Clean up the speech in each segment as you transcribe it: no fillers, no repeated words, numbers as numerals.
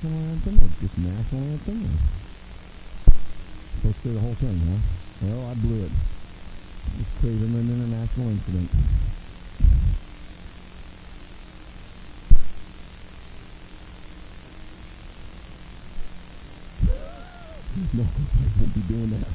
anthem or just national anthem? Or supposed to say the whole thing, huh? Well, I blew it. Just created an international incident. No, I won't be doing that.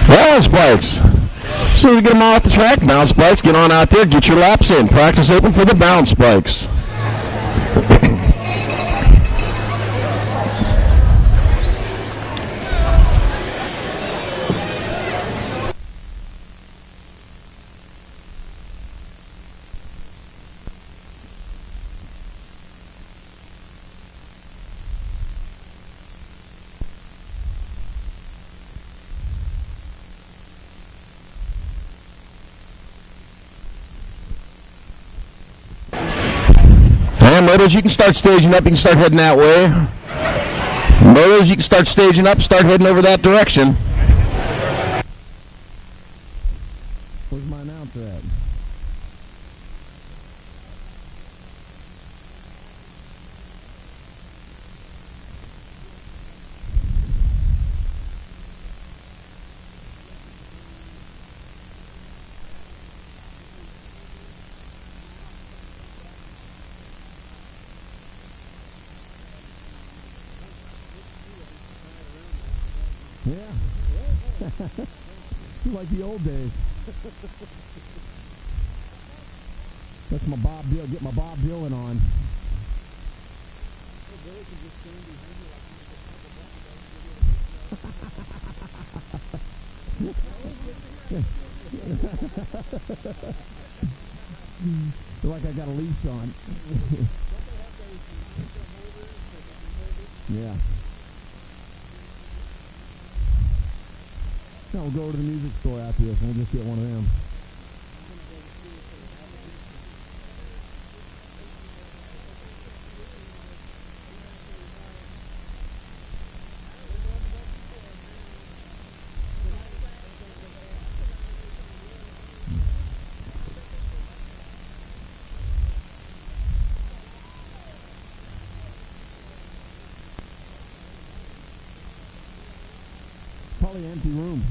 Balance bikes. As soon as we get them off the track, bounce bikes, get on out there, get your laps in. Practice open for the bounce bikes. And motos, you can start staging up. You can start heading that way. Motos, you can start staging up, start heading over that direction. Where's my announcer at? Yeah. Like the old days. That's my Bob Dylan. Get my Bob Dylan on. Feel like I got a leash on. Yeah. No, we'll go to the music store after this and we'll just get one of them. Probably an empty room.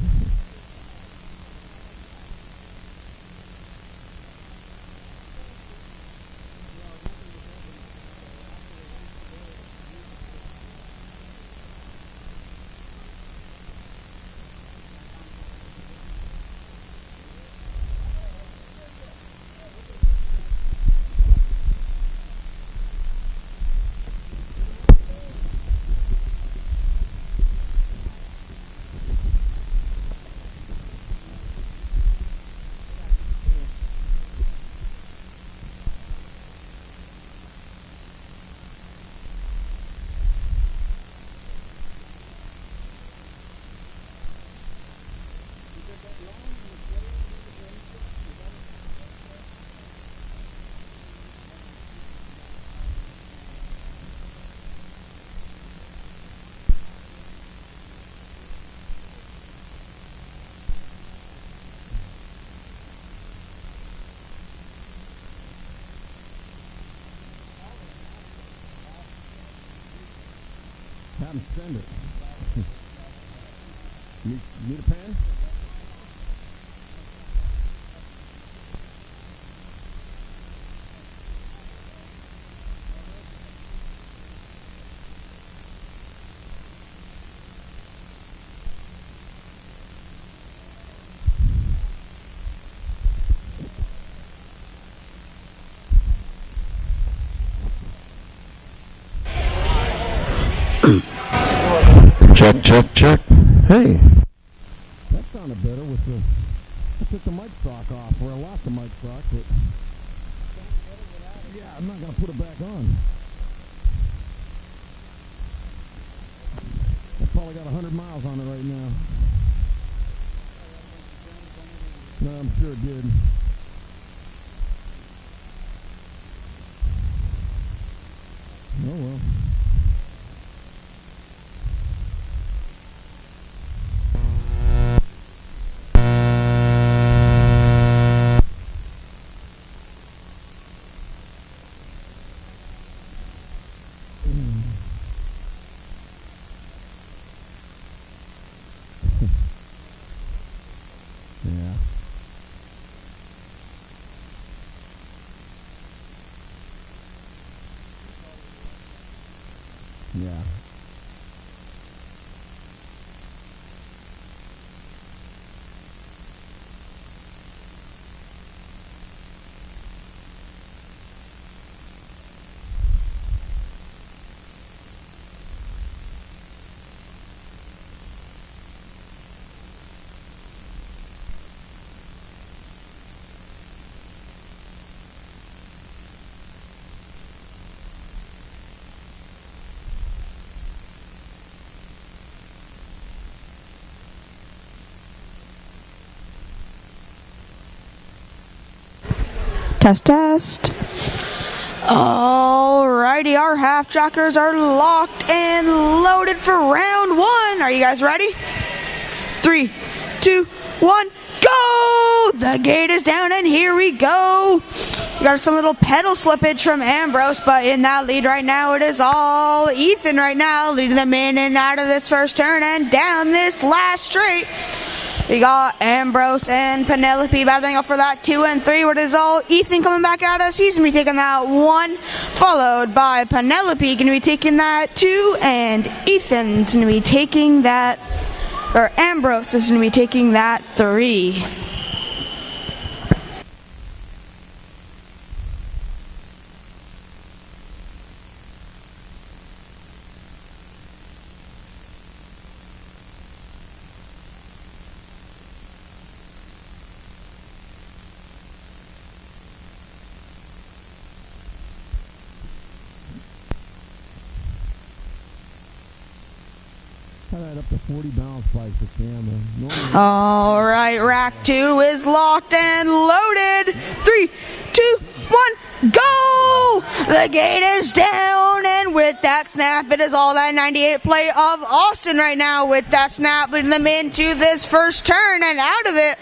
Have them send it. Need a pen? Check, check, check. Hey. That sounded better with the I took the mic sock off, or I lost the mic sock, but yeah, I'm not going to put it back on. I probably got 100 miles on it right now. No, I'm sure it did. Oh well. Yeah. Yeah. Test, test. Alrighty, our half trackers are locked and loaded for round one. Are you guys ready? 3, 2, 1, go! The gate is down and here we go. We got some little pedal slippage from Ambrose, but in that lead right now, it is all Ethan right now, leading them in and out of this first turn and down this last straight. We got Ambrose and Penelope battling up for that 2 and 3. What is all Ethan coming back at us? He's going to be taking that 1, followed by Penelope going to be taking that 2, and Ethan's going to be taking that, or Ambrose is going to be taking that 3. That up to 40 bounce spikes for camera. All right, rack 2 is locked and loaded. 3, 2, 1, go! The gate is down, and with that snap, it is all that 98 play of Austin right now. With that snap, leading them into this first turn and out of it.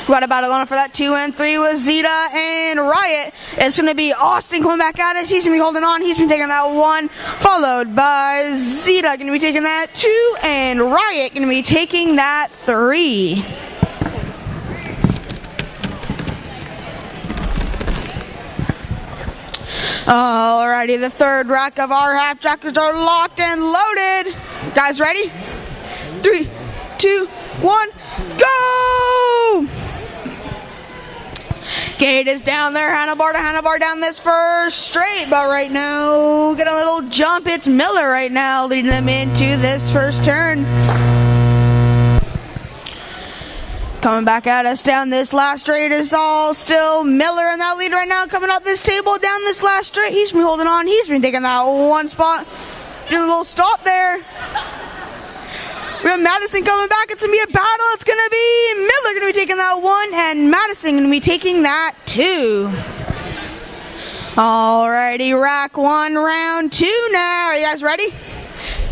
We got a battle going for that 2 and 3 with Zeta and Riot. It's going to be Austin coming back at us. He's going to be holding on. He's been taking that 1, followed by Zeta going to be taking that 2, and Riot going to be taking that 3. Alrighty, the third rack of our half trackers are locked and loaded. Guys, ready? 3, 2, 1, go! Gate is down there, handlebar to handlebar down this first straight, but right now, get a little jump. It's Miller right now leading them into this first turn. Coming back at us down this last straight is all still Miller in that lead right now, coming up this table down this last straight. He's been holding on. He's been taking that 1 spot. Doing a little stop there. We have Madison coming back. It's going to be a battle. It's going to be Miller going to be taking that 1, and Madison going to be taking that 2. Alrighty, rack 1, round 2 now. Are you guys ready?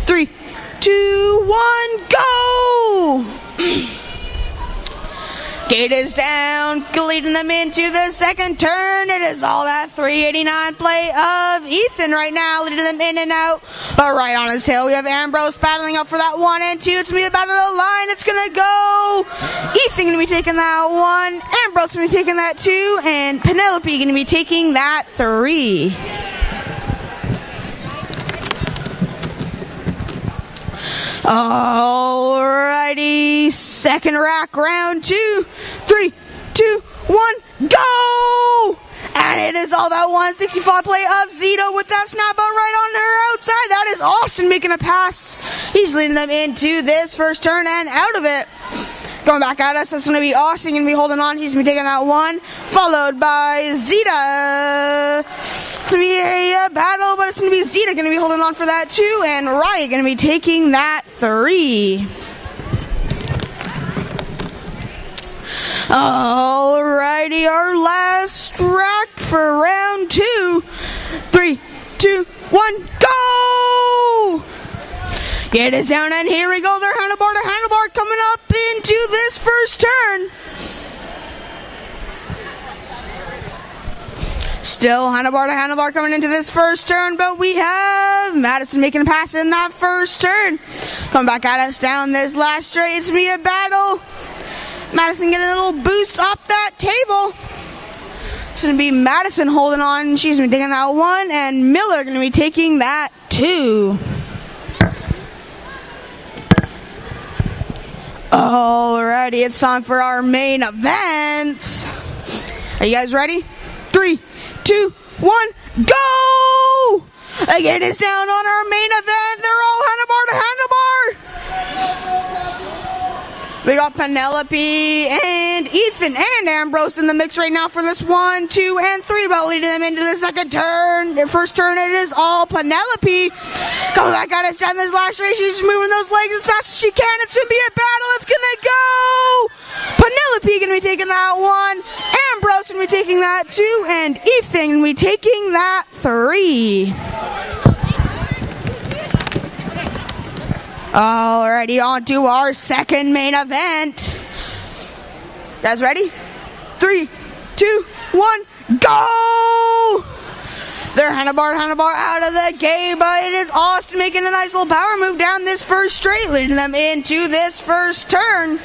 3, 2, 1, go! Gate is down, leading them into the second turn. It is all that 389 play of Ethan right now, leading them in and out. But right on his tail, we have Ambrose battling up for that 1 and 2. It's going to be a battle of the line. It's going to go. Ethan going to be taking that 1. Ambrose going to be taking that 2. And Penelope going to be taking that 3. Alrighty, second rack, round 2. 3, 2, 1, go! And it is all that 165 play of Zeta with that snap out right on her outside. That is Austin making a pass. He's leading them into this first turn and out of it. Going back at us, that's going to be Austin, going to be holding on. He's going to be taking that 1, followed by Zeta. It's going to be a battle, but it's going to be Zeta going to be holding on for that 2, and Riot going to be taking that 3. Alrighty, our last track for round 2. 3, 2, 1, go! Get us down, and here we go. They're handlebar to handlebar coming up into this first turn. Still handlebar to handlebar coming into this first turn, but we have Madison making a pass in that first turn. Coming back at us down this last straight. It's going to be a battle. Madison getting a little boost off that table. It's going to be Madison holding on. She's going to be taking that 1, and Miller going to be taking that 2. Alrighty, it's time for our main event. Are you guys ready? 3, 2, 1, go! Again, it's down on our main event. They're all handlebar to handlebar. We got Penelope and Ethan and Ambrose in the mix right now for this 1, 2, and 3 belt, leading them into the second turn. The first turn, it is all Penelope. Coming back at us down this last race. She's moving those legs as fast as she can. It's going to be a battle. It's going to go. Penelope going to be taking that 1. Ambrose going to be taking that 2. And Ethan going to be taking that 3. Alrighty, on to our second main event. You guys ready? 3, 2, 1, go! They're handlebar out of the gate, but it is Austin making a nice little power move down this first straight, leading them into this first turn.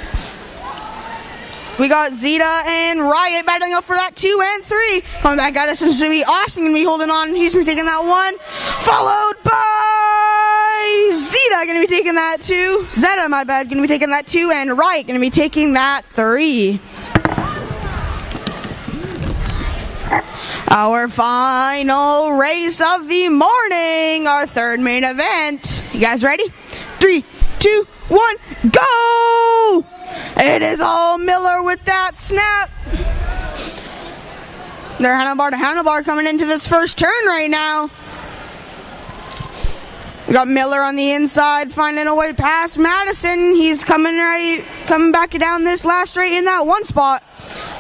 We got Zeta and Riot battling up for that 2 and 3. Coming back at us is going to be Austin going to be holding on. He's going to be taking that 1, followed by Zeta going to be taking that 2. Zeta, my bad, going to be taking that 2, and Riot going to be taking that 3. Our final race of the morning, our third main event. You guys ready? 3, 2, 1, go! It is all Miller with that snap. They're handlebar to handlebar coming into this first turn right now. We got Miller on the inside finding a way past Madison. He's coming back down this last straight in that 1 spot.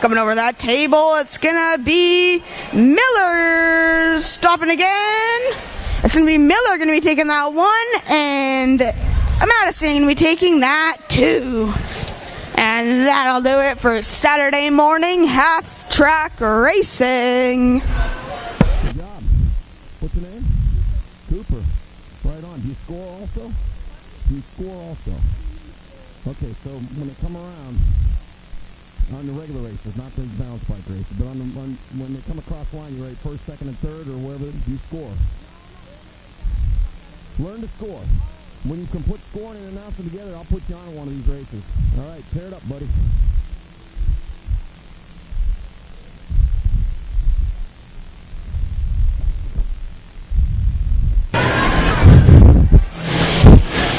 Coming over that table, it's gonna be Miller stopping again. It's gonna be Miller gonna be taking that 1, and Madison gonna be taking that 2. And that'll do it for Saturday morning half-track racing. Good job. What's your name? Cooper. Right on. Do you score also? Do you score also? Okay, so when they come around on the regular races, not the balance bike races, but when they come across the line, you rate first, second, and third, or wherever, you score. Learn to score. When you can put scoring and announcing together, I'll put you on one of these races. All right, tear it up, buddy.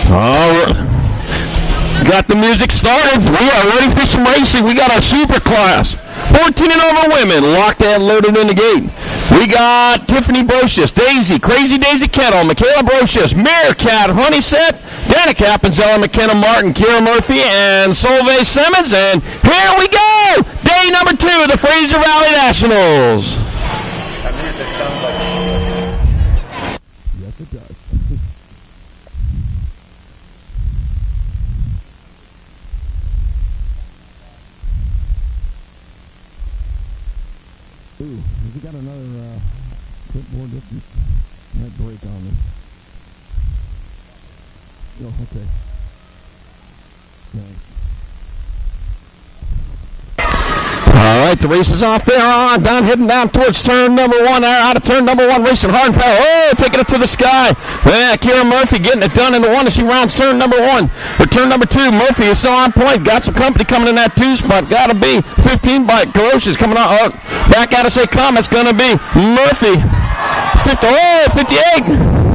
All right. Got the music started. We are ready for some racing. We got our super class. 14 and over women, locked and loaded in the gate. We got Tiffany Brocious, Daisy, Crazy Daisy Kettle, Michaela Brocious, Meerkat, Honeysett, Danica Appenzella, McKenna Martin, Kira Murphy, and Solveig Simmons. And here we go! Day number 2 of the Fraser Valley Nationals. Yes, it does. Ooh, we got another clipboard distance. Might break on me. Oh, okay. Nice. All right, the race is off there on, heading down towards turn number 1, out of turn number 1, racing hard and fast. Oh, taking it to the sky. Yeah, Kira Murphy getting it done in the 1 as she rounds turn number 1. For turn number 2, Murphy is still on point. Got some company coming in that 2 spot. Got to be 15 by Ferocious coming on. Oh, back out to say come. It's going to be Murphy. 58.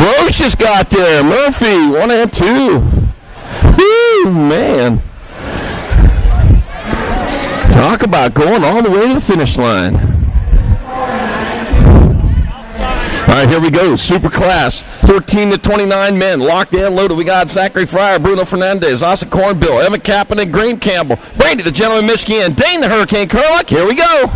Roche got there. Murphy, 1 and 2. Whew, man. Talk about going all the way to the finish line. All right, here we go. Super class. 14 to 29 men. Locked in, loaded. We got Zachary Fryer, Bruno Fernandez, Asa Cornbill, Evan Kapanen, Graham Campbell, Brady the Gentleman Michigan, Dane the Hurricane Curlick. Here we go.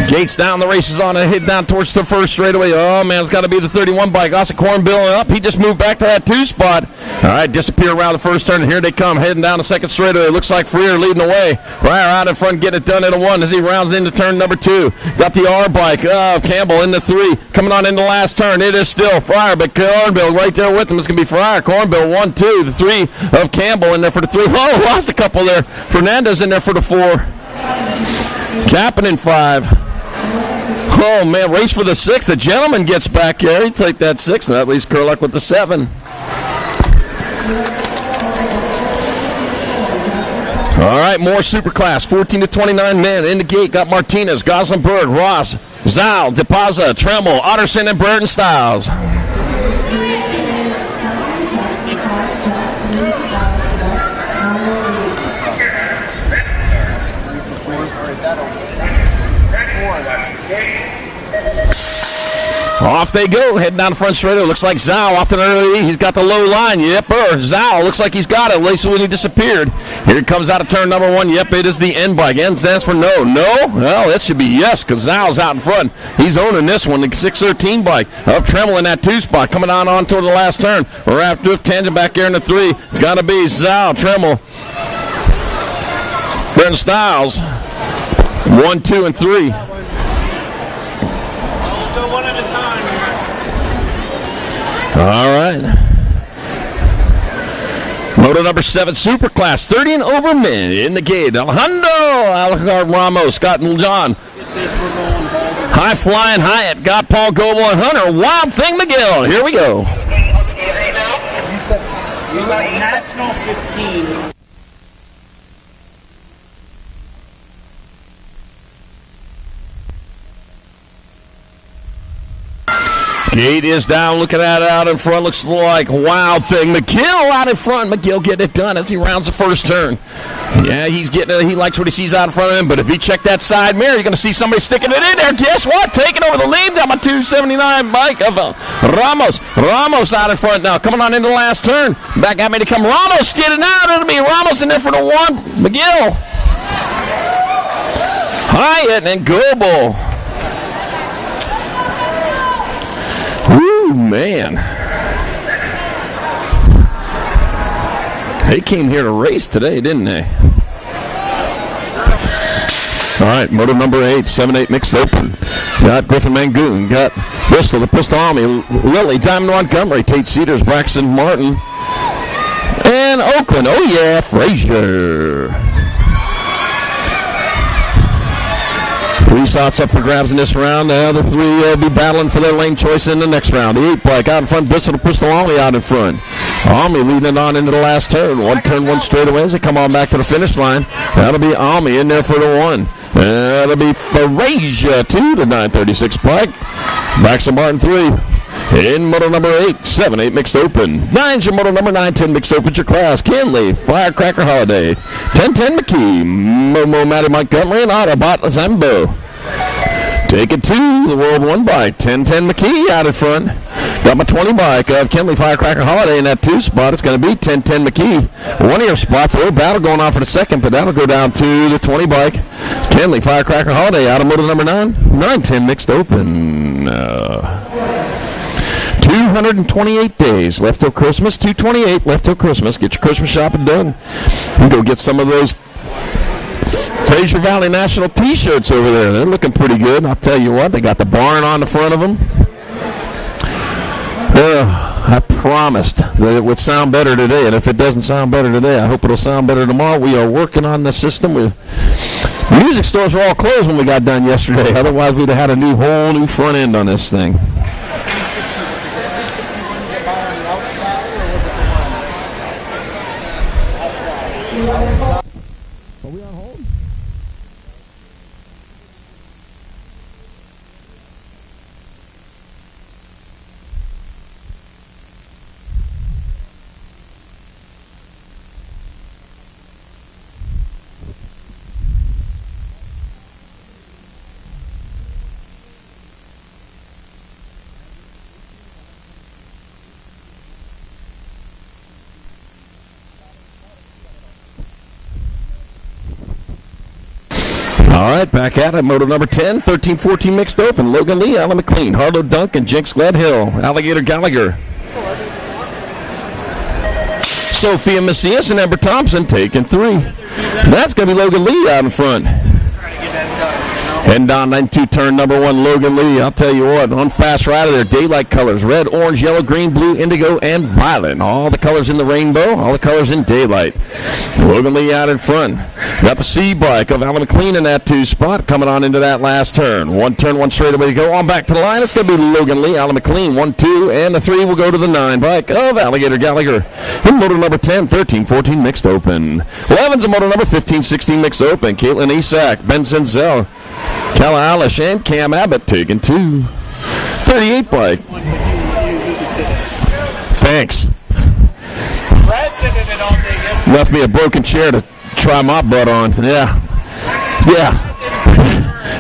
Gates down, the race is on and head down towards the first straightaway. Oh, man, it's got to be the 31 bike. Asa Cornbill up. He just moved back to that 2 spot. All right, disappear around the first turn, and here they come, heading down the second straightaway. Looks like Freer leading the way. Fryer out in front, get it done at a 1 as he rounds into turn number 2. Got the R bike. Campbell in the 3. Coming on in the last turn. It is still Fryer, but Cornbill right there with him. It's going to be Fryer. Cornbill 1, 2. The 3 of Campbell in there for the 3. Oh, lost a couple there. Fernandez in there for the 4. Kapanen 5. Oh, man, race for the 6. The gentleman gets back there. He'd take that 6, and that leaves Kurluk with the 7. All right, more super class. 14 to 29 men in the gate. Got Martinez, Goslenberg, Ross, Zal, DePaza, Tremmel, Otterson, and Burton Styles. Off they go, heading down the front straight. It looks like Zhao off to the early. He's got the low line. Yep, Zhao looks like he's got it. At least when he disappeared. Here it comes out of turn number 1. Yep, it is the N bike. N stands for no. No? Well, that should be yes, because Zhao's out in front. He's owning this one, the 613 bike. Up Tremmel in that 2 spot, coming on toward the last turn. We're after tangent back here in the 3. It's got to be Zhao, Tremmel, Burton Styles. 1, 2, and 3. All right. Moto number 7, Superclass, 30 and over men in the gate. Alejandro Alucard Ramos, Scott and John. High Flying Hyatt, got Paul Goebel and Hunter. Wild Thing McGill. Here we go. You got National 15. Gate is down, looking at it out in front. Looks like Wild Thing McGill out in front. McGill getting it done as he rounds the first turn. Yeah, he's getting it. He likes what he sees out in front of him. But if he check that side mirror, you're going to see somebody sticking it in there. Guess what? Taking over the lead. Got my 279 bike of Ramos. Ramos out in front now. Coming on into the last turn. Back at me to come. Ramos getting out. It'll be Ramos in there for the 1. McGill. Hyatt and Goebel. Woo, man. They came here to race today, didn't they? All right, moto number 8, 7-8 mixed open. Got Griffin Mangoon, got Bristol, the Pistol Army, Lilly, Diamond Montgomery, Tate Cedars, Braxton Martin, and Oakland. Oh, yeah, Fraser. 3 spots up for grabs in this round. The other 3 will be battling for their lane choice in the next round. The 8 bike out in front. Bristol to Pistol Army out in front. Army leading it on into the last turn. 1 turn, 1 straightaway as they come on back to the finish line. That'll be Army in there for the 1. That'll be Fraser 2 to 936 bike. Braxton Martin 3. In moto number 8, 7-8 mixed open. 9's your moto number 9-10 mixed open. Your class. Kinley, Firecracker Holiday. 10-10 McKee. Momo Matty Montgomery and Autobot Zambo. Take it to the World 1 bike. 10-10 McKee out in front. Got my 20 bike of Kinley Firecracker Holiday in that 2 spot. It's going to be 10-10 McKee. One of your spots, a little battle going on for the second, but that'll go down to the 20 bike. Kinley Firecracker Holiday out of moto number 9. 9-10 mixed open. 228 days left till Christmas. 228 left till Christmas. Get your Christmas shopping done. You go get some of those Fraser Valley National T-shirts over there. They're looking pretty good. I'll tell you what, they got the barn on the front of them. I promised that it would sound better today, and if it doesn't sound better today, I hope it'll sound better tomorrow. We are working on the system. Music stores were all closed when we got done yesterday. Otherwise, we'd have had a whole new front end on this thing. Are we on hold? All right, back at it. Moto number 10, 13-14 mixed open. Logan Lee, Alan McLean, Harlow Duncan, Jinx Gledhill, Alligator Gallagher, Sophia Macias, and Amber Thompson taking 3. That's going to be Logan Lee out in front. Heading down 92, turn number 1, Logan Lee. I'll tell you what, on fast rider, their daylight colors, red, orange, yellow, green, blue, indigo, and violet. All the colors in the rainbow, all the colors in daylight. Logan Lee out in front. Got the C bike of Alan McLean in that 2 spot, coming on into that last turn. 1 turn, 1 straightaway to go. On back to the line, it's going to be Logan Lee, Alan McLean, 1, 2, and the 3 will go to the 9 bike of Alligator Gallagher. In motor number 10, 13-14 mixed open. 11's a motor number 15-16 mixed open. Caitlin Isak, Ben Senzel, Kella Alish, and Cam Abbott taking 2. 38 bike. Thanks. Brad said it all day yesterday. Left me a broken chair to try my butt on. Yeah.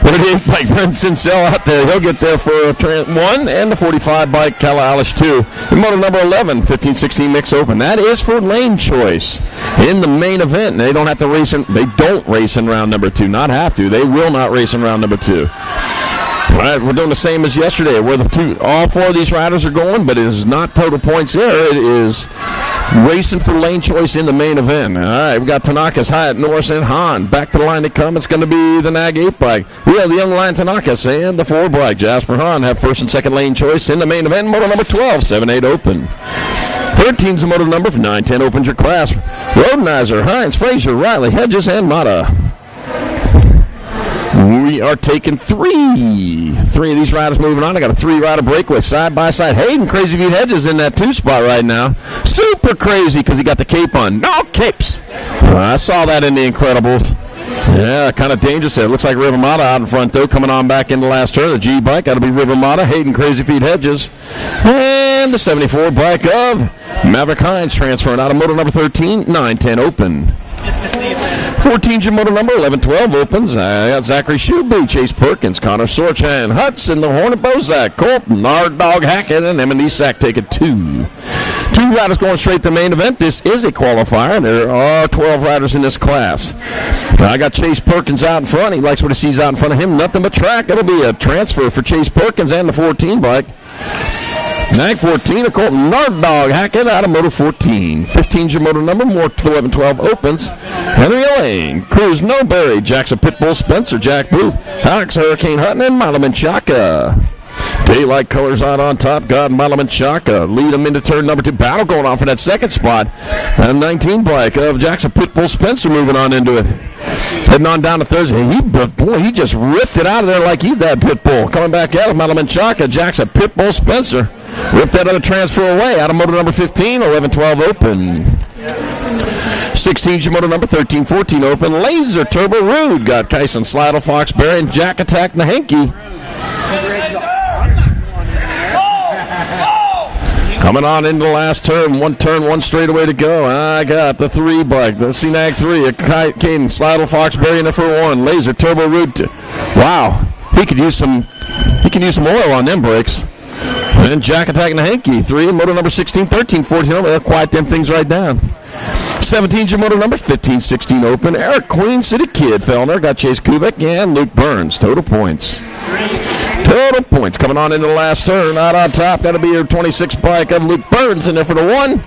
38 bike, Ben Senzel out there. He'll get there for a 1, and the 45 bike, Kella Alish 2. And motor number 11, 15-16 mix open. That is for lane choice in the main event. They don't have to race they don't race in round number 2. Not have to. They will not race in round number 2. All right, we're doing the same as yesterday, where all 4 of these riders are going, but it is not total points there. It is racing for lane choice in the main event. All right, we got Tanaka's, Hyatt, Norris, and Hahn. Back to the line to come. It's going to be the Nag 8 bike. We have the young Lion Tanaka's and the 4 bike. Jasper Hahn have first and second lane choice in the main event. Motor number 12, 7-8 open. 13's the motor number, 9-10 opens your class. Rodenizer, Hines, Fraser, Riley, Hedges, and Mata. We are taking 3. 3 of these riders moving on. I got a 3-rider breakaway side by side. Hayden Crazy Beat Hedges in that 2 spot right now. Super crazy because he got the cape on. No capes. I saw that in the Incredibles. Yeah, kind of dangerous there. Looks like River Mata out in front, though, coming on back in the last turn. The G bike, that'll be River Mata, Hayden Crazy Feet Hedges. And the 74 bike of Maverick Hines transferring out of motor number 13, 9-10 open. 14's your motor number, 11-12 opens. I got Zachary Shoeby, Chase Perkins, Connor Sorchan, Hudson, the Hornet Bozak, Colton, Nard Dog Hackett, and Emily Sack taking 2. 2 riders going straight to the main event. This is a qualifier. There are 12 riders in this class. I got Chase Perkins out in front. He likes what he sees out in front of him. Nothing but track. It'll be a transfer for Chase Perkins and the 14 bike. Nag 14, a Colton Nard Dog Hackett out of motor 14. 15's your motor number, more 11-12 opens. Henry Lane, Cruz Noberry, Jackson Pitbull Spencer, Jack Booth, Alex Hurricane Hutton, and Malaman Chaka. Daylight colors out on top. God, Malaman Chaka lead them into turn number 2. Battle going on for that second spot. And 19 bike of Jackson Pitbull Spencer moving on into it. Heading on down to Thursday. He just ripped it out of there like he's that Pitbull. Coming back out of Malaman Chaka, Jackson Pitbull Spencer. Ripped that other transfer away out of motor number 15, 11-12 open. 16's your motor number, 13-14 open. Laser Turbo Rude got Kyson Slidle, Foxberry, and Jack Attack Nahenki. Coming on into the last turn, 1 straightaway to go. I got the 3 bike, the CNAG 3, a Caden Slidle, Foxberry in there for 1. Laser Turbo Rude. Wow, he could use some oil on them brakes. And Jack Attack Nahenki, 3, motor number 16, 13, 14. They'll quiet them things right down. 17's your motor number, 15, 16 open. Eric Queen City Kid, Fellner, got Chase Kubik and Luke Burns. Total points. Total points coming on into the last turn. Out on top, that'll be your 26 bike of Luke Burns in there for the 1.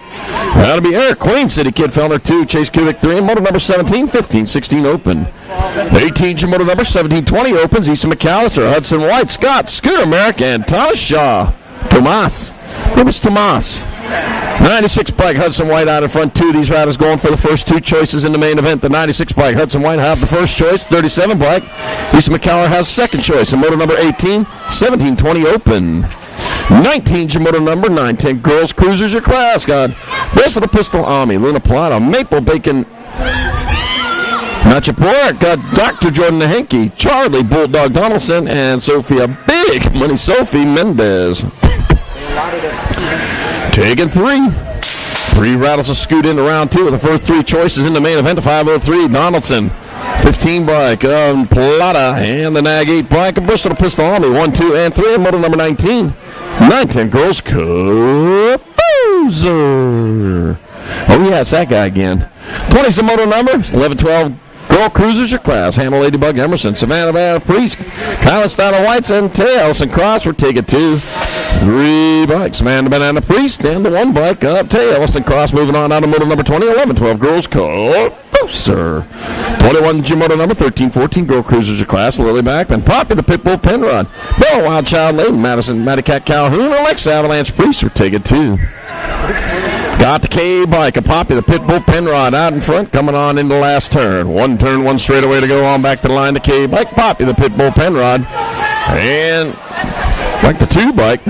That'll be Eric Queen City Kid, Fellner 2, Chase Kubik 3, and motor number 17, 15, 16 open. 18's your motor number, 17, 20 opens. Easton McAllister, Hudson White, Scott, Scooter Merrick, and Thomas Shaw. Tomas. It was Tomas. 96 bike, Hudson White out in front, 2 of these riders going for the first 2 choices in the main event. The 96 bike, Hudson White have the first choice. 37 bike, Lisa McCallum has second choice. And motor number 18, 17, 20 open. 19's your motor number, 9-10 girls cruisers your class. God, Versatile Pistol Army, Luna Plata, Maple Bacon Match report, got Dr. Jordan Henke, Charlie Bulldog Donaldson, and Sophia Big Money Sophie Mendez. Taking 3. 3 rattles to scoot into round 2 with the first 3 choices in the main event. 503, Donaldson. 15 bike, Plata, and the Nag 8 bike, a Bristol Pistol Army, 1, 2, and 3, and motor number 19. 910 Girls Composer. Oh, yeah, it's that guy again. 20's the motor number. 11-12 Girl Cruisers, your class. Hannah Ladybug Emerson, Savannah Banana Priest, Kyla Steiner Whites, and Tails and Cross for ticket 2. 3 bikes, Savannah Banana Priest, and the 1 bike up Tails and Cross moving on out of motor number 20. 11-12 Girls Composer. 21 G motor number. 13-14 Girl Cruisers, your class. Lily Backman, Poppy the Pitbull Penrod, Bill Wild Child Layton, Madison Matty Cat Calhoun, Alexa Avalanche Priest for ticket 2. Got the K bike, a Poppy, the Pitbull Penrod out in front, coming on in the last turn. 1 turn, 1 straightaway to go on back to the line. The K bike, Poppy, the Pitbull Penrod, and like the 2 bike.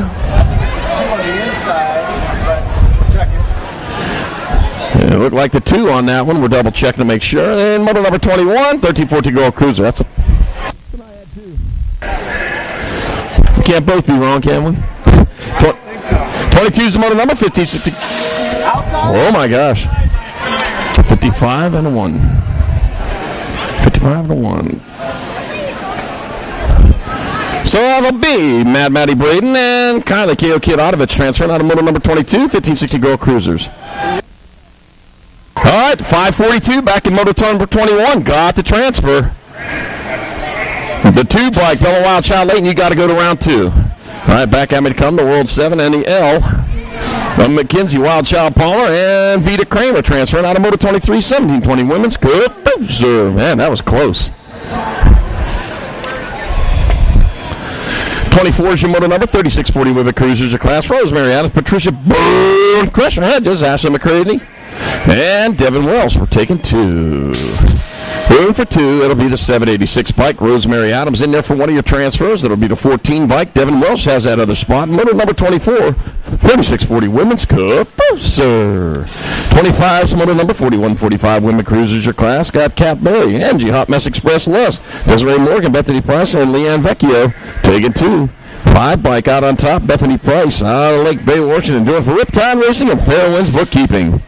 It looked like the 2 on that one. We're double checking to make sure. And motor number 21, 13-14 Girl Cruiser. That's a. We can't both be wrong, can we? 22 is the motor number. 15, 60. Oh my gosh. 55 and a 1. 55 and a 1. So that'll be Mad Matty Braden and Kylie K.O. Kid Otovich transferring out of motor number 22, 1560 Girl Cruisers. All right, 542 back in motor number 21. Got the transfer. The 2 bike, Fellow Wild Child Layton, you got to go to round 2. All right, back at me to come, the World 7 and the L. McKenzie, Wild Child Palmer, and Vita Kramer transferring out of motor 23, 1720 Women's Composer. Man, that was close. 24 is your motor number. 3640 Women Cruisers, your class. Rosemary Adams, Patricia Boone, Crusher Hedges, Ashley McCready, and Devin Wells. We're taking 2. Room for 2. It'll be the 786 bike. Rosemary Adams in there for one of your transfers. It'll be the 14 bike. Devin Welsh has that other spot. Motor number 24. 3640 Women's Composer. 25 is motor number. 4145 Women Cruisers, your class. Got Cat Berry, Angie, Hot Mess Express Les, Desiree Morgan, Bethany Price, and Leanne Vecchio. Taking 2. 5 bike out on top. Bethany Price out of Lake Bay, Washington, doing for Riptide Racing and Fairwinds Bookkeeping.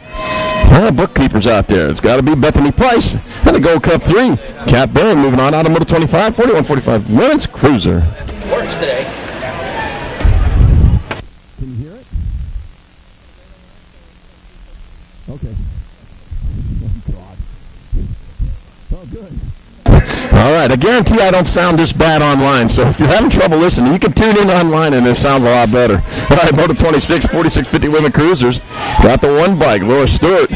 Bookkeepers out there. It's got to be Bethany Price. And the Gold Cup 3. Cat Berry moving on out of motor 25, 4145 Women's Cruiser. Works today. Can you hear it? Okay. Oh, God. Oh, good. All right, I guarantee I don't sound this bad online, so if you're having trouble listening, you can tune in online and it sounds a lot better. All right, motor 26, 4650 Women Cruisers. Got the 1 bike, Laura Stewart.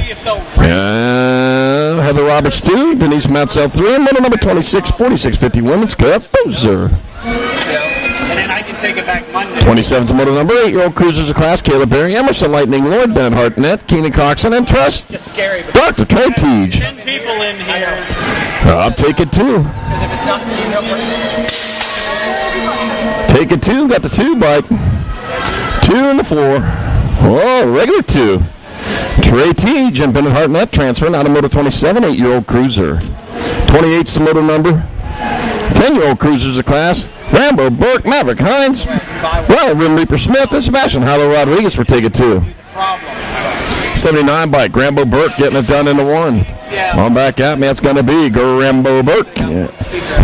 Heather Roberts 2, Denise Matsell 3, and motor number 26, 4650 Women's Composer. And then I can take it back Monday. 27's motor number. 8-year-old Cruisers of class, Caleb Berry, Emerson Lightning, Lloyd Ben Hartnett, Keenan Coxon, and Trust. Just scary. Dr. Trey Teague. 10 people in here. I'll take it 2. Because if it's not you know, Take it 2. Got the 2 bike. 2 in the 4. Oh, regular 2. Trey Teague and Bennett Hartnett transferring out of motor 27, 8-year-old Cruiser. 28's the motor number. 10-year-old Cruisers of class. Rambo, Burke, Maverick, Hines, Rim Reaper Smith, and Sebastian Hilo Rodriguez for ticket 2. 79 bike, Rambo Burke getting it done in the 1. On back at me, that's going to be Rambo Burke. Yeah.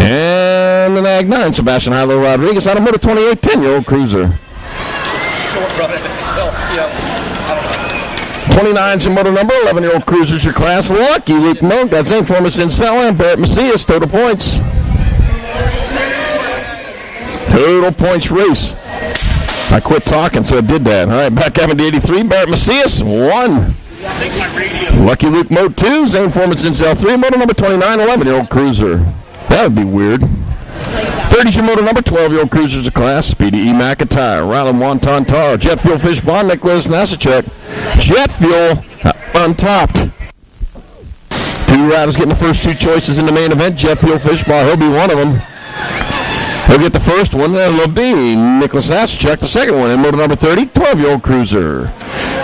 And the Nag 9, Sebastian Hilo Rodriguez out of motor 28, 10-year-old Cruiser. 29's your motor number. 11-year-old Cruisers your class. Lucky Luke Monk, that's in for Cincella, and Barrett Macias, total points. Total points race. I quit talking, so I did that. All right, back up to 83. Barrett Macias, 1. Lucky Luke Moat 2. Zane Foreman Cincel 3. Motor number 29, 11-year-old Cruiser. That would be weird. 30's your motor number. 12-year-old Cruisers of class. Speedy E. McIntyre. Rylan Wonton Tar. Jet Fuel Fish Bond. Nicholas Nasachek. Jet Fuel untopped. 2 riders getting the first 2 choices in the main event. Jet Fuel Fish Bar. He'll be one of them. He'll get the first one, and it'll be Nicholas Nasachek, the second one, in motor number 30, 12-year-old Cruiser.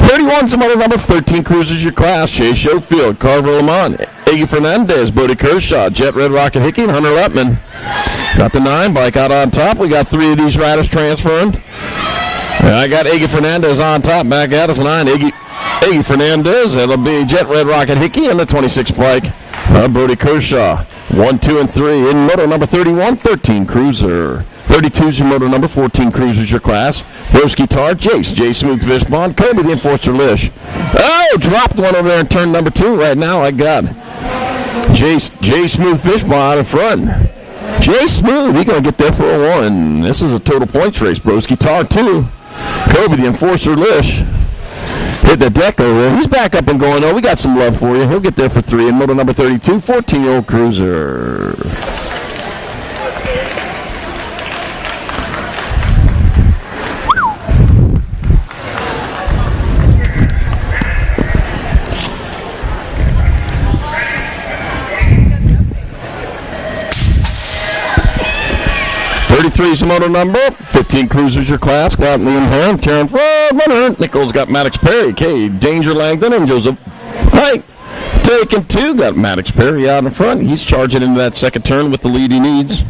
31's the motor number. 13 cruisers your class. Chase Schofield, Carver Lamont, Iggy Fernandez, Bodie Kershaw, Jet Red Rocket Hickey, and Hunter Lettman. Got the 9 bike out on top. We got 3 of these riders transferring. I got Iggy Fernandez on top. Back at us 9. Iggy Fernandez. It'll be Jet Red Rocket Hickey and the 26 bike. Bodie Kershaw. 1, 2, and 3 in moto number 31, 13 cruiser. 32's your moto number, 14 cruisers your class. Rose Guitar, Jace, J Smooth Fishbond, Kirby the Enforcer Lish. Oh, dropped one over there in turn number 2 right now. I got J Smooth Fishbond in front. J Smooth, he's going to get there for a 1. This is a total points race. Rose Guitar 2. Kirby the Enforcer Lish. Hit the deck over there. He's back up and going. Oh, we got some love for you. He'll get there for 3 in moto number 32, 14-year-old cruiser. Three's the moto number. 15 cruisers your class. Got Liam Ham, Terran Runner. Nichols got Maddox Perry, K. Danger Langdon, and Joseph Height. Taking 2. Got Maddox Perry out in front. He's charging into that second turn with the lead he needs.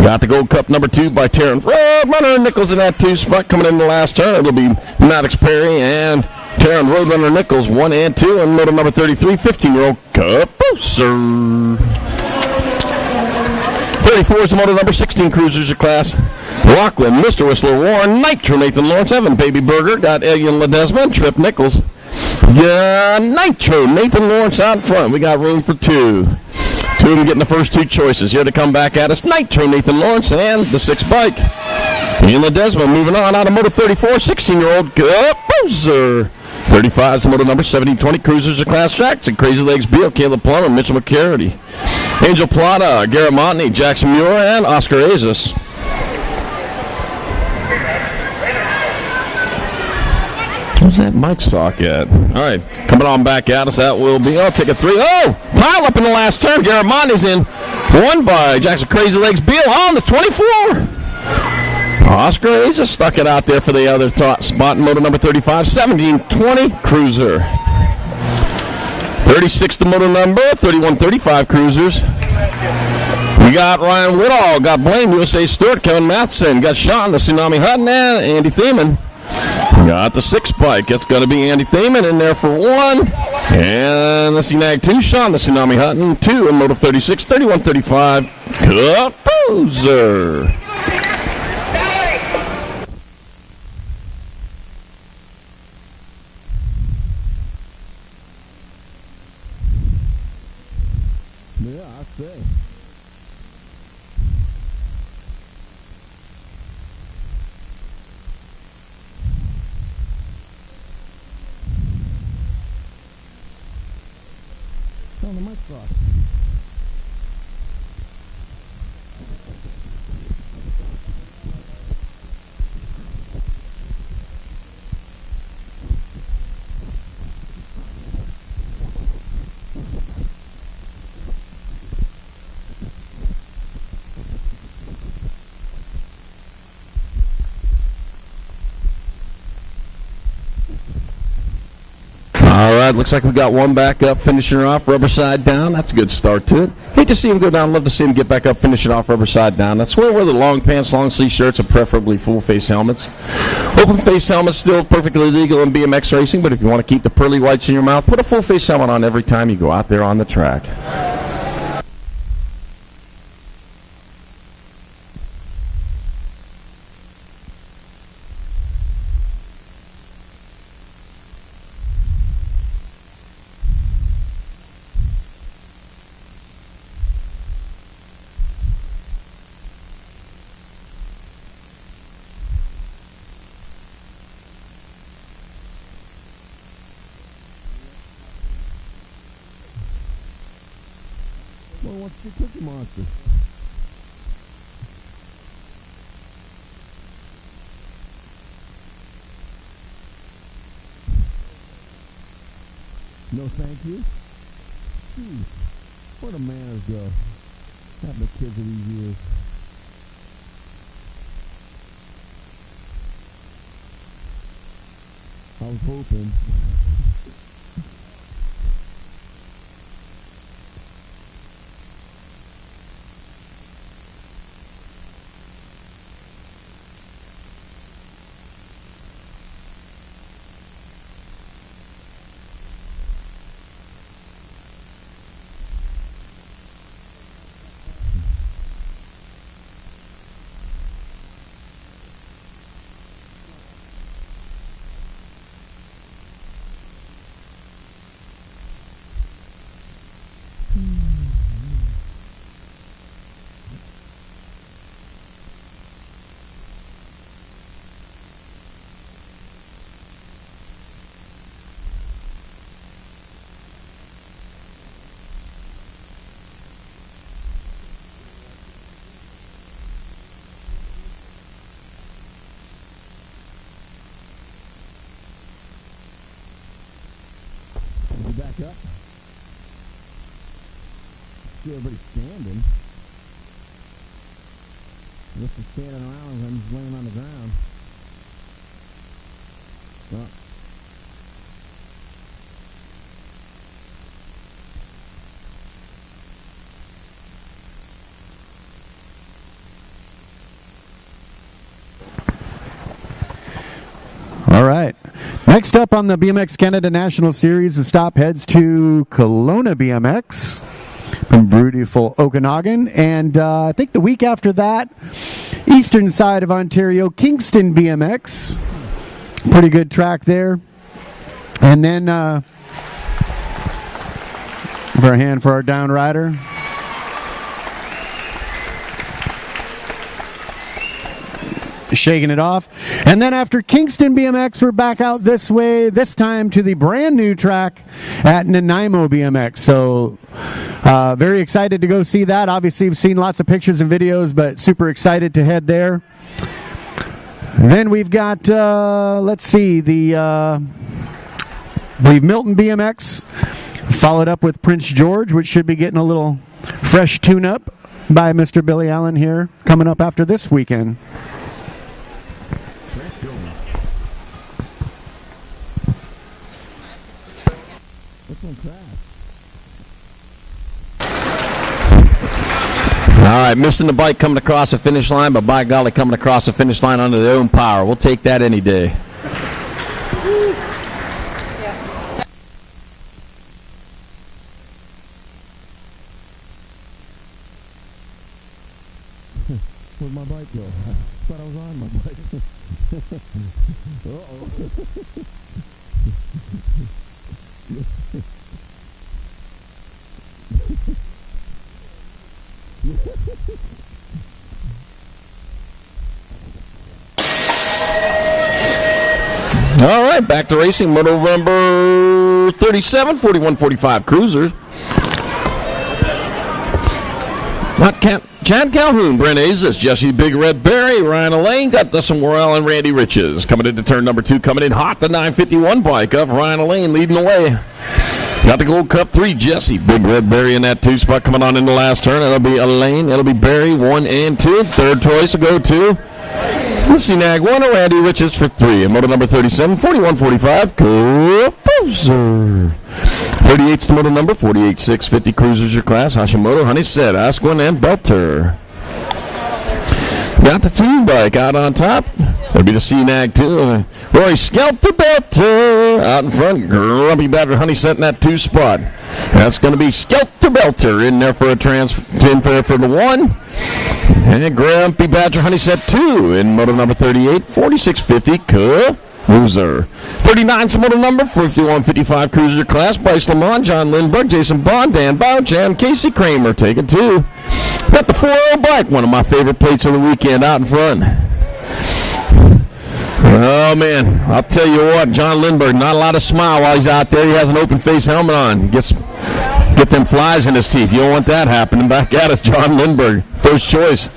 Got the Gold Cup number 2 by Terran Runner. Nichols in that 2 spot coming in the last turn. It'll be Maddox Perry and Terran Roadrunner Nichols 1 and 2. And moto number 33, 15-year-old Cup Booster. 34 is the motor number, 16 cruisers your class. Rockland, Mr. Whistler, Warren, Nitro, Nathan Lawrence, Evan, Baby Burger, got Elian Ledesma, Trip Nichols. Nitro, Nathan Lawrence out front. We got room for 2. 2 of them getting the first 2 choices. Here to come back at us, Nitro, Nathan Lawrence, and the 6 bike. Ian Ledesma moving on out of motor 34, 16-year-old Boozer. 35 is the motor number, 1720 cruisers of class tracks, and Crazy Legs Beal, Caleb Plummer, Mitchell McCarty, Angel Plata, Garrett Montney, Jackson Muir, and Oscar Azis. Where's that mic stock at? All right, coming on back at us, that will be, ticket 3. Oh, pile up in the last turn. Garrett Montney's in. 1 by Jackson Crazy Legs Beal on the 24. Oscar Azis stuck it out there for the other spot in motor number 35, 1720 cruiser. 36 the motor number, 3135 cruisers. We got Ryan Woodall, got Blaine, USA Stewart, Kevin Matheson, got Sean, the Tsunami Hutton, and Andy Thiemann. Got the 6 bike. It's going to be Andy Thiemann in there for 1. And the Nag 2, Sean, the Tsunami Hutton, 2 in motor 36, 3135 cruiser. Yeah, I say. Turn the mic off. All right, looks like we got one back up, finishing her off, rubber side down. That's a good start to it. Hate to see him go down. Love to see him get back up, finish it off, rubber side down. That's where wear the long pants, long sleeve shirts, and preferably full face helmets. Open face helmets still perfectly legal in BMX racing, but if you want to keep the pearly whites in your mouth, put a full face helmet on every time you go out there on the track. Well, what's your Cookie Monster? No thank you? Jeez, where the manners go? Having the kids of these years. I was hoping. Back up. See everybody standing. Just standing around and just laying on the ground. Well, all right. Next up on the BMX Canada National Series, the stop heads to Kelowna BMX from beautiful Okanagan. And I think the week after that, eastern side of Ontario, Kingston BMX. Pretty good track there. And then for a hand for our down rider. Shaking it off. And then after Kingston BMX, we're back out this way, this time to the brand new track at Nanaimo BMX. So very excited to go see that. Obviously, we've seen lots of pictures and videos, but super excited to head there. Then we've got, let's see, we've Milton BMX, followed up with Prince George, which should be getting a little fresh tune-up by Mr. Billy Allen here, coming up after this weekend. All right, missing the bike coming across the finish line, but by golly, coming across the finish line under their own power. We'll take that any day. Where'd my bike go? I thought I was on my bike. Uh-oh. All right, back to racing. Moto number 37, 41-45 Cruisers. Chad Calhoun, Brent Azis, Jesse Big Red Berry, Ryan Elaine, got Dustin Worrell and Randy Riches. Coming into turn number 2, coming in hot, the 951 bike of Ryan Elaine leading the way. Got the Gold Cup 3, Jesse Big Red Berry in that 2 spot coming on in the last turn. It'll be Elaine, it'll be Berry, 1 and 2. Third choice will go to Lucy Nag 1 or Randy Riches for 3. And moto number 37, 41-45, Fraser. 38's the moto number, 48-650 Cruisers your class. Hashimoto, Honeysett, Asquin, and Belter. Got the 2 bike out on top. That'll be the C-Nag 2. Roy Skelter Belter out in front. Grumpy Badger Honeysett in that 2 spot. That's going to be Skelter Belter in there for a transfer for the 1. And Grumpy Badger Honeysett 2 in moto number 38, 46-50 Cruiser. 39's the moto number, 51-55 Cruiser class. Bryce Lamont, John Lindbergh, Jason Bond, Dan Bouch, and Casey Kramer taking 2. Got the 4-0 bike, one of my favorite plates of the weekend out in front. Oh, man, I'll tell you what, John Lindbergh, not a lot of smile while he's out there. He has an open-face helmet on. Get them flies in his teeth. You don't want that happening. Back at us, John Lindbergh, first choice.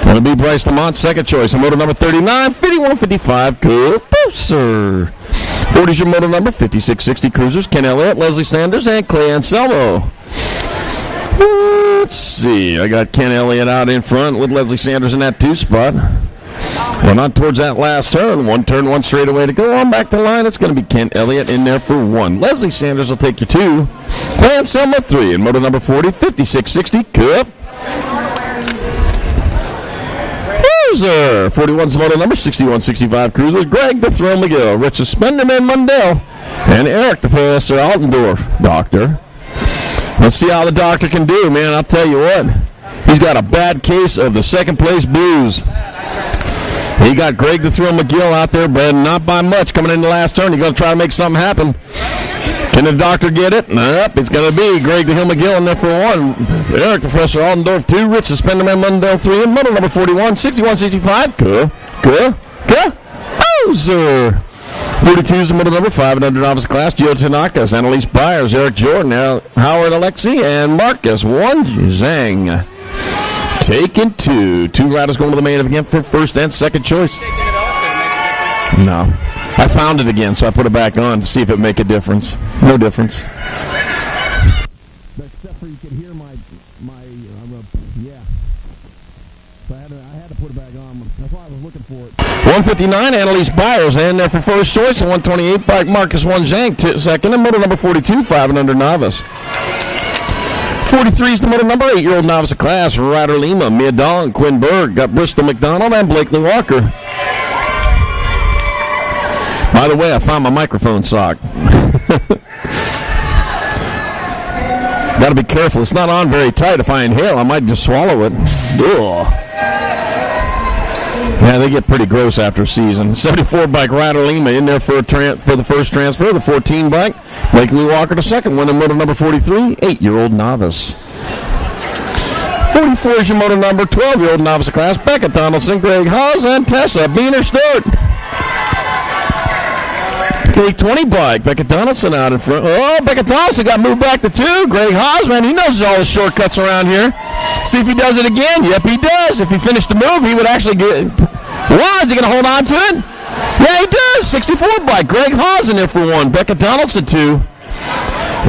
That'll be Bryce Lamont, second choice. And moto number 39, 51-55 Cruiser. 40's your moto number, 56-60 Cruisers. Ken Elliott, Leslie Sanders, and Clay Anselmo. Let's see. I got Ken Elliott out in front with Leslie Sanders in that 2 spot. Well, not towards that last turn. One turn, one straightaway to go. On back to the line. It's going to be Kent Elliott in there for 1. Leslie Sanders will take your 2. Plan Selma 3 in motor number 40, 5660. Cup. Fraser. 41's the motor number, 6165 Cruiser. Greg the Thrill McGill. Richard Spenderman Mundell. And Eric the Professor Altendorf. Doctor. Let's see how the doctor can do, man. I'll tell you what. He's got a bad case of the second place blues. He got Greg the Thrill McGill out there, but not by much coming in the last turn. He's going to try to make something happen. Can the doctor get it? Nope. It's going to be Greg the Hill McGill in there for 1. Eric the Professor Aldendorf 2. Rich the Spenderman Mundell 3. And motor number 41, 6165. Fraser. 42 is the motor number 500 novice class. Joe Tanakas, Annalise Byers, Eric Jordan, Howard Alexi, and Marcus Zhang. Taking 2. 2 riders going to the main event for first and second choice. No. I found it again, so I put it back on to see if it make a difference. No difference. Except for you could hear my yeah. So I had to put it back on. That's why I was looking for it. 159, Annalise Byers in there for first choice. And 128, bike Marcus Zhang second. And motor number 42, 500 novice. 43 is the motor number 8-year-old novice of class. Ryder Lima, Mia Dahl, Quinn Berg. Got Bristol McDonald and Blakely Walker. By the way, I found my microphone sock. Got to be careful. It's not on very tight. If I inhale, I might just swallow it. Ugh. Yeah, they get pretty gross after a season. 74 bike Ryder Lima in there for the first transfer. The 14 bike Blakely Walker the second one. And motor number 43, 8-year-old novice. 44 is your motor number 12-year-old novice class. Becca Donaldson, Greg Haas, and Tessa Biener Stewart. 20 bike. Becca Donaldson out in front. Oh, Becca Donaldson got moved back to 2. Greg Haas, he knows all the shortcuts around here. See if he does it again. Yep, he does. If he finished the move, he would actually get it. Wow, is he going to hold on to it? Yeah, he does. 64 bike. Greg Haas in there for 1. Becca Donaldson 2.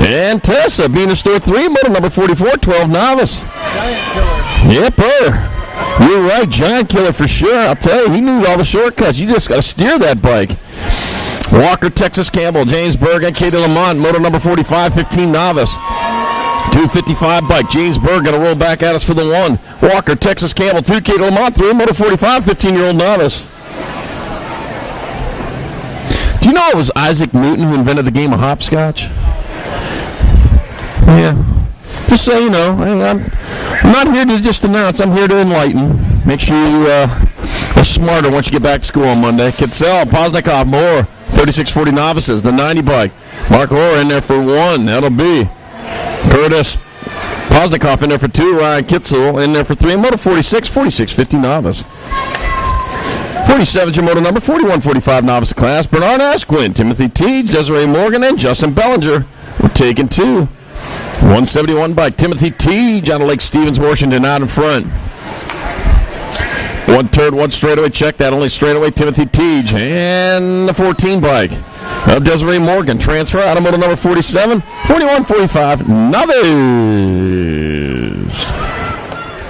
And Tessa Biener Stewart 3. Motor number 44, 12 novice. Giant killer. Yep, her. You're right. Giant killer for sure. I'll tell you, he knew all the shortcuts. You just got to steer that bike. Walker, Texas Campbell, James Berg, and Katie Lamont, motor number 45, 15 novice. 255 bike, James Berg going to roll back at us for the 1. Walker, Texas Campbell, 2, Katie Lamont, 3, motor 45, 15-year-old novice. Do you know it was Isaac Newton who invented the game of hopscotch? Yeah. Just so you know, I'm not here to just announce, I'm here to enlighten. Make sure you are smarter once you get back to school on Monday. Kitzel, Poznikov, Moore. 3640 novices, the 90 bike. Mark Orr in there for 1. That'll be Curtis Poznikov in there for 2. Ryan Kitzel in there for 3. Motor 46, 4650 novice. 47 is your motor number, 4145 novice class. Bernard Asquin, Timothy Teague, Desiree Morgan, and Justin Bellinger. We're taking 2. 171 bike. Timothy Teague out of Lake Stevens, Washington, out in front. 1 turn, 1 straightaway. Check that. Only straightaway. Timothy Teague. And the 14 bike of Desiree Morgan. Transfer out of motor number 47. 41-45. Novice.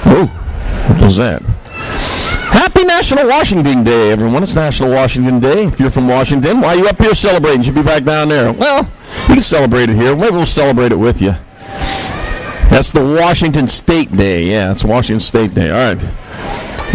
Oh, what was that? Happy National Washington Day, everyone. It's National Washington Day. If you're from Washington, why are you up here celebrating? You should be back down there. Well, you can celebrate it here. Maybe we'll celebrate it with you. That's the Washington State Day. Yeah, it's Washington State Day. All right.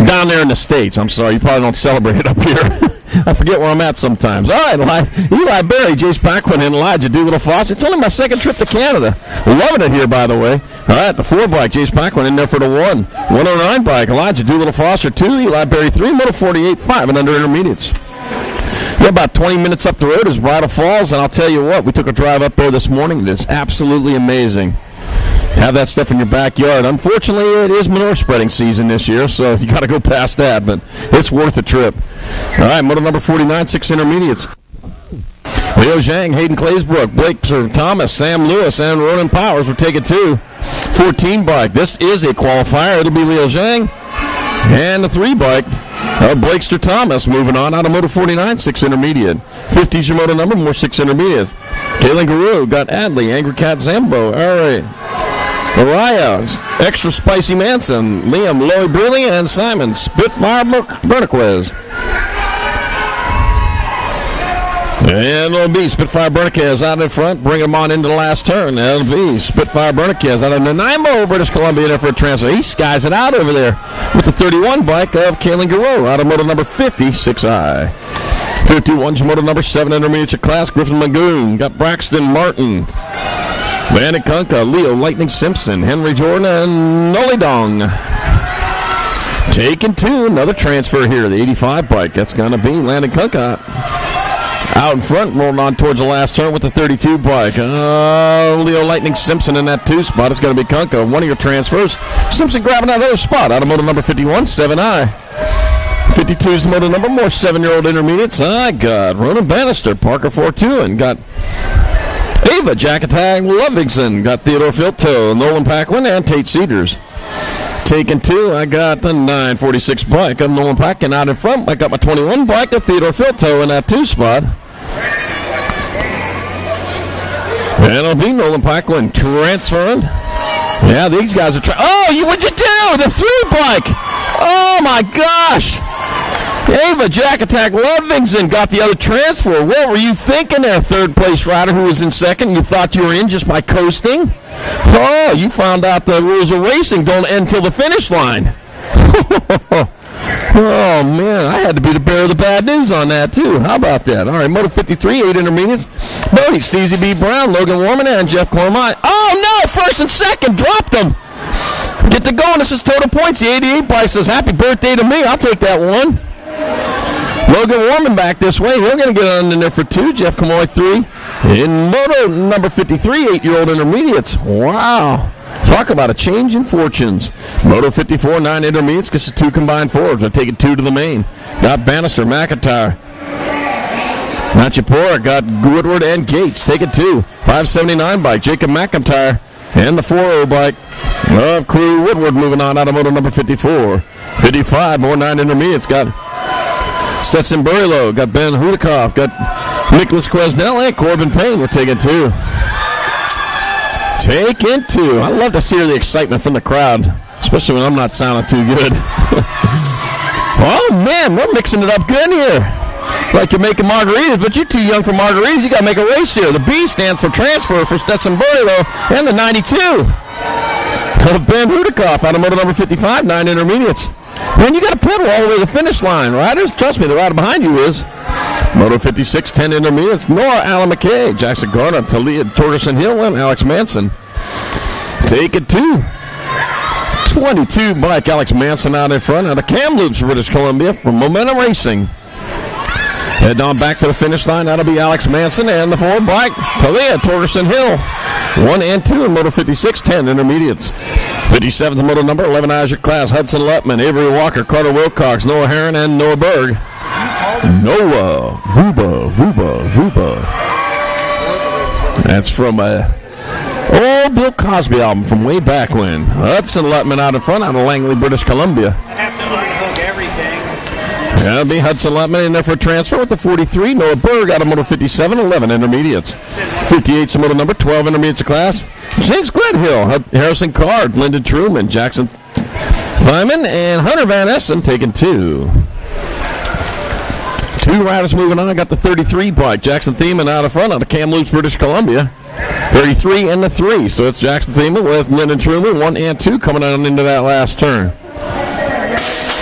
Down there in the States. I'm sorry, you probably don't celebrate it up here. I forget where I'm at sometimes. All right, Eli Berry, Jace Paquin, and Elijah Doolittle Foster. It's only my second trip to Canada. Loving it here, by the way. All right, the 4 bike, Jace Paquin in there for the 1. 109 bike, Elijah Doolittle Foster 2, Eli Berry 3, motor 48, 5, and under intermediates. Yeah, about 20 minutes up the road is Bridal Falls, and I'll tell you what, we took a drive up there this morning. It's absolutely amazing. Have that stuff in your backyard. Unfortunately, it is manure spreading season this year, so you got to go past that, but it's worth a trip. All right, motor number 49, 6 intermediates. Leo Zhang, Hayden Claysbrook, Blake Thomas, Sam Lewis, and Ronan Powers will take it 2. 14 bike. This is a qualifier. It'll be Leo Zhang. And the 3 bike of Blakester Thomas moving on out of motor 49, 6 intermediate. 50 is your motor number, more 6 intermediate. Kaylin Guru got Adley, Angry Cat Zambo. All right. Mariah, Extra Spicy Manson, Liam Loy Brealey, and Simon Spitfire Berniquez. And it'll be Spitfire Berniquez out in front, bring him on into the last turn. That'll be Spitfire Berniquez out of Nanaimo, British Columbia, there for a transfer. He skies it out over there with the 31 bike of Kaylin Garreau out of motor number 50, 6i. 51's motor number 7 intermediate class, Griffin Magoon. Got Braxton Martin, Landon Kunka, Leo Lightning Simpson, Henry Jordan, and Noli Dong. Taking 2, another transfer here, the 85 bike. That's going to be Landon Kunka. Out in front, rolling on towards the last turn with the 32 bike. Leo Lightning Simpson in that 2 spot. It's going to be Kunka. One of your transfers. Simpson grabbing that other spot. Out of motor number 51, 7i. 52's the motor number. More 7-year-old intermediates. I got Ronan Bannister, Parker 4-2, and got Ava Jackatag Lovingson. Got Theodore Filto, Nolan Packwin, and Tate Cedars. Taking 2, I got the 946 bike of Nolan Packwin out in front. I got my 21 bike of Theodore Filto in that 2 spot. And it'll be Nolan Packwin transferring. Yeah, these guys are trying. Oh, what'd you do? The 3 bike. Oh, my gosh. Ava Jack Attack Lovingson got the other transfer. What were you thinking there, third place rider who was in second? You thought you were in just by coasting? Oh, you found out the rules of racing don't end till the finish line. Oh, man, I had to be the bearer of the bad news on that, too. How about that? All right, Moto 53, 8 intermediates. Bodie, Steezy B. Brown, Logan Warman, and Jeff Cormine. Oh, no, first and second, dropped them. Get to going. This is total points. The 88 bike says, happy birthday to me. I'll take that one. Logan Warman back this way. We're going to get on in there for 2. Jeff Camoy 3. In Moto number 53, 8-year-old intermediates. Wow. Talk about a change in fortunes. Moto 54, 9 intermediates. Gets the 2 combined forwards. They're taking 2 to the main. Got Bannister, McIntyre. Nachapora got Woodward and Gates. Taking 2. 579 bike. Jacob McIntyre. And the 4-0 bike of Crew Woodward moving on out of Moto number 54. 55, more 9 intermediates. Got Stetson Burlow. Got Ben Hudikoff. Got Nicholas Quesnell and Corbin Payne. We're taking 2. Taking 2. I love to see the excitement from the crowd, especially when I'm not sounding too good. Oh, man, we're mixing it up good here. Like you're making margaritas, but you're too young for margaritas. You got to make a race here. The B stands for transfer for Stetson Burlow and the 92. Ben Hudikoff out of motor number 55, 9 intermediates. Man, you got to pedal all the way to the finish line, riders. Trust me, the rider behind you is. Moto 56, 10 intermediates. Nora Allen McKay, Jackson Gardner, Talia Torgerson Hill, and Alex Manson. Take it 2. 22 bike Alex Manson out in front out of Kamloops, British Columbia from Momentum Racing. Head on back to the finish line. That'll be Alex Manson and the 4 bike Talia Torgerson Hill. 1 and 2 in Moto 56, 10 intermediates. 57th moto number 11 Azure class. Hudson Lutman, Avery Walker, Carter Wilcox, Noah Herron, and Noah Berg. Noah Vuba. That's from a old Bill Cosby album from way back when. Hudson Lutman out in front out of Langley, British Columbia. I have to unhook everything. That'll be Hudson Lutman in there for a transfer with the 43. Noah Berg out of Moto 57, 11 intermediates. 58's moto number 12 intermediates class. James Gledhill, Harrison Card, Lyndon Truman, Jackson Lyman, and Hunter Van Essen taking 2. 2 riders moving on. I got the 33 bike. Jackson Thiemann out in front out of Kamloops, British Columbia. 33 and the 3. So it's Jackson Thiemann with Lyndon Truman, 1 and 2 coming on into that last turn.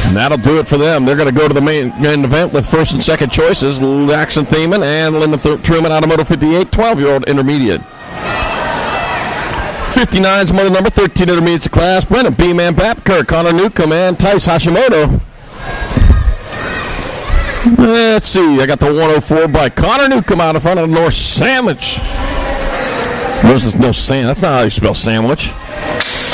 And that'll do it for them. They're going to go to the main event with first and second choices. Jackson Thiemann and Lyndon Truman out of Moto 58, 12-year-old intermediate. 59's motor number 13 intermediate class. Brennan B-Man Babcock, Connor Newcomb, and Tice Hashimoto. Let's see. I got the 104 by Connor Newcomb out in front of North Sandwich. There's no sand. That's not how you spell sandwich.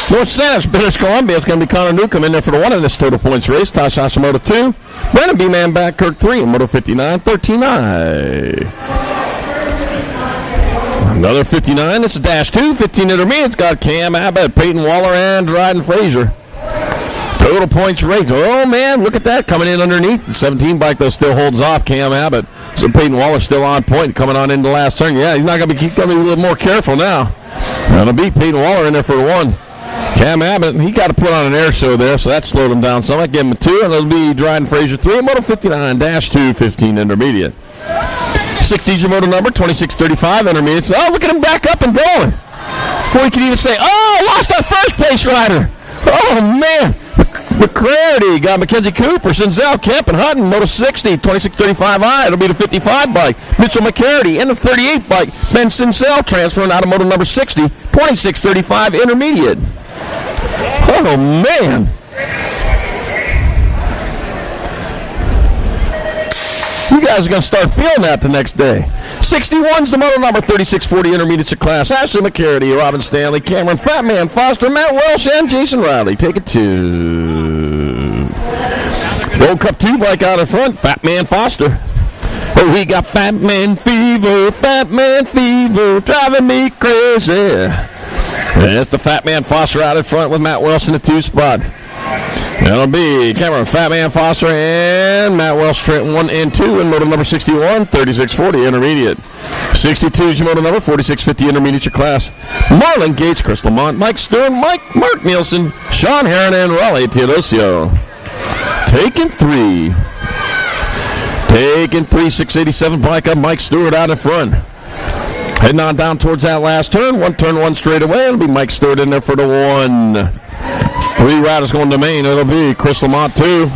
North Sandwich, British Columbia. It's going to be Connor Newcomb in there for the 1 in this total points race. Tice Hashimoto 2. Brennan B-Man Babcock 3 in Moto 59, 13I. Another 59. This is Dash 2. 15 intermediates. Got Cam Abbott, Peyton Waller, and Dryden Fraser. Total points race. Oh, man, look at that coming in underneath. The 17 bike, though, still holds off Cam Abbott. So Peyton Waller still on point coming on into the last turn. Yeah, he's not going to be a little more careful now. That'll be Peyton Waller in there for 1. Cam Abbott, he got to put on an air show there, so that slowed him down some. I give him a 2, and it'll be Dryden Fraser 3, Moto 59-2, 15 intermediate. 60's your moto number, 2635 intermediate. Oh, look at him back up and going. Before he could even say, oh, lost our first place rider. Oh, man. McCrary got Mackenzie Cooper, Sinzel, Kemp, and Hutton, Moto 60, 2635I. It'll be the 55 bike. Mitchell McCarty in the 38 bike. Ben Sinzel transferring out of moto number 60, 2635 intermediate. Oh, man. You guys are going to start feeling that the next day. 61's the moto number, 3640 intermediate class. Ashley McCarty, Robin Stanley, Cameron Fatman Foster, Matt Welsh, and Jason Riley. Take it to Gold Cup 2 bike out in front, Fatman Foster. Oh, we got Fatman fever, driving me crazy. That's the Fatman Foster out in front with Matt Welsh in the 2 spot. That'll be Cameron Fatman Foster and Matt Welsh, Trent 1 and 2 in moto number 61, 3640 intermediate. 62 is your moto number, 4650 intermediate your class. Marlon Gates, Chris Lamont, Mike Stewart, Mark Nielsen, Sean Heron, and Raleigh Teodosio. Taking 3. 687 bike up, Mike Stewart out in front. Heading on down towards that last turn. Turn one straight away. It'll be Mike Stewart in there for the 1. 3 riders going to main. It'll be Chris Lamont 2.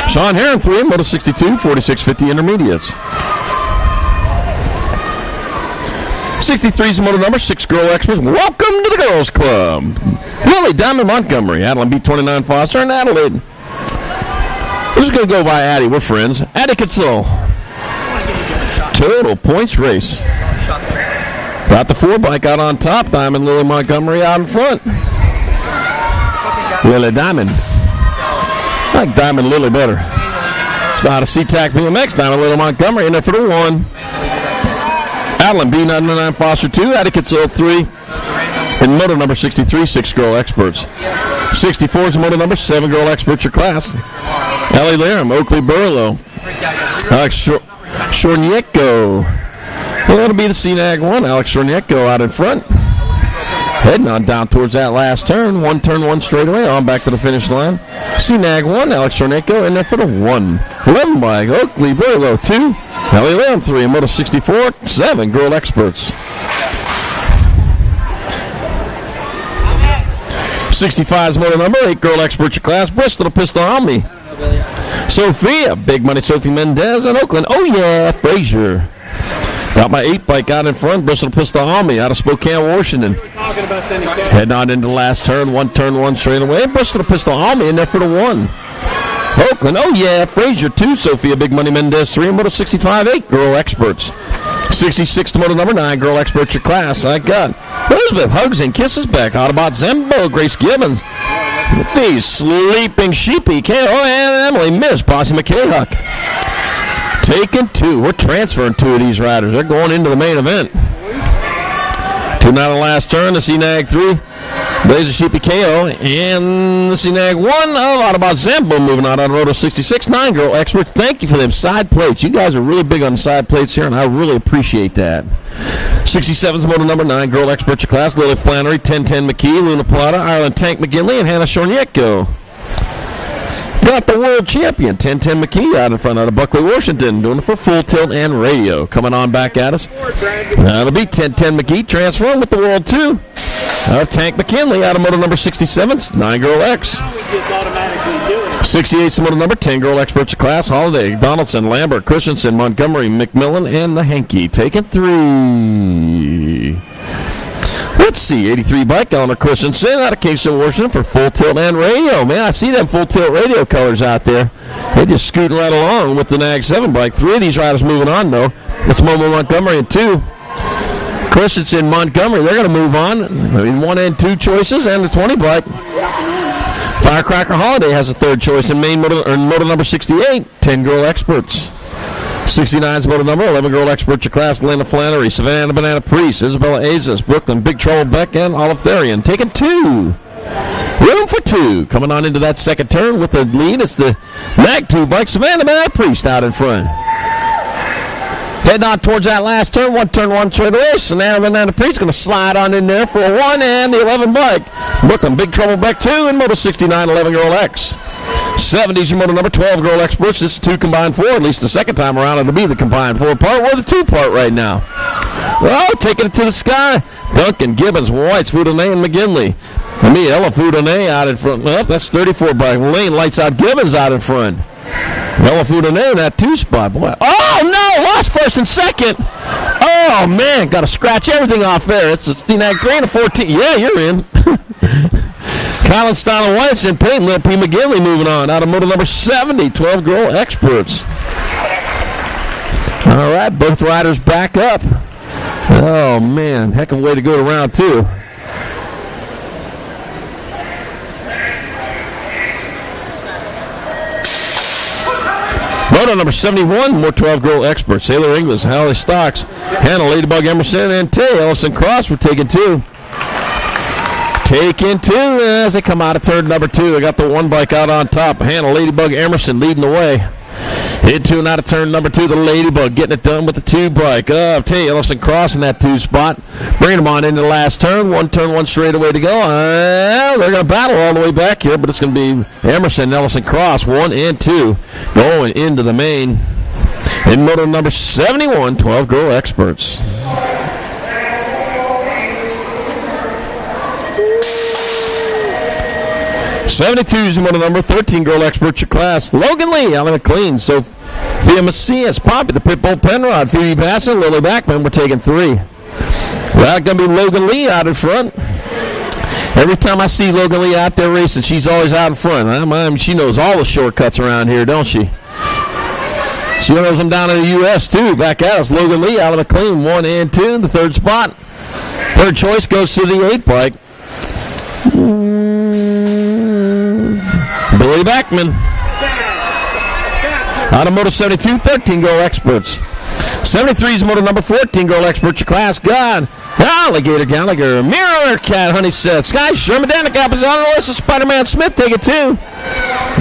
Sean Heron 3, moto 62, 4650 intermediates. 63 is the moto number, 6 girl experts. Welcome to the girls club. Lily Diamond Montgomery, Adeline B29 Foster, and Adelaide. We're just going to go by Addie. We're friends. Addie Kitzel. Total points race. Got the 4 bike out on top. Diamond Lily Montgomery out in front. Lily Diamond. I like Diamond Lily better. Got a SeaTac BMX. Diamond Lily Montgomery in there for the 1. Adeline B99 Foster 2. Addie Kitzel 3. And moto number 63, 6 girl experts. 64 is the moto number, 7 girl experts your class. Ellie Laram, Oakley Burlow. Alex Shornieko. Well, that'll be the CNAG 1. Alex Shornieko out in front. Heading on down towards that last turn. Turn one straight away. On back to the finish line. CNAG 1. Alex Shornieko in there for the 1. 11 bike. Oakley Burlow 2. Ellie Laram 3. And moto 64, 7 girl experts. 65 is motor number, 8 girl expert your class. Bristol Pistol Omni. Sophia, Big Money Sophie Mendez, and Oakland. Oh yeah, Fraser. Got my 8 bike out in front. Bristol Pistol Omni out of Spokane, Washington. Heading on into the last turn. Turn one straight away. Bristol Pistol Omni in there for the 1. Oakland, oh yeah, Fraser 2. Sophia, Big Money Mendez 3. Moto 65, 8 girl experts. 66 to moto number 9, girl expert your class. I got Elizabeth Hugs and Kisses back. Autobot Zembo, Grace Gibbons. With these sleeping sheepy KO and Emily Miss, Bossy McKayhuck. Taking 2. We're transferring 2 of these riders. They're going into the main event. 2 now the last turn. The CNAG 3. Blazer Sheepy KO and the CNAG 1 Autobot Zambo moving on of Roto 66. 9 girl experts. Thank you for them side plates. You guys are really big on the side plates here, and I really appreciate that. 67's motor number 9 girl expert your class. Lily Flannery, 1010 McKee, Luna Plata, Ireland Tank McGinley, and Hannah Shornieko. Got the world champion, 1010 McKee, out in front out of Buckley, Washington, doing it for Full Tilt and Radio. Coming on back at us. That'll be 1010 McKee transferring with the world 2. Tank McKinley out of motor number 67, 9 girl X. 68's the motor number 10 girl experts of class. Holiday, Donaldson, Lambert, Christensen, Montgomery, McMillan, and the Hanky. Taking 3. Let's see, 83 bike, Eleanor Christensen out of Kingston, Washington for Full Tilt and Radio. Man, I see them Full Tilt Radio colors out there. They just scooting right along with the NAG 7 bike. 3 of these riders moving on, though. It's Momo Montgomery and 2. Christensen, Montgomery, they're going to move on. I mean, 1 and 2 choices, and the 20 bike. Firecracker Holiday has a 3rd choice in main motor number 68, 10 girl experts. 69's motor number, 11 girl experts your class, Lena Flannery, Savannah Banana Priest, Isabella Azas, Brooklyn, Big Trouble Beck, and Olive Therian. Taking 2. Room for 2. Coming on into that second turn with the lead. It's the NAG 2 bike, Savannah Banana Priest out in front. Heading on towards that last turn. One turn, one straight away. So now Banana Priest's going to slide on in there for a 1 and the 11 bike. Brooklyn, big trouble back 2 in Moto 69, 11 Girl X. 70s your Moto number 12 Girl Experts. This is 2 combined 4. At least the second time around it'll be the combined 4 part. We're the 2 part right now. Well, taking it to the sky. Duncan, Gibbons, Whites, Foudonnet, and McGinley. Ella Foudonnet out in front. Well, that's 34 bike. Lane lights out Gibbons out in front. Ella Foudonnet in that 2 spot. Boy. Oh, no! Lost first and second. Oh, man. Got to scratch everything off there. It's a 3 to 14. Yeah, you're in. Colin Stein and Whites and Peyton Lil P. McGinley moving on out of Moto number 70, 12 Girl Experts. All right, both riders back up. Oh, man. Heck of a way to go to round 2. Moto number 71, more 12 Girl Experts. Sailor Inglis, Hallie Stocks, Hannah Ladybug Emerson, and Tay Ellison Cross were taking 2. Taking 2 as they come out of turn number 2. They got the 1 bike out on top. Hannah Ladybug Emerson leading the way. Into and out of turn number 2, the Ladybug getting it done with the 2 bike. Tay Ellison Cross in that 2 spot. Bringing them on into the last turn. 1 turn, 1 straight away to go. They're going to battle all the way back here, but it's going to be Emerson and Ellison Cross, 1 and 2, going into the main. In Moto number 71, 12 Girl Experts. '72's Moto number 13 Girl Experts your class. Logan Lee, Alan McLean, Sophia Macias, Poppy, the Pitbull Penrod, Phoebe Basson, Lily Backman, we're taking 3. Well, going to be Logan Lee out in front. Every time I see Logan Lee out there racing, she's always out in front. She knows all the shortcuts around here, don't she? She knows them down in the U.S., too. Back out, it's Logan Lee, Alan McLean, 1 and 2 in the 3rd spot. 3rd choice goes to the 8 bike. Billy Backman. Out of Moto 72, 13 Girl Experts. 73's Moto number 14 Girl Experts, your class. God. Alligator Gallagher. Mirror Cat, Honey Seth. Sky Sherman, Danica Appenzell, Alyssa Spider-Man Smith, take it 2.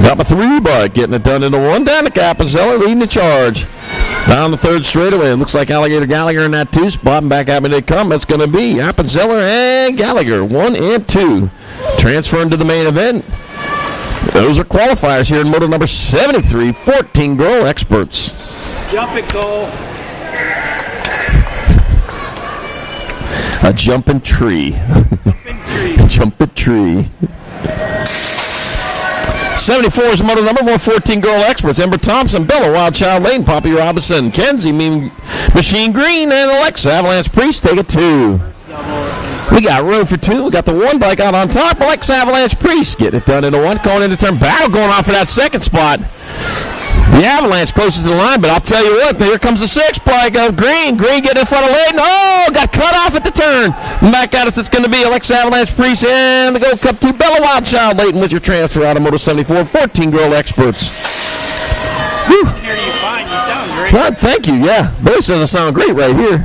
Got my 3 bike, getting it done into 1. Danica Appenzell leading the charge. Down the 3rd straightaway. It looks like Alligator Gallagher in that 2 spot. And back at me they come. It's going to be Appenzeller and Gallagher, 1 and 2. Transferring to the main event. Those are qualifiers here in Moto number 73, 14 Girl Experts. Jump it, Cole. A jumping tree. Jumping tree. 74 is Moto number 114 Girl Experts. Ember Thompson, Bella, Wild Child Lane, Poppy Robinson, Kenzie, Mean Machine Green, and Alexa Avalanche Priest take it 2. We got room for 2. We got the 1 bike out on top. Alexa Avalanche Priest getting it done into 1. Going into turn. Battle going on for that 2nd spot. The Avalanche closest to the line, but I'll tell you what, here comes the 6 bike of Green. Green getting in front of Layton. Oh, got cut off at the turn. Back at us, it's going to be Alexa Avalanche Priest and the Gold Cup 2 Bella Wild Child Layton with your transfer out of Moto 74, 14 Girl Experts. Whew. Here you fine. You sound great. Well, thank you. Yeah, Billy says I sound great right here.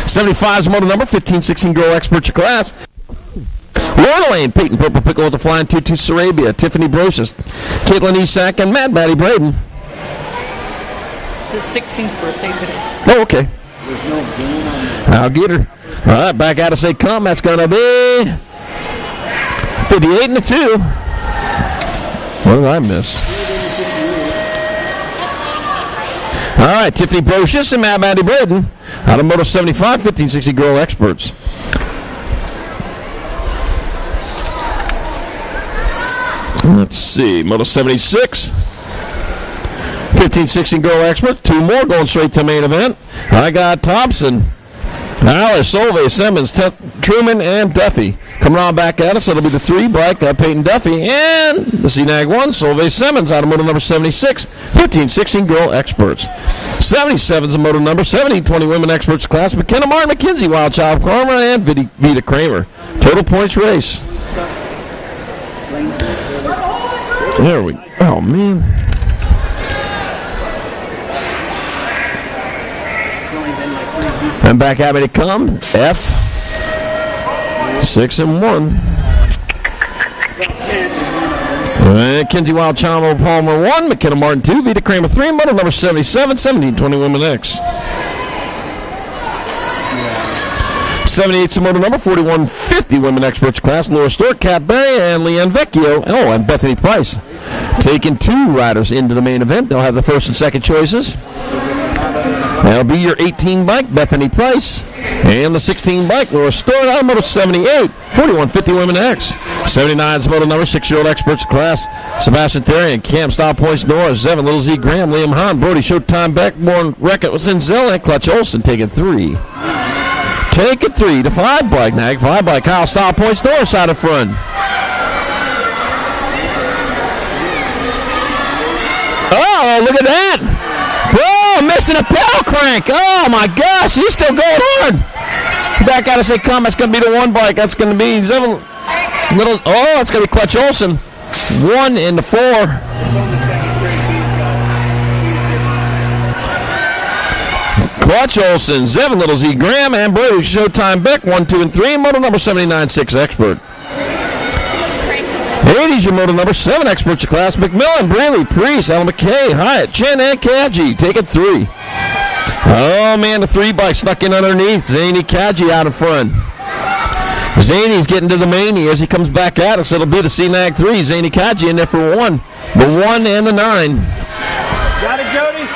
75 is Moto number 15-16 Girl Experts your class. Lorna Lane, Peyton Purple Pickle with the flying 2-2 Sarabia, Tiffany Brocious, Caitlin Esack, and Mad Maddie Braden. It's his 16th birthday today. Oh, okay. I'll get her. All right, back out of say come. That's going to be 58 and a 2. What did I miss? All right, Tiffany Brocious and Mad Maddie Braden out of Moto 75, 15-60 Girl Experts. Let's see, Moto 76, 15-16 Girl Experts. 2 more going straight to main event. I got Thompson, Alice, Solveig, Simmons, Truman, and Duffy. Coming on back at us, it'll be the 3 bike, Peyton Duffy, and the CNAG 1, Solveig Simmons, out of Moto number 76, 15-16 Girl Experts. 77's a Moto number 17-20 Women Experts class, McKenna Martin, McKenzie, Wild Child Karma, and Vita Kramer. Total points race. There we go. Oh, man. And back at me to come. F. 6 and 1. Kenzie Wild Chamo Palmer 1, McKenna Martin 2, Vita Kramer 3, model number 77, 1720 Women X. 78 model number 4150 Women X Butch class, Laura Stewart, Kat Berry, and Leanne Vecchio. Oh, and Bethany Price. Taking 2 riders into the main event. They'll have the first and second choices. That'll be your 18 bike, Bethany Price. And the 16 bike, Laura Stewart, out of model 78, 4150 Women X. 79's model number 6-year-old experts class, Sebastian Terry and Cam Style Points Norris, Zevin, Little Z Graham, Liam Hahn, Brody Showtime Beckborn, Reckitt was in Zell, and Clutch Olson taking 3. Taking 3 to 5 bike, Nag 5 bike, Kyle Style Points Norris out of front. Oh, look at that! Bro, missing a pedal crank. Oh my gosh, he's still going hard. Back out and say, come, that's going to be the 1 bike. That's going to be Zevin. It's going to be Clutch Olson. 1 in the 4. Clutch Olson, Zevin, Little Z Graham, and Brody Showtime Beck, 1, 2, and 3. Model number 79-6 expert. 80's your model number 7 expert your class. McMillan, Braley, Priest, Alan McKay, Hyatt, Chen, and Kaji. Taking 3. Oh man, the 3 bike snuck in underneath. Zany Kaji out in front. Zany's getting to the mania as he comes back at us. It'll be the C-Nag 3. Zany Kaji in there for 1. The 1 and the 9. Got it, Jody?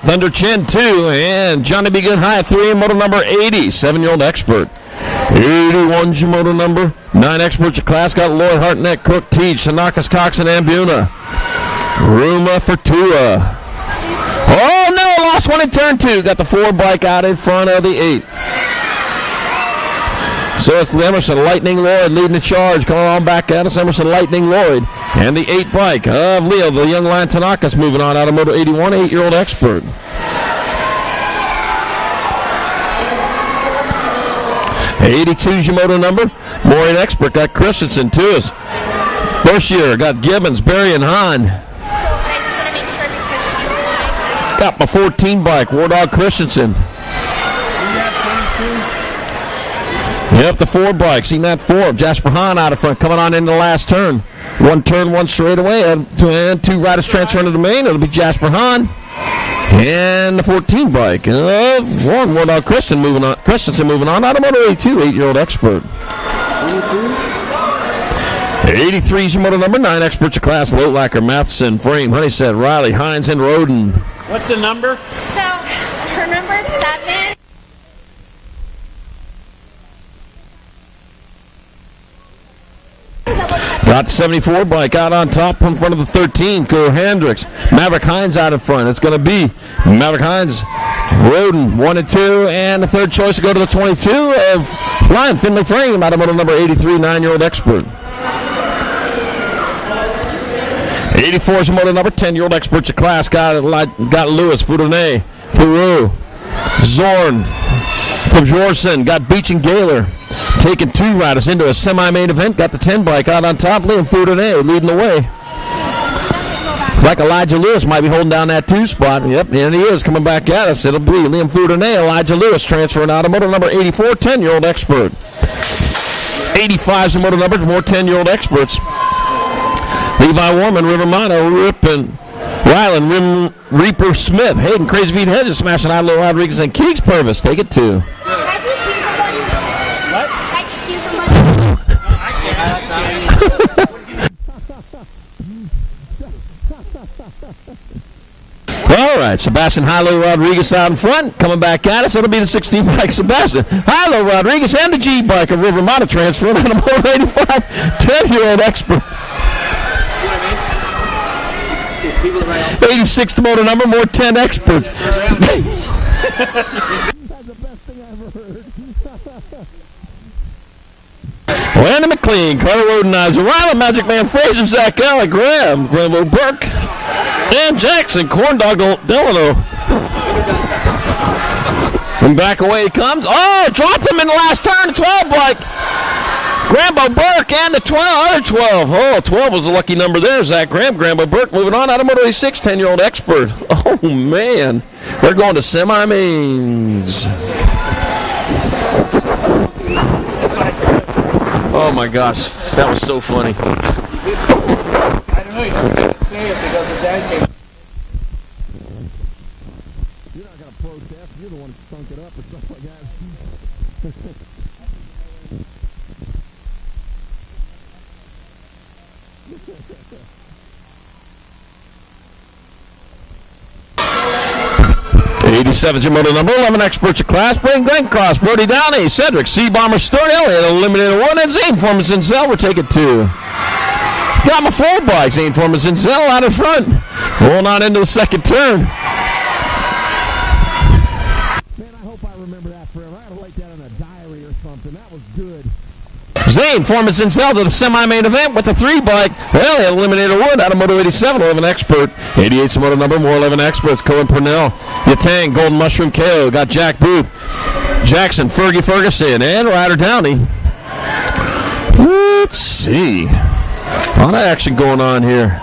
Thunder Chen 2. And Johnny B. Good High 3. Model number 80. 7-year-old expert. 81's your model number. 9 experts your class. Got Lloyd Hartnett, Cook, Teach, Sanakas, Cox, and Ambuna. Ruma Fortua. Oh no, lost one in turn 2. Got the 4 bike out in front of the 8. So it's Emerson Lightning Lloyd leading the charge. Coming on back at us, Emerson Lightning Lloyd. And the 8 bike of Leo, the young lion Tanaka's moving on out of Moto 81, 8-year-old expert. 82's your moto number. Maureen Expert got Christensen to us. Berkshire got Gibbons, Berry, and Hahn. Got my 14 bike, War Dog Christensen. Yep, the 4 bike. Seen that 4. Jasper Hahn out of front, coming on in the last turn. 1 turn, 1 straight away. And 2 riders transfer into the main. It'll be Jasper Hahn. And the 14 bike. 1 War Dog Christensen moving on. Out of Moto 82, 8-year-old expert. 83's your moto number. 9 experts of class. Lotlacker, Matheson, Frame, Honeysett, Riley, Hines, and Roden. What's the number? So, her number is 7. Got the 74 bike out on top in front of the 13. Cooler Hendricks. Maverick Hines out in front. It's going to be Maverick Hines, Roden, 1 and 2. And the 3rd choice to go to the 22 of Ryan Finley Frame out of moto number 83, 9-year-old expert. 84 is moto number 10-year-old experts of class. Got Lewis, Foudonnet, Peru, Zorn, from Jorson. Got Beach and Gaylor. Taking 2 riders into a semi-main event. Got the 10 bike out on top. Liam Foudonnet leading the way. Like Elijah Lewis might be holding down that 2 spot. Yep, and he is coming back at us. It'll be Liam Foudonnet, Elijah Lewis transferring out of moto number 84, 10-year-old expert. 85 is the moto number, more 10-year-old experts. Levi Warman, River Mono, Rippin, Ryland, Reaper Smith, Hayden, Crazy Beat Hedges, smashing Idolo Rodriguez, and Keeks Purvis. Take it 2. All right, Sebastian Hilo Rodriguez out in front, coming back at us. It'll be the 16 bike Sebastian Hilo Rodriguez and the G bike of River Mono transferring out of Moto 85, 10-year-old expert. 86 to motor number, more 10 experts. That's the best thing I've ever heard. Landon McLean, Carter Rodenizer, Ryland, Magic Man, Fraser, Zach Allen, Graham, Grambo Burke, and Jackson, Corn Dog Delano. And back away he comes. Oh, dropped him in the last turn, 12 bike. Grambo Burke and the other 12. Oh, 12 was a lucky number there. Zach Graham, Grambo Burke moving on out of Moto 86, 10-year-old expert. Oh, man. We're going to semi-mains. Oh, my gosh. That was so funny. I don't know. You just say it because the dad came. You're not going to protest. You're the one that stunk it up or something like that. 87's your motor number. 11 experts of class. Brain Glenn Cross, Brody Downey, Cedric, C Bomber Stone, Elliott, eliminated 1, and Zane Foreman Zinzel will take it 2. Got my 4 bike. Zane Foreman Zinzel out in front. Rolling on into the second turn. Man, I hope I remember that forever. I ought to write that in a diary or something. That was good. Zane Foreman Zinzel to the semi-main event with the 3 bike. Elliott eliminated 1 out of Moto 87, 11 expert. 88's motor number, more 11 experts. Cohen Purnell, Yatang, Golden Mushroom KO. Got Jack Booth, Jackson, Fergie Ferguson, and Ryder Downey. Let's see. A lot of action going on here.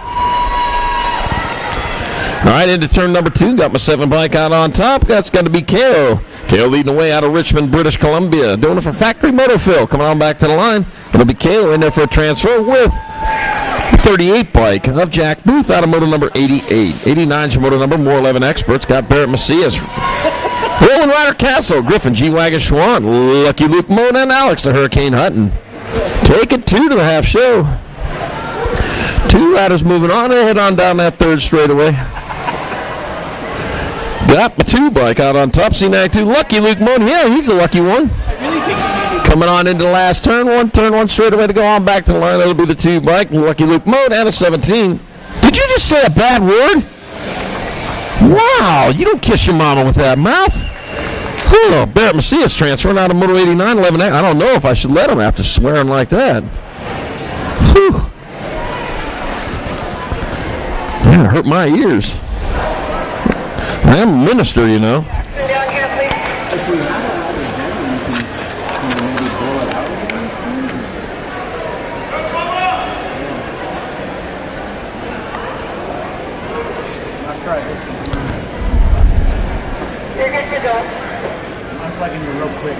All right, into turn number 2. Got my 7 bike out on top. That's going to be KO. KO leading the way out of Richmond, British Columbia. Doing it for Factory Motorfill. Coming on back to the line. It'll be KO in there for a transfer with 38 bike of Jack Booth out of motor number 88. 89's your motor number, more 11 experts. Got Barrett Macias. Roland Ryder Castle, Griffin, G-Wagon Schwann, Lucky Luke Mona, and Alex the Hurricane Hutton. Take it 2 to the half show. 2 riders moving on and head on down that third straightaway. Got my 2 bike out on top. C92, Lucky Luke Mona. Yeah, he's the lucky one. Coming on into the last turn. One straightaway to go on back to the line. That'll be the 2 bike. Lucky Luke Mona and a 17. Did you just say a bad word? Wow, you don't kiss your mama with that mouth. Oh, Barrett Macias transferring out of Moto 89, 11. I don't know if I should let him after swearing like that. Whew. Man, it hurt my ears. I am a minister, you know. You're good to go. I'm plugging you real quick.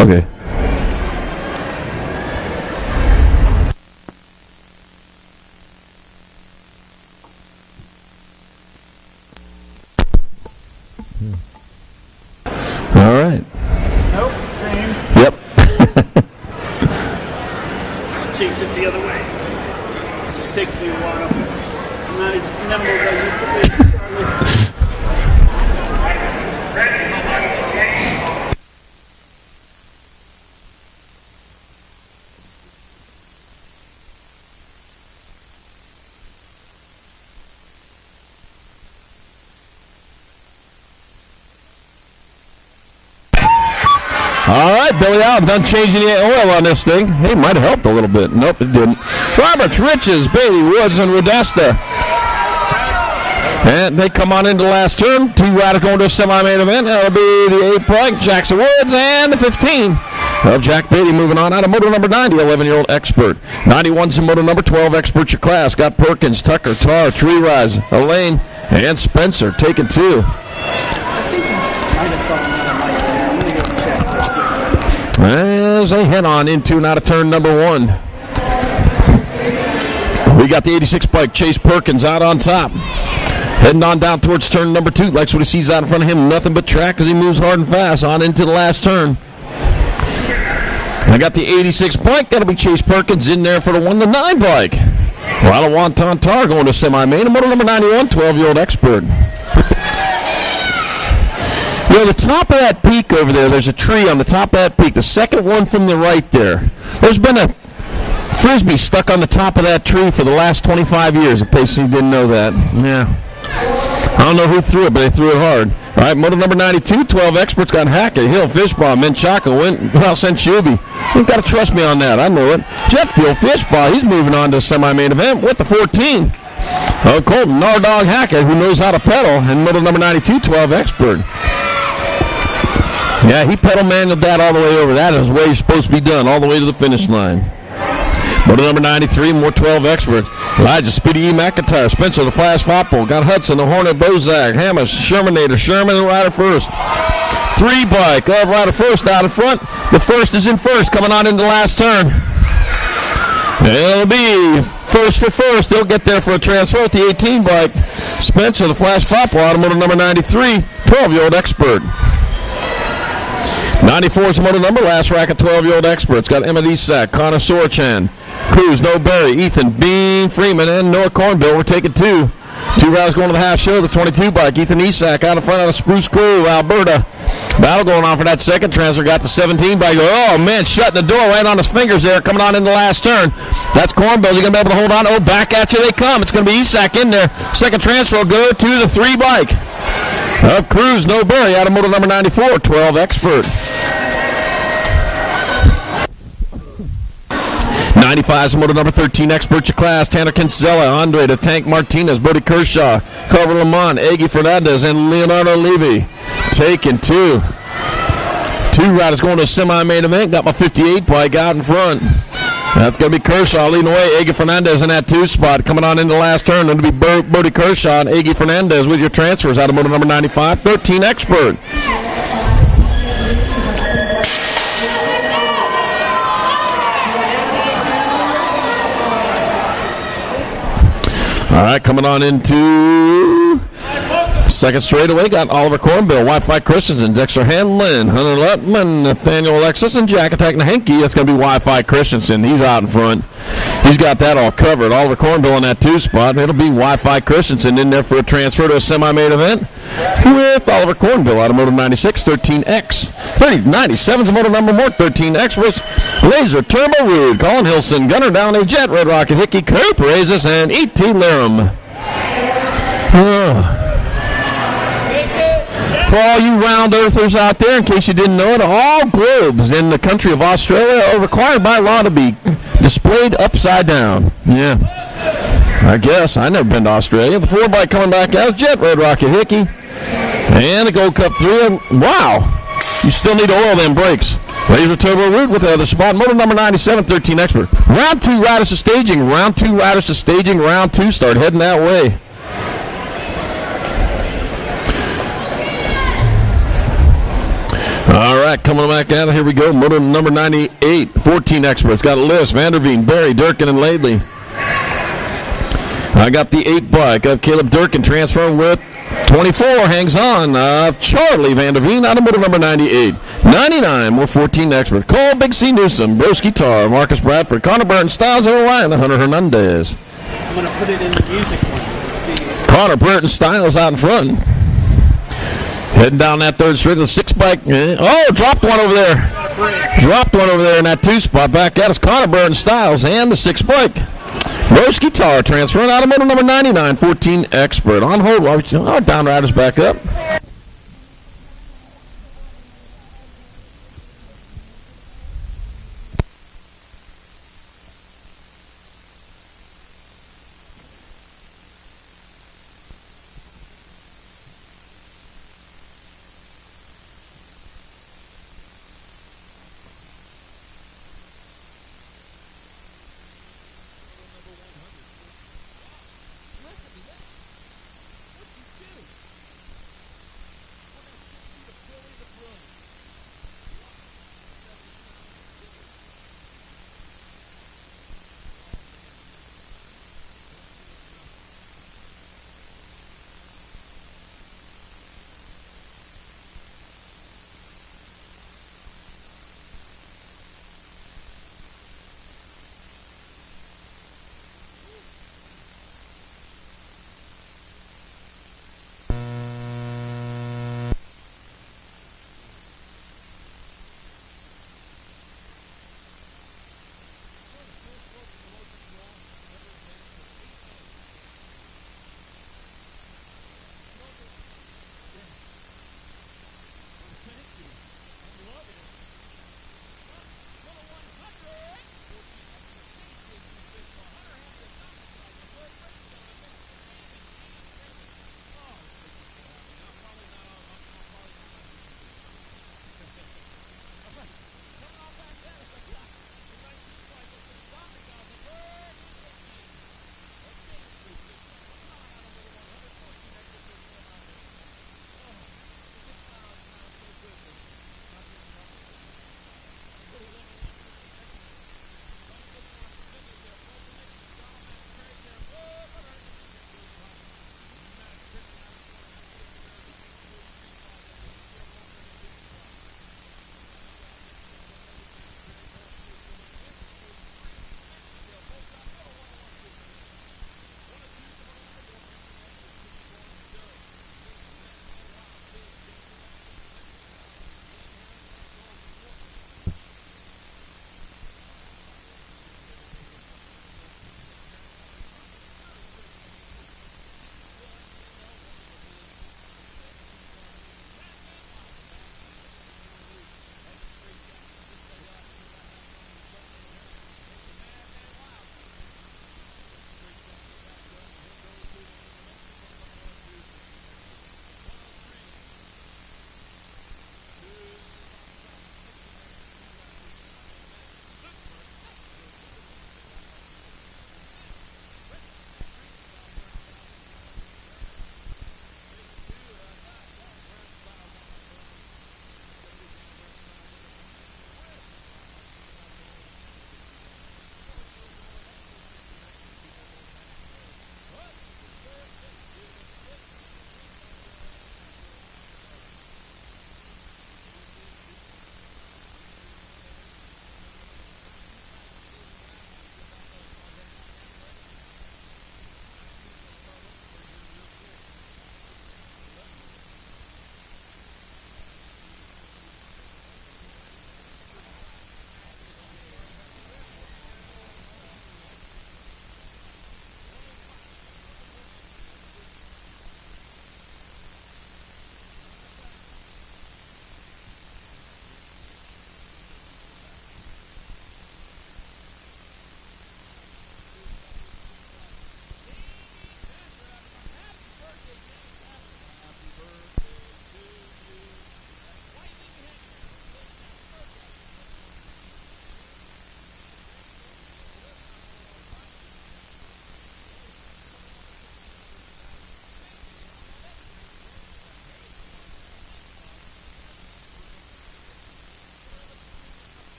Okay. All right. Nope, same. Yep. Chase it the other way. It takes me a while. I'm not as nimble as I used to be. All right, Billy Allen done changing the oil on this thing. Hey, might have helped a little bit. Nope, it didn't. Roberts, Riches, Bailey, Woods, and Rodesta. And they come on into the last turn. 2 riders going to a semi-main event. That'll be the 8 bike, Jackson Woods, and the 15 of Jack Beatty moving on out of motor number 90, 11-year-old expert. 91's in motor number 12, expert your class. Got Perkins, Tucker, Tar, Tree Rise, Elaine, and Spencer taking 2. As they head on into and out of turn number 1. We got the 86 bike, Chase Perkins, out on top. Heading on down towards turn number 2. Likes what he sees out in front of him. Nothing but track as he moves hard and fast on into the last turn. I got the 86 bike. That'll be Chase Perkins in there for the 1-9 bike. While a Wonton Tar going to semi-main. Motor number 91, 12-year-old expert. You know, the top of that peak over there, there's a tree on the top of that peak. The second one from the right there. There's been a Frisbee stuck on the top of that tree for the last 25 years, in case you didn't know that. Yeah. I don't know who threw it, but they threw it hard. All right, motor number 92, 12 experts got Hackett, Hill, Fishbaugh, Menchaca, Senshubi. You've got to trust me on that. I know it. Jetfield, Fishbaugh, he's moving on to the semi-main event with the 14. Colton, Nardog, Hackett, who knows how to pedal, and motor number 92, 12 expert. Yeah, he pedal manualed that all the way over. That is the way it's supposed to be done, all the way to the finish line. Motor number 93, more 12 experts. Elijah, Speedy E. McIntyre, Spencer, the Flash Fopple, got Hudson, the Hornet, Bozak, Hammers, Shermanator, Sherman, and Ryder First. 3 bike of Ryder First out in front. The first is in first, coming on into the last turn. It'll be first for first. They'll get there for a transfer with the 18 bike. Spencer, the Flash Pop automotive number 93, 12-year-old expert. 94 is the motor number, last rack of 12-year-old experts. Got Emma Isak, Connor Sorchan, Cruz, Noah Berry, Ethan, Bean, Freeman, and Noah Cornbill. We're taking two. Two riders going to the half show, the 22 bike. Ethan Isak out in front of Spruce Grove, Alberta. Battle going on for that second transfer. Got the 17 bike. Oh, man, shutting the door right on his fingers there, coming on in the last turn. That's Cornbill. You're going to be able to hold on. Oh, back at you they come. It's going to be Isak in there. Second transfer will go to the 3 bike. Up Cruz, No Berry, out of motor number 94, 12 expert. 95 is motor number 13 expert your class. Tanner Kinsella, Andre the Tank Martinez, Brody Kershaw, Carver Lamont, Aggie Fernandez, and Leonardo Levy. Taking two. Two riders going to a semi-main event. Got my 58 bike out in front. That's going to be Kershaw leading away. Aggie Fernandez in that 2 spot. Coming on into the last turn. Going to be Brody Kershaw and Aggie Fernandez with your transfers out of motor number 95, 13 expert. All right, coming on into second straightaway, got Oliver Cornbill, Wi-Fi Christensen, Dexter Hanlon, Hunter Lutman, Nathaniel Alexis, and Jack Attack Nahenke. That's going to be Wi-Fi Christensen. He's out in front. He's got that all covered. Oliver Cornbill in that 2 spot. It'll be Wi-Fi Christensen in there for a transfer to a semi-main event with Oliver Cornbill out of motor 96, 13X. 97's a motor number more, 13X was Laser, Turbo Rude, Colin Hilson, Gunner Downey, Jet, Red Rocket, Hickey, Coop, Razes, and E.T. Laram. For all you round earthers out there, in case you didn't know it, all globes in the country of Australia are required by law to be displayed upside down. Yeah. I guess. I've never been to Australia. The 4 bike coming back out. Jet, Red Rocket, Hickey. And the Gold Cup 3. Wow. You still need to oil them brakes. Laser Turbo Root with the other spot. Motor number 97, 13 expert. Round 2 riders to staging. Round 2 riders to staging. Round 2 start heading that way. All right, coming back out. Here we go. Motor number 98, 14 experts. Got Lewis, Vanderveen, Barry, Durkin, and Laidley. I got the 8 bike of Caleb Durkin transferring with 24. Hangs on. Charlie Vanderveen out of motor number 98. 99, more 14 expert. Cole Big C Newsom, Broski Tar, Marcus Bradford, Connor Burton, Styles, and Ryan, Hunter Hernandez. I'm going to put it in the music one. Connor Burton, Styles out in front. Heading down that 3rd straight to the 6 bike. Oh, dropped one over there. Dropped one over there in that 2 spot. Back at us, Connor Burton, Styles, and the 6 bike. Rose Guitar transferring out of motor number 99, 14 expert. On hold while our down riders back up.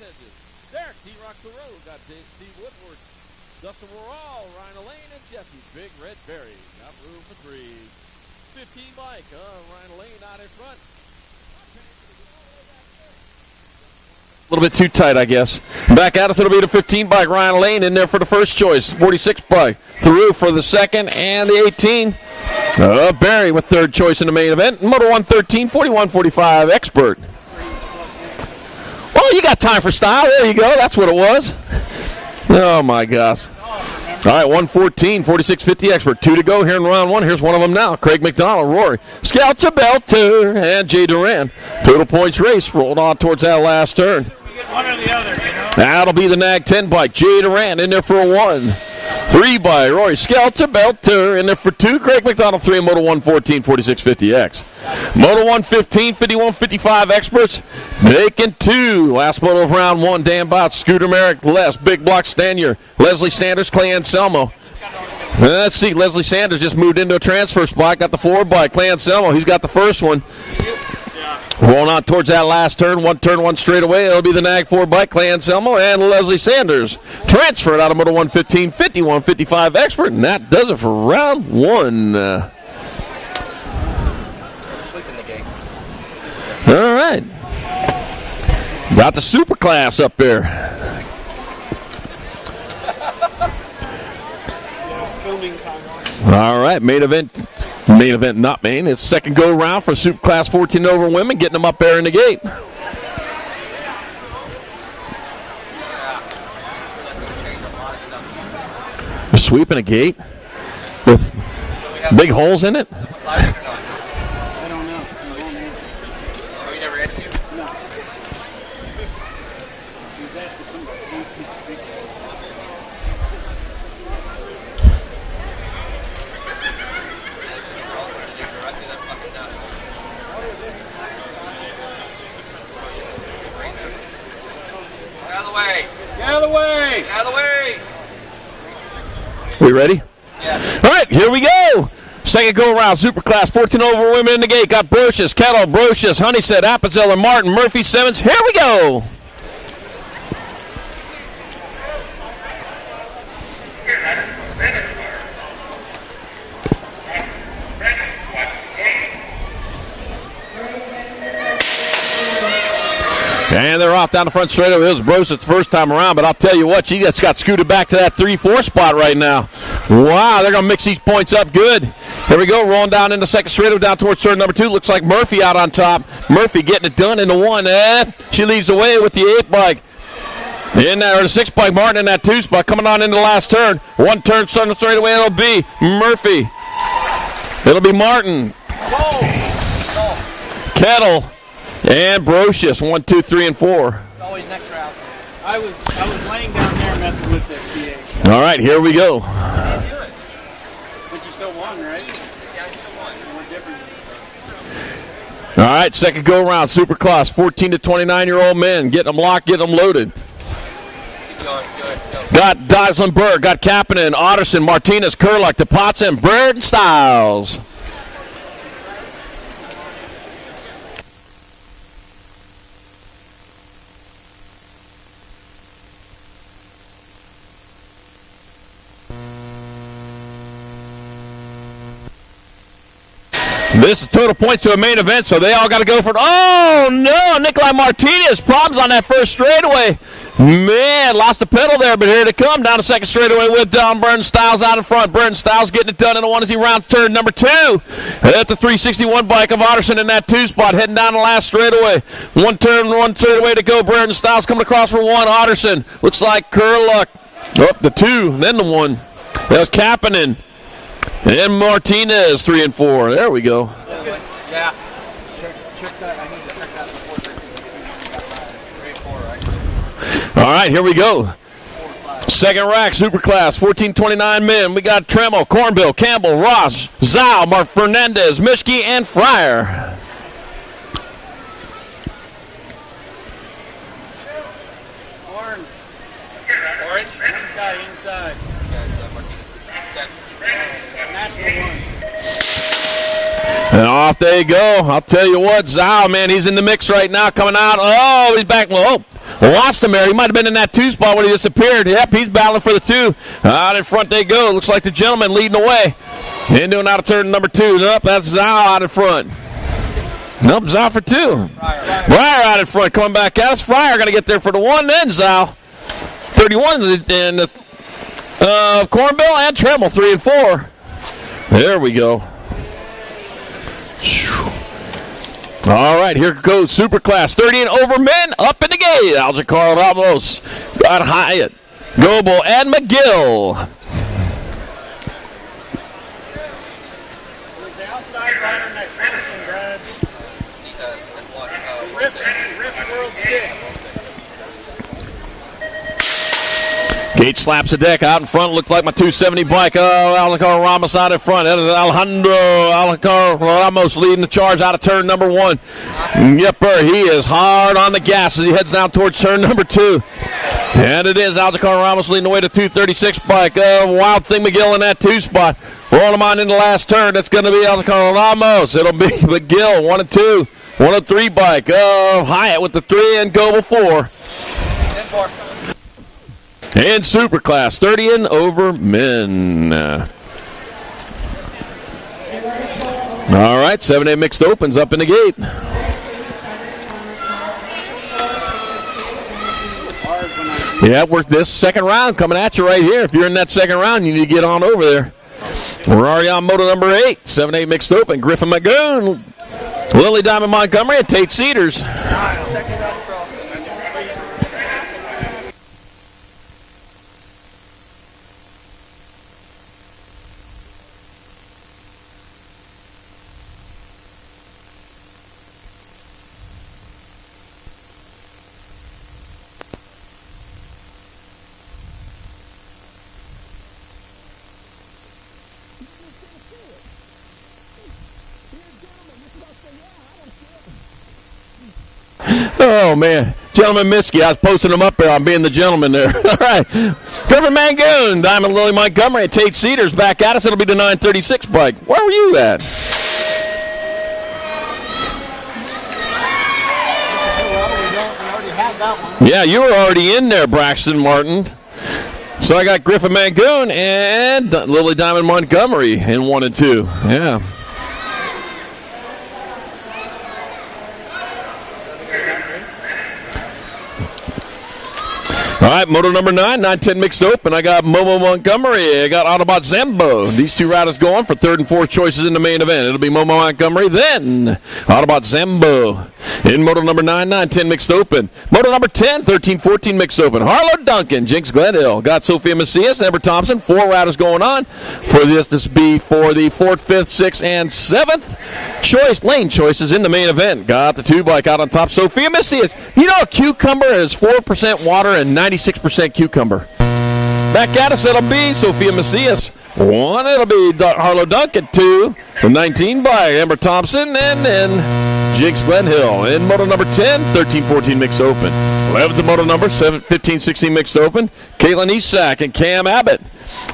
Sanchez. Derek T-Rock Thoreau. Got Steve Woodward. Dustin Worrell, Ryan Elaine, and Jesse Big Red Berry. Got room for 3. 15 bike. Ryan Elaine out in front. A little bit too tight, I guess. Back at us, it'll be the 15 bike. Ryan Lane in there for the first choice. 46 bike. Through for the second and the 18. Barry with third choice in the main event. Moto 113, 41-45 expert. Well, you got time for style. There you go. That's what it was. Oh, my gosh. All right, 114, 46-50 expert. 2 to go here in round 1. Here's one of them now. Craig McDonald, Rory. Scout to Belter, and Jay Duran. Total points race. Rolled on towards that last turn. One or the other, you know? That'll be the Nag 10 bike. Jay Duran in there for a 1. 3 by Rory Scout to Belter. In there for 2. Craig McDonald, 3. Moto 114, 46-50X. Moto 115, 51-55 experts. Making 2. Last moto of round 1. Dan Botts, Scooter Merrick, Les, Big Block Stanier, Leslie Sanders, Clay Anselmo. Let's see, Leslie Sanders just moved into a transfer spot. Got the 4 bike. Clay Anselmo, he's got the first one. Rolling on towards that last turn. 1 turn, 1 straight away. It'll be the Nag 4 bike. Clay Anselmo and Leslie Sanders. Transferred out of Moto 115, 51-55 expert. And that does it for round 1. All right. Got the super class up there. All right, main event, not main. It's second go round for Super Class 14 over women, getting them up there in the gate. They're sweeping a gate with big holes in it. I don't know. Oh, you never had to? No. He's asking somebody. Get out of the way. Get out of the way! Get out of the way. We ready? Yeah. All right, here we go. Second go around, Super Class 14 over women in the gate. Got Brocious, Kettle, Brocious, Honeysett, Appenzeller, Martin, Murphy, Simmons. Here we go. And they're off down the front straightaway. It was Brocious the first time around, but I'll tell you what, she just got scooted back to that 3-4 spot right now. Wow, they're going to mix these points up good. Here we go, rolling down into second straightaway, down towards turn number 2. Looks like Murphy out on top. Murphy getting it done in the 1. She leads the way with the 8 bike. In there, the 6 bike, Martin in that 2 spot, coming on into the last turn. 1 turn, starting straightaway, it'll be Murphy. It'll be Martin. Kettle. And Brocious, 1, 2, 3, and 4. Always next round. I was laying down there messing with this PA. All right, here we go. Can't do it. But you still won, right? Yeah, I still won. What difference? All right, second go around, Super Class, 14 to 29-year-old men. Getting them locked, getting them loaded. Keep going. Good. Go. Got Deislenberg, got Kapanen, Otterson, Martinez, Kurlach, DePotts, and Bird and Styles. This is total points to a main event, so they all got to go for it. Oh, no, Nikolai Martinez, problems on that first straightaway. Man, lost the pedal there, but here they come. Down the second straightaway with Burton Styles out in front. Burton Styles getting it done in the 1 as he rounds turn number 2. At the 361 bike of Otterson in that 2 spot, heading down the last straightaway. 1 turn, 1 straightaway to go. Burton Styles coming across for 1. Otterson looks like Kurlach. Oh, the 2, then the 1. That was Kapanen. And Martinez, 3 and 4. There we go. Yeah. Check that. I need to check that before 3 and 4, right? All right, here we go. Second rack, Super Class, 14-29 men. We got Tremel, Cornbill, Campbell, Ross, Zhao, Mark Fernandez, Mischke, and Fryer. Orange. Orange. One guy inside. National one. And off they go. I'll tell you what, Zhao, man, he's in the mix right now, coming out. Oh, he's back low. Lost him there. He might have been in that 2 spot when he disappeared. Yep, he's battling for the 2. Out in front they go. Looks like the gentleman leading the way. And doing out of turn number 2. Nope, that's Zhao out in front. Nope, Zhao for 2. Fryer out in front, coming back out. It's Fryer going to get there for the 1, then Zhao. 31 and Cornbill and Tremble, 3 and 4. There we go. All right, here goes Superclass. 30 and over men up in the gate. Aljacar Ramos got Hyatt, Goebel, and McGill. Gate slaps the deck out in front. Looked like my 270 bike. Aljacar Ramos out in front. That is Aljacar Ramos leading the charge out of turn number 1. Yepper, he is hard on the gas as he heads down towards turn number 2. And it is Aljacar Ramos leading the way to 236 bike. Wild Thing McGill in that 2 spot. Rolling him on in the last turn. That's going to be Aljacar Ramos. It'll be McGill, 1 and 2. 103 bike. Hyatt with the 3 and Goebel 4. And Superclass, 30 and over men. All right, 7A mixed opens up in the gate. Yeah, we're this second round coming at you right here. If you're in that second round, you need to get on over there. We're already on moto number 8, 7A mixed open. Griffin Magoon, Lily Diamond Montgomery, and Tate Cedars. Oh, man. Gentleman Miskey, I was posting him up there on being the gentleman there. All right. Griffin Mangoon, Diamond Lily Montgomery, and Tate Cedars back at us. It'll be the 936 bike. Where were you at? Yeah, you were already in there, Braxton Martin. So I got Griffin Mangoon and Lily Diamond Montgomery in 1 and 2. Yeah. All right, moto number 9, 910 mixed open. I got Momo Montgomery. I got Autobot Zambo. These 2 riders going for 3rd and 4th choices in the main event. It'll be Momo Montgomery, then Autobot Zambo. In moto number 9, 910 mixed open. Moto number 10, 13, 14 mixed open. Harlow Duncan, Jinx Glenhill. Got Sophia Macias, Amber Thompson. 4 riders going on for this. This will be for the 4th, 5th, 6th, and 7th choice lane choices in the main event. Got the 2 bike out on top. Sophia Macias. You know, a cucumber is 4% water and 96% cucumber. Back at us, it'll be Sophia Macias. 1, it'll be Harlow Duncan. 2, the 19 by Amber Thompson, and then Jinx Glenhill. In moto number 10, 13, 14 mixed open. 11 to moto number 7, 15, 16 mixed open. Caitlin Isak and Cam Abbott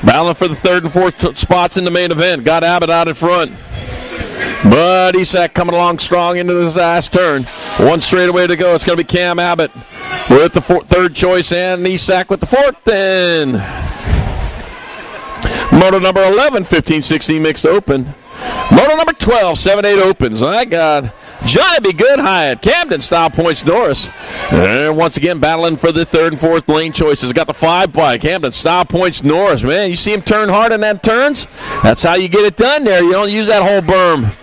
battling for the 3rd and 4th spots in the main event. Got Abbott out in front. But Isak coming along strong into this last turn. 1 straightaway to go. It's going to be Cam Abbott with the 3rd choice and Isak with the 4th. Then moto number 11, 15, 16 mixed open. Moto number 12, 7, 8 opens. I got Johnny Be Good Hyatt, Camden Style Points Norris. And once again battling for the 3rd and 4th lane choices. Got the 5 bike, Camden Style Points Norris. Man, you see him turn hard in that turns? That's how you get it done there. You don't use that whole berm.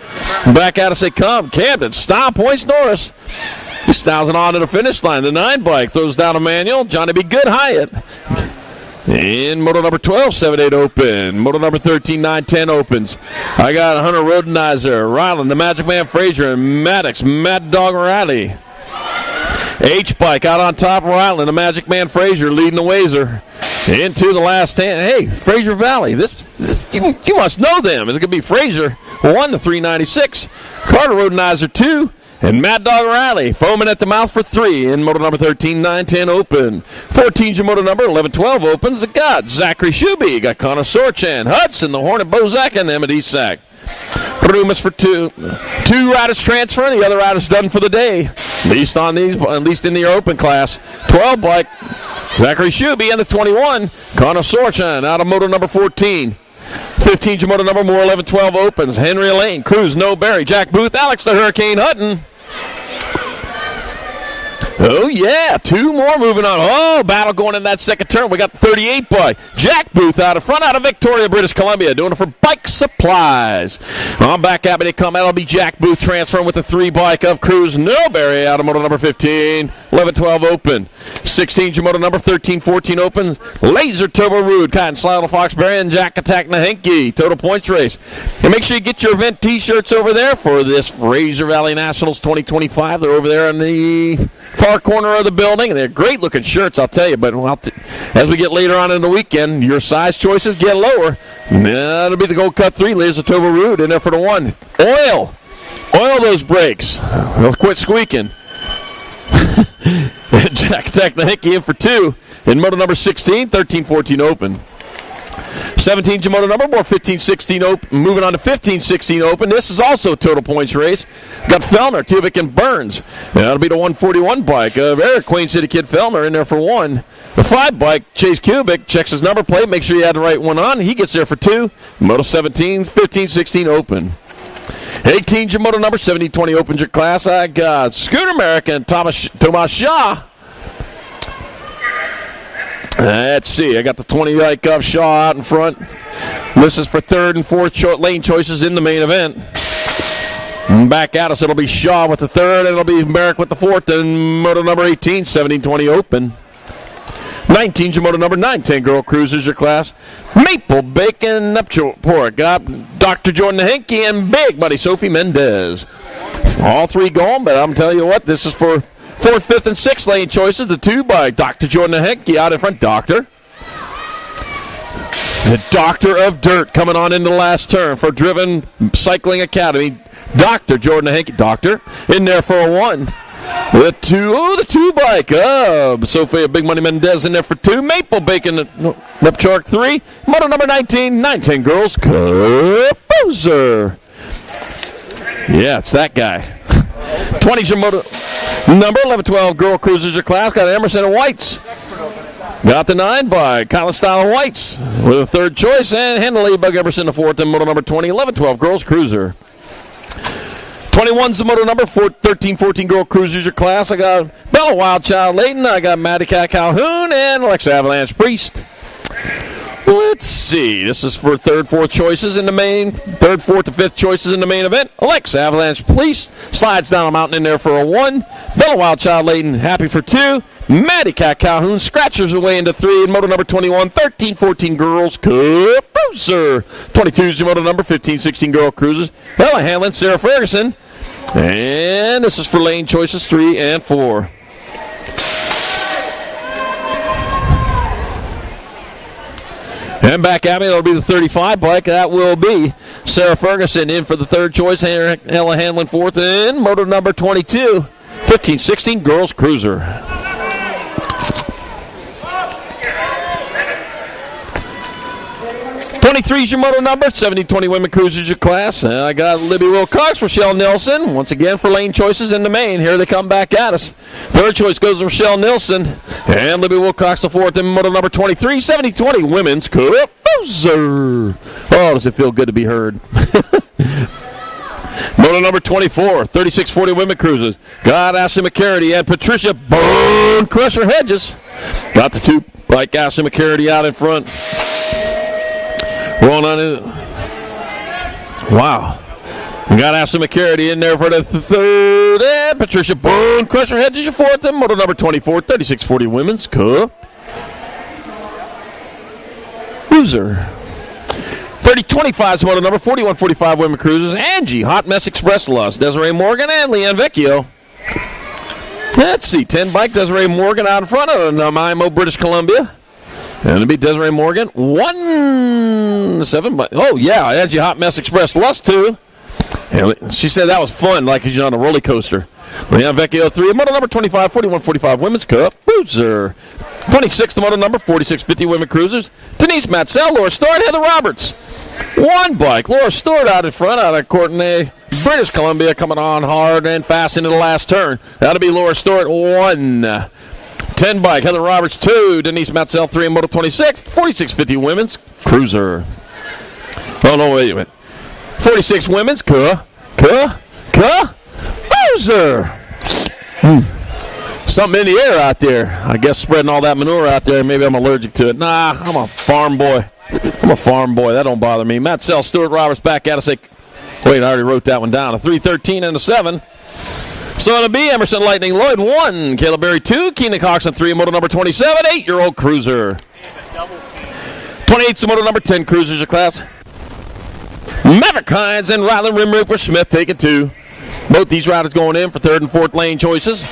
Back out as they come. Camden Style Points Norris. He styles it on to the finish line. The 9 bike throws down a manual. Johnny Be Good Hyatt. In moto number 12, 7-8 open. Moto number 13, 9-10 opens. I got Hunter Rodenizer, Ryland, the Magic Man Fraser, and Maddox, Mad Dog Riley. H-Bike out on top, Ryland, the Magic Man Fraser leading the Wazer. Into the last 10. Hey, Fraser Valley. This you must know them. It's going to be Fraser 1 to 396. Carter Rodenizer 2. And Mad Dog Riley foaming at the mouth for 3 in moto number 13, 9-10 open. 14's your moto number, 11-12 opens. Got Zachary Shuby, got Connor Sorchan, Hudson, the Hornet Bozak, and Emmett Isak. Room is for two. Two riders transfer, the other rider's done for the day. At least in the open class. 12 bike. Zachary Shuby in the 21. Connor Sorchan out of moto number 14. 15 moto number more 11-12 opens. Henry Lane, Cruz, No Berry, Jack Booth, Alex the Hurricane Hutton. Oh, yeah, two more moving on. Oh, battle going in that second turn. We got 38 by Jack Booth out of front, out of Victoria, British Columbia, doing it for Bike Supplies. On back at me, they come. That'll be Jack Booth transferring with the 3 bike of Cruz Newberry out of moto number 15. 11-12 open. 16 moto number 13-14 open. Laser Turbo Rude, Cotton Slide Foxberry, and Jack Attack Nahenki. Total points race. And make sure you get your event t-shirts over there for this Fraser Valley Nationals 2025. They're over there in the far corner of the building, and they're great looking shirts, I'll tell you. But as we get later on in the weekend, your size choices get lower. That'll be the Gold Cut 3 Laser Turbo Rude in there for the 1. Oil those brakes. They'll quit squeaking. Jack Attack the Hickey in for 2 in moto number 16, 13-14 open. 17 moto number, more 15-16 open. Moving on to 15-16 open. This is also a total points race. Got Fellner, Kubick, and Burns. That'll be the 141 bike of Eric, Queen City Kid Fellner in there for 1. The 5 bike, Chase Kubick, checks his number plate, make sure you had the right one on. He gets there for 2. Moto 17, 15-16 open. 18 moto number, 70-20 opens your class. I got Scooter American, Thomas Shaw. Let's see. I got the 20 bike of Shaw out in front. This is for 3rd and 4th lane choices in the main event. And back at us, it'll be Shaw with the 3rd, and it'll be Merrick with the 4th, and moto number 18, 17-20 open. 19 moto number 9-10 Girl Cruisers, your class. Maple Bacon Upchort. Got Dr. Jordan Henke and Big Buddy Sophie Mendez. All 3 going, but I'm telling you what, this is for 4th, 5th, and 6th lane choices. The 2 by Dr. Jordan Henke out in front. Doctor. The Doctor of Dirt coming on into the last turn for Driven Cycling Academy. Dr. Jordan Henke. Doctor in there for a 1. The 2 bike of Sophia Big Money Mendez in there for 2. Maple Bacon Upchark 3. Moto number 19, 9-10 Girls Boozer. Yeah, it's that guy. 20's your moto number 11-12 Girl Cruisers your class. Got Emerson and Whites. Got the 9 by Colin Style Whites with a 3rd choice, and Henley Bug Emerson the 4th and moto number 20, 11-12 Girls Cruiser. 21's the moto number 13-14 Girl Cruisers your class. I got Bella Wildchild Layton. I got Maddie Cat Calhoun and Alexa Avalanche Priest. Let's see. This is for 3rd, 4th choices in the main. 3rd, 4th, and 5th choices in the main event. Alexa Avalanche Police slides down a mountain in there for a 1. Bella Wildchild Layton happy for 2. Maddie Cat Calhoun scratches her way into 3 in moto number 21. 13-14 Girls Cup Cruiser. 22's your moto number 15-16 Girl Cruisers. Ella Hanlon, Sarah Ferguson. And this is for lane choices 3 and 4. And back at me, that'll be the 35 bike. That will be Sarah Ferguson in for the 3rd choice. Ella Hanlon 4th in moto number 22. 15-16 Girls Cruiser. 23's your moto number, 70-20 Women Cruisers your class. And I got Libby Wilcox, Rochelle Nelson, once again for lane choices in the main. Here they come back at us. 3rd choice goes to Rochelle Nelson, and Libby Wilcox the 4th in moto number 23, 70-20 Women's Cruiser. Oh, does it feel good to be heard. Moto number 24, 36-40 Women Cruisers. Got Ashley McCarty and Patricia Bone Crusher Hedges. Got the 2 bike Ashley McCarty out in front. Rolling on it. Wow. We got Ashley McCarty in there for the 3rd. And Patricia Bone Crusher Hedges your 4th. And moto number 24, 36-40 Women's Cup Cruiser. 30-25 is moto number 41-45 Women Cruisers. Angie Hot Mess Express Lust. Desiree Morgan and Leanne Vecchio. Let's see. 10 bike Desiree Morgan out in front of Nanaimo, British Columbia. And it'll be Desiree Morgan. 1-7. Oh, yeah. Angie Hot Mess Express Lust, too. And she said that was fun, like she's on a roller coaster. Leon Vecchio 3. Moto number 25, 41-45 Women's Cup Cruiser. 26th moto number 46-50 Women Cruisers. Denise Matzell, Laura Starr, and Heather Roberts. 1 bike. Laura Stewart out in front, out of Courtenay, British Columbia, coming on hard and fast into the last turn. That'll be Laura Stewart 1. 10 bike, Heather Roberts 2, Denise Matzel 3 in Moto 26, 4650 women's cruiser. Oh no, wait a minute. 46 women's cruiser. Something in the air out there. I guess spreading all that manure out there. Maybe I'm allergic to it. Nah, I'm a farm boy. That don't bother me. Matzel, Stewart, Roberts back at us. Wait, I already wrote that one down. A 3:13 and a 7. So it'll be Emerson Lightning Lloyd 1, Caleb Berry 2, Keenan Coxon 3, moto number 27, 8-year-old cruiser. 28's the moto number 10 cruisers of class. Maverick Hines and Ryland Rim Rooper Smith taking 2. Both these riders going in for 3rd and 4th lane choices.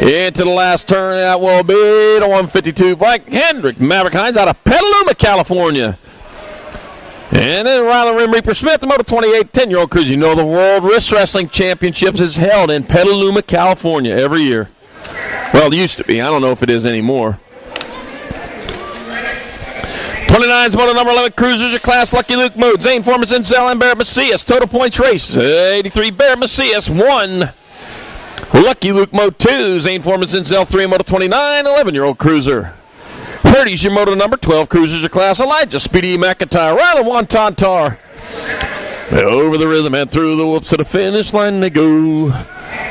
Into the last turn, that will be the 152 bike. Hendrick Maverick Hines out of Petaluma, California. And then Ryland Rim Reaper Smith, the Moto 28, 10-year-old cruiser. You know the World Wrist Wrestling Championships is held in Petaluma, California every year. Well, it used to be. I don't know if it is anymore. 29's Moto number 11 cruisers of class Lucky Luke mode. Zane Foreman, Zinzel, and Barrett Macias. Total points race. 83 Barrett Macias, 1. Lucky Luke mode 2. Zane Foreman, Zinzel, 3 Moto 29, 11-year-old cruiser. 30's your moto number 12 cruisers of class Elijah Speedy McIntyre, Rylan Wonton Tar. Over the rhythm and through the whoops to the finish line they go.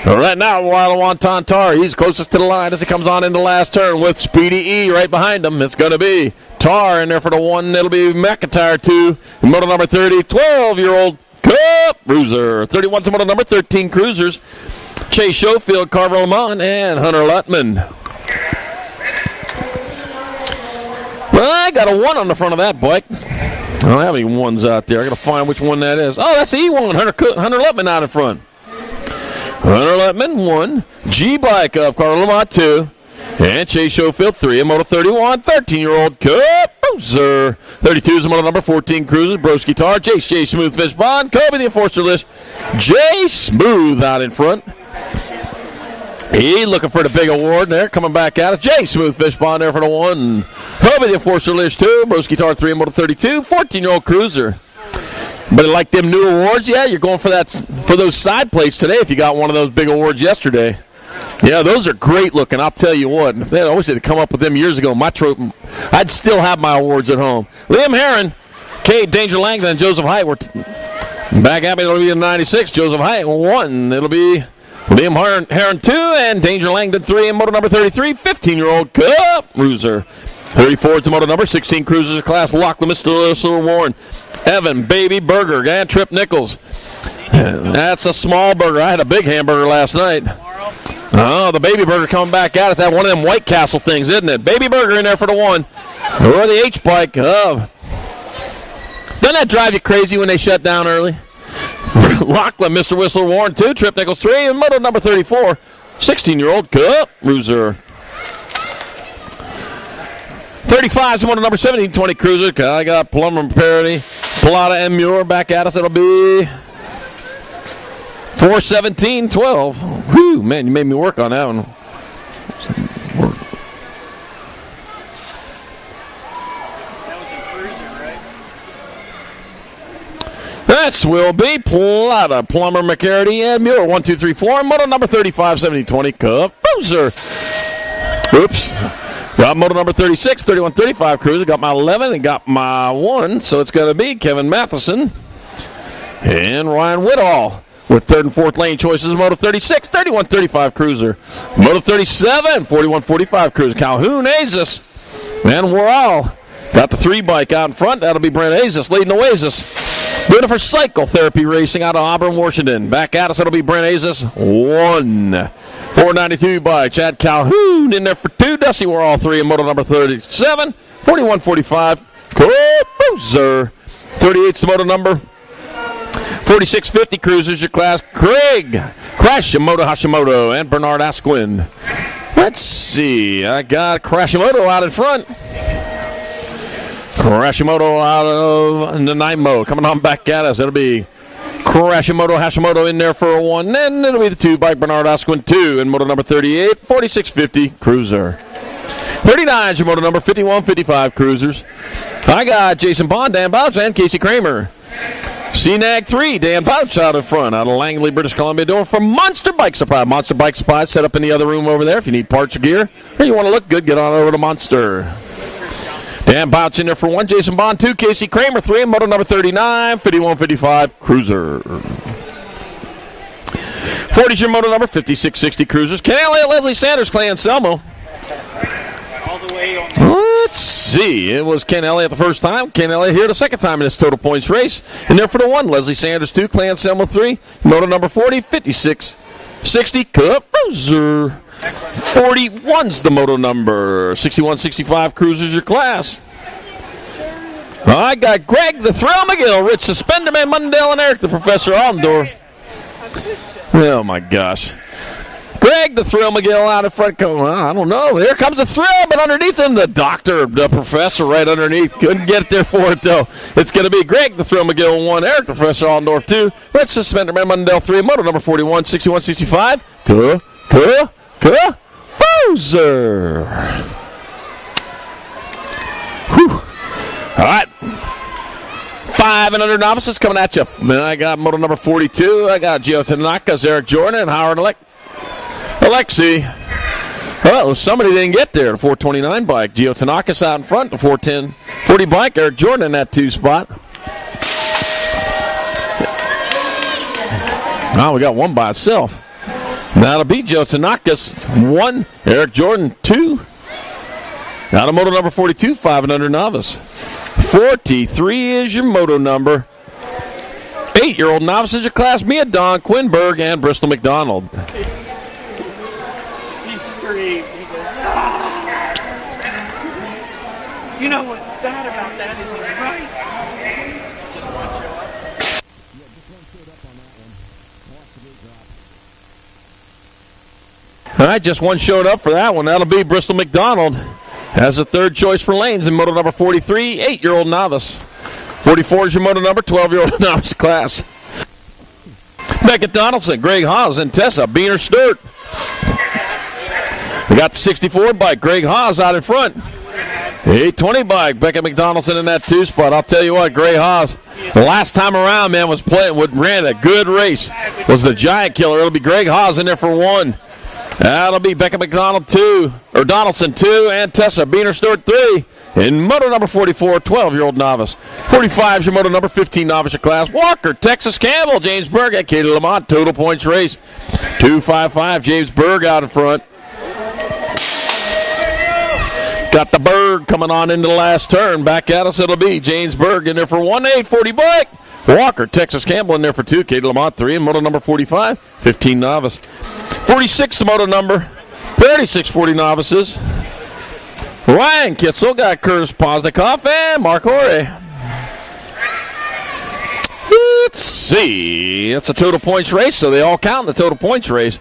Right now, Rylan Wonton Tar, he's closest to the line as he comes on into the last turn with Speedy E right behind him. It's going to be Tar in there for the 1. It'll be McIntyre 2. Moto number 30, 12-year-old Cup Cruiser. 31's the moto number 13 cruisers. Chase Schofield, Carver Lamont, and Hunter Lutman. I got a 1 on the front of that bike. I don't have any 1s out there. I got to find which one that is. Oh, that's the E1. Hunter Lutman out in front. Hunter Lutman 1. G-Bike of Carver Lamont 2. And Chase Schofield 3. Moto 31, 13-year-old Cup Cruiser. 32 is the moto number 14 cruiser. Broski Tar, J Smooth Fish Bond, Kobe the Enforcer List. J Smooth out in front. He looking for the big award there, coming back at it. J Smooth Fish Bond there for the 1. Kobe the Enforcer List 2. Broski Tar 3 Moto 32, 14-year-old cruiser. But like them new awards, yeah, you're going for those side plates today if you got one of those big awards yesterday. Yeah, those are great looking, I'll tell you what. If they always had to come up with them years ago, I'd still have my awards at home. Liam Herron, Cade Danger Langdon, and Joseph Height were back at me. It'll be in 96. Joseph Height 1. It'll be Liam Herron 2 and Danger Langdon 3 and moto number 33, 15-year-old Cup Cruiser. 34 to moto number 16 cruisers of class Lachlan, Mr. Warren, Evan, Baby Burger, and Trip Nichols. That's a small burger. I had a big hamburger last night. Oh, the Baby Burger coming back at it. That one of them White Castle things, isn't it? Baby Burger in there for the 1. Or the H-Bike of. Doesn't that drive you crazy when they shut down early? Lachlan, Mr. Whistler, Warren 2, Trip Nichols 3, and moto number 34, 16-year-old Cup Cruiser. 35 is moto number 1720 cruiser. I got Plummer Parody, Pilata, and Muir back at us. It'll be 4:17:12. Whew, man, you made me work on that one. That will be Plata, Plummer, McCarty, and Muir. 1, 2, 3, 4. Moto number 35, 7020 Cup Cruiser. Oops. Got moto number 36, 31, 35 cruiser. Got my 11 and got my 1. So it's going to be Kevin Matheson and Ryan Whitall with 3rd and 4th lane choices. Moto 36, 31, 35 cruiser. Moto 37, 41, 45 cruiser. Calhoun, Azis, and we're all got the 3 bike out in front. That'll be Brent Azis leading the way. Doing it for Cycle Therapy Racing out of Auburn, Washington. Back at us, it'll be Brent Azis 1. 492 by Chad Calhoun in there for 2. Dusty, we're all 3 in moto number 37. 41, 45 cruiser. 38's the moto number 4650 cruisers your class. Craig Crashimoto Hashimoto and Bernard Asquin. Let's see. I got Crashimoto out in front. Crashimoto out of Nanaimo coming on back at us. It'll be Hashimoto in there for a 1. Then it'll be the 2 bike Bernard Asquin 2 in moto number 38, 4650 cruiser. 39 is your moto number 51, 55 cruisers. I got Jason Bond, Dan Bouch, and Casey Kramer. CNAG 3, Dan Bouch out in front, out of Langley, British Columbia, door for Monster Bike Supply. Monster Bike Supply set up in the other room over there. If you need parts or gear, or you want to look good, get on over to Monster. Dan Bouch in there for 1, Jason Bond 2, Casey Kramer 3, and moto number 39, 5155 Cruiser. 40 is your moto number, 5660 Cruisers. Ken Elliott, Leslie Sanders, Clay Anselmo. All the way on. Let's see. It was Ken Elliott the first time. Ken Elliott here the second time in this total points race. And there for the 1, Leslie Sanders 2, Clay Anselmo 3, moto number 40, 5660 Cruiser. 41's the moto number. 6165 Cruiser's your class. I got Greg the Thrill McGill, Rich Suspenderman, Mundell, and Eric the Professor Allendorf. Oh my gosh. Greg the Thrill McGill out in front. I don't know. Here comes the Thrill, but underneath him, the doctor, the professor right underneath. Couldn't get it there for it, though. It's going to be Greg the Thrill McGill 1, Eric the Professor Allendorf 2, Rich Suspenderman, Mundell 3, moto number 41, 6165. Fraser. All right. 5 and under novices coming at you. I got moto number 42. I got Gio Tanaka's Eric Jordan and Howard Alexi. Well, somebody didn't get there. The 429 bike. Gio Tanaka's out in front. The 410 40 bike. Eric Jordan in that 2 spot. Now we got 1 by itself. That'll be Gio Tanaka's 1. Eric Jordan 2. Out of moto number 42. 5 and under novice. 43 is your moto number. 8-year-old novice is your class. Mia Don Quinberg and Bristol McDonald. He screamed. He goes, ah! You know what's bad about that is he's right. Just one show up. Yeah, just one showed up on that one. Watch the gate drop. All right, just 1 showed up for that one. That'll be Bristol McDonald as a 3rd choice for lanes in moto number 43, 8-year-old novice. 44 is your moto number, 12-year-old novice class. Beckett Donaldson, Greg Haas, and Tessa Beaner Stewart. We got the 64 bike, Greg Haas out in front. 820 bike, Beckett McDonaldson in that 2 spot. I'll tell you what, Greg Haas, the last time around, man, ran a good race. Was the giant killer. It'll be Greg Haas in there for 1. That'll be Beckett McDonald 2, or Donaldson 2, and Tessa Beaner Stewart 3. In moto number 44, 12-year-old novice. 45 is your moto number 15 novice class. Walker, Texas Campbell, James Berg at Katie Lamont. Total points race. 255, James Berg out in front. Got the Berg coming on into the last turn. Back at us, it'll be James Berg in there for 1, 840 bike. Walker, Texas Campbell in there for 2. Katie Lamont 3, and moto number 45, 15 novice. 46 the moto number. 36 40 novices. Ryan Kitzel got Curtis Poznikoff and Mark Horry. Let's see. It's a total points race, so they all count in the total points race.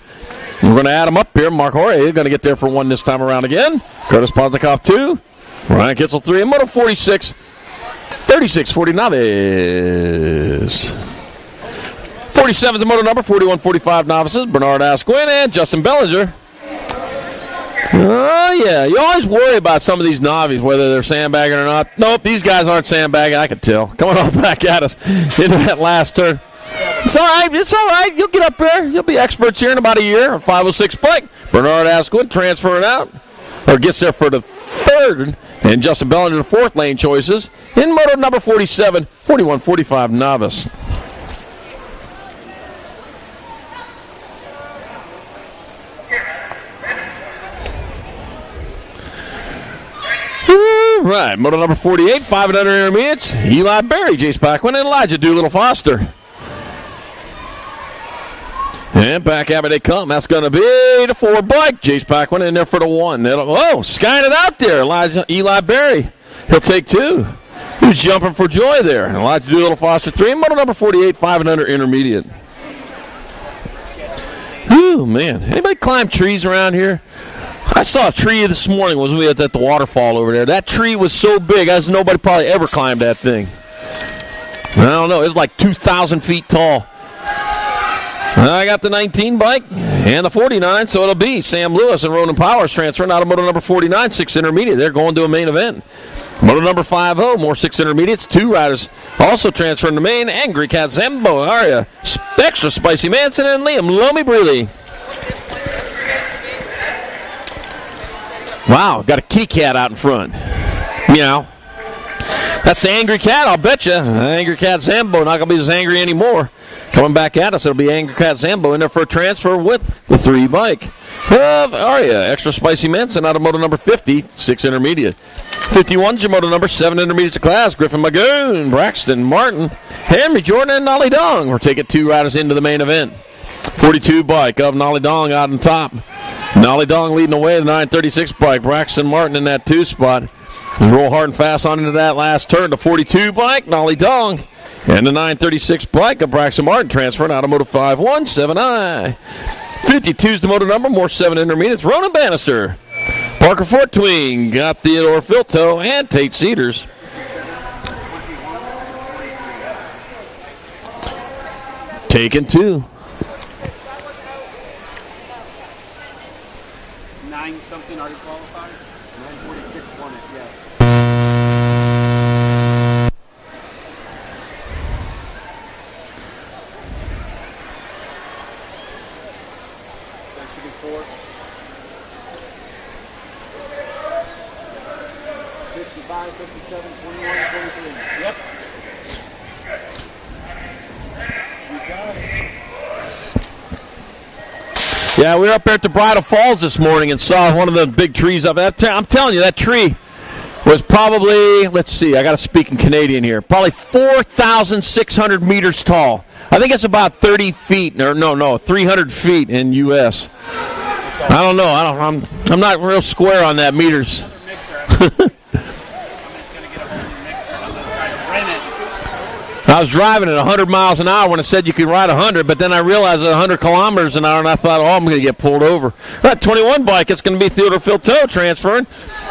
We're going to add them up here. Mark Horry is going to get there for 1 this time around again. Curtis Poznikoff 2. Ryan Kitzel 3. And moto 46. 36 40 novice. 47 is the moto number. 41 45 novices. Bernard Asquin and Justin Bellinger. Oh, yeah. You always worry about some of these novices, whether they're sandbagging or not. Nope, these guys aren't sandbagging. I can tell. Coming on back at us into that last turn. It's all right. It's all right. You'll get up there. You'll be experts here in about a year on 506 bike. Bernard Asquin transferring out, or gets there for the 3rd, and Justin Bellinger the 4th lane choices in moto number 47, 41 45 novice. Right, moto number 48, 5 and under intermediates. Eli Berry, Jace Paquin, and Elijah Doolittle Foster. And back at me they come. That's going to be the 4 bike. Jace Paquin in there for the 1. Skying it out there. Eli Berry. He'll take 2. He was jumping for joy there. And Elijah Doolittle Foster 3. Moto number 48, 5 and under intermediate. Ooh, man. Anybody climb trees around here? I saw a tree this morning when we were at the waterfall over there. That tree was so big, as nobody probably ever climbed that thing. I don't know. It was like 2,000 feet tall. I got the 19 bike and the 49, so it'll be Sam Lewis and Ronan Powers transferring out of moto number 49, 6 intermediate. They're going to a main event. Moto number 50, more 6 intermediates. 2 riders also transferring to main. Angry Cat Zambo, Aria, Extra Spicy Manson, and Liam Lomi Brealey. Wow, got a key cat out in front. Meow. That's the Angry Cat, I'll bet you. Angry Cat Zambo, not going to be as angry anymore. Coming back at us, it'll be Angry Cat Zambo in there for a transfer with the 3 bike of Aria, Extra Spicy Manson out of moto number 50, 6 intermediate. 51's your moto number 7 intermediate to class. Griffin Magoon, Braxton Martin, Henry Jordan, and Nolly Dong. We're taking 2 riders into the main event. 42 bike of Nolly Dong out on top. Nolly Dong leading away, the 936 bike. Braxton Martin in that 2 spot. Roll hard and fast on into that last turn. The 42 bike, Nolly Dong. And the 936 bike of Braxton Martin transferring out of moto 5-1, 7I. 52's the moto number, more 7 intermediates. Ronan Bannister. Parker Fortwing got Theodore Filto and Tate Cedars. Taken 2. 9-something already qualified. 946 won it, yeah. That should be 4. 55, 57, 21, 23. Yep. Yeah, we were up there at the Bridal Falls this morning and saw one of the big trees up there. I'm telling you, that tree was probably, let's see, I got to speak in Canadian here, probably 4,600 meters tall. I think it's about 30 feet, or no, 300 feet in U.S. I don't know. I'm not real square on that meters. I was driving at 100 miles an hour when it said you could ride 100, but then I realized at 100 kilometers an hour, and I thought, I'm going to get pulled over. That 21 bike, it's going to be Theodore Filto transferring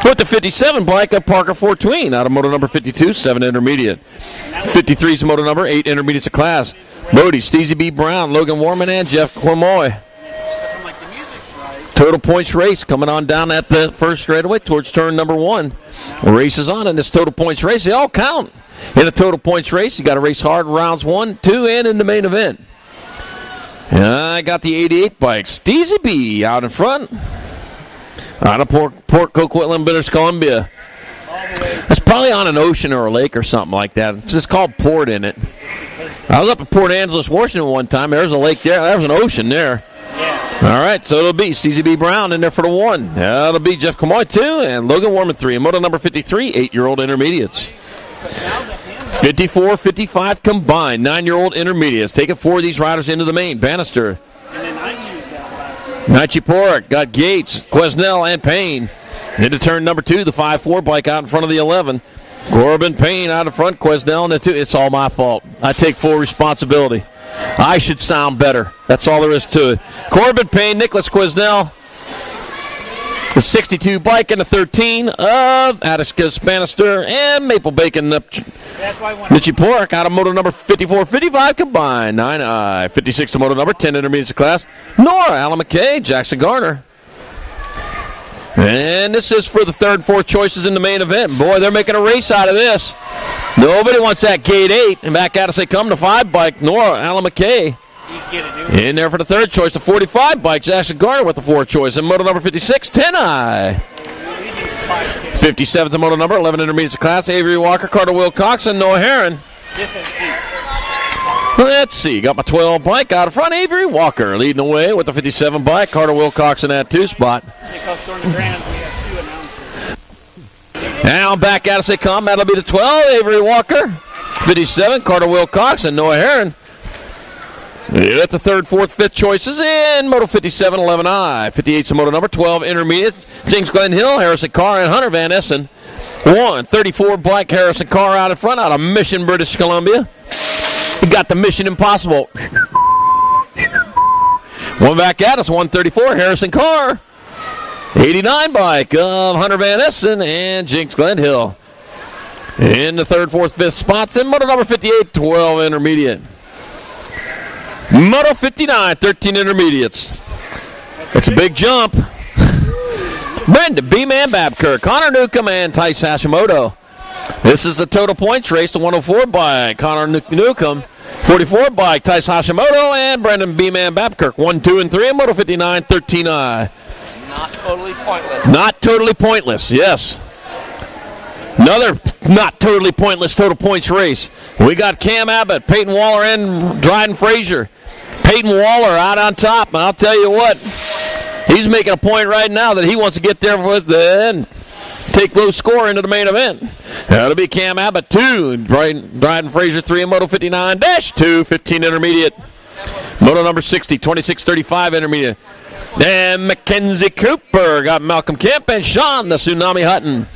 with the 57 bike of Parker Fortween out of moto number 52, 7 intermediate. 53 is moto number 8 intermediate of class. Bodie, Steezy B. Brown, Logan Warman, and Jeff Cormoy. Total points race coming on down at the first straightaway towards turn number 1. Race is on in this total points race. They all count. In a total points race, you got to race hard rounds 1, 2, and in the main event. And I got the 88 bikes. Steezy B out in front. Out of Port Coquitlam, British Columbia. It's probably on an ocean or a lake or something like that. It's just called Port in it. I was up at Port Angeles, Washington one time. There's a lake there. There was an ocean there. All right, so it'll be CZB Brown in there for the 1. That'll be Jeff Camoy 2 and Logan Warman 3. And moto number 53, 8-year-old intermediates. 54, 55 combined, 9-year-old intermediates. Taking 4 of these riders into the main. Bannister. Nichiporik got Gates, Quesnell, and Payne. Into turn number 2, the 5-4 bike out in front of the 11. Corbin Payne out in front, Quesnell in the 2. It's all my fault. I take full responsibility. I should sound better. That's all there is to it. Corbin Payne, Nicholas Quesnell. The 62 bike and the 13 of Atticus Bannister and Maple Bacon. Mitchie Pork out of moto number 54, 55 combined. 9I. 56 to moto number 10 intermediate class. Nora, Alan McKay, Jackson Garner. And this is for the 3rd and 4th choices in the main event. Boy, they're making a race out of this. Nobody wants that gate 8. And back at us they come, the 5 bike. Nora, Alan McKay. In there for the 3rd choice, the 45 bike, Jackson Garner with the 4th choice. And moto number 56, 10I. 57 to moto number 11 intermediate class, Avery Walker, Carter Wilcox, and Noah Heron. Let's see, got my 12 bike out in front, Avery Walker leading the way with the 57 bike, Carter Wilcox in that 2 spot. Now back at us they come, that'll be the 12, Avery Walker, 57, Carter Wilcox, and Noah Heron. At the 3rd, 4th, 5th choices in Moto 57, 11I. 58's the moto number 12, intermediate. James Glenn Hill, Harrison Carr, and Hunter Van Essen. 34 Black Harrison Carr out in front out of Mission, British Columbia. He got the Mission Impossible. One back at us, 134, Harrison Carr. 89 bike of Hunter Van Essen and Jinx Glenn Hill. In the 3rd, 4th, 5th spots in Moto number 58, 12 intermediate. Moto 59, 13 intermediates. It's a big jump. Brendan B-Man Babker, Connor Newcomb, and Tice Hashimoto. This is the total points race. The 104 bike, Connor Newcomb. 44 bike, Tyson Hashimoto and Brendan B-Man Babkirk. 1, 2, and 3 in Moto 59, 13I. Not totally pointless. Not totally pointless, yes. Another not totally pointless total points race. We got Cam Abbott, Peyton Waller, and Dryden Fraser. Peyton Waller out on top, and I'll tell you what, he's making a point right now that he wants to get there with the end. Take low score into the main event. That'll be Cam Abbott 2, Dryden Fraser 3 in Moto 59-2, 15 intermediate. Moto number 60, 26-35 intermediate. And Mackenzie Cooper got Malcolm Kemp and Sean the Tsunami Hutton.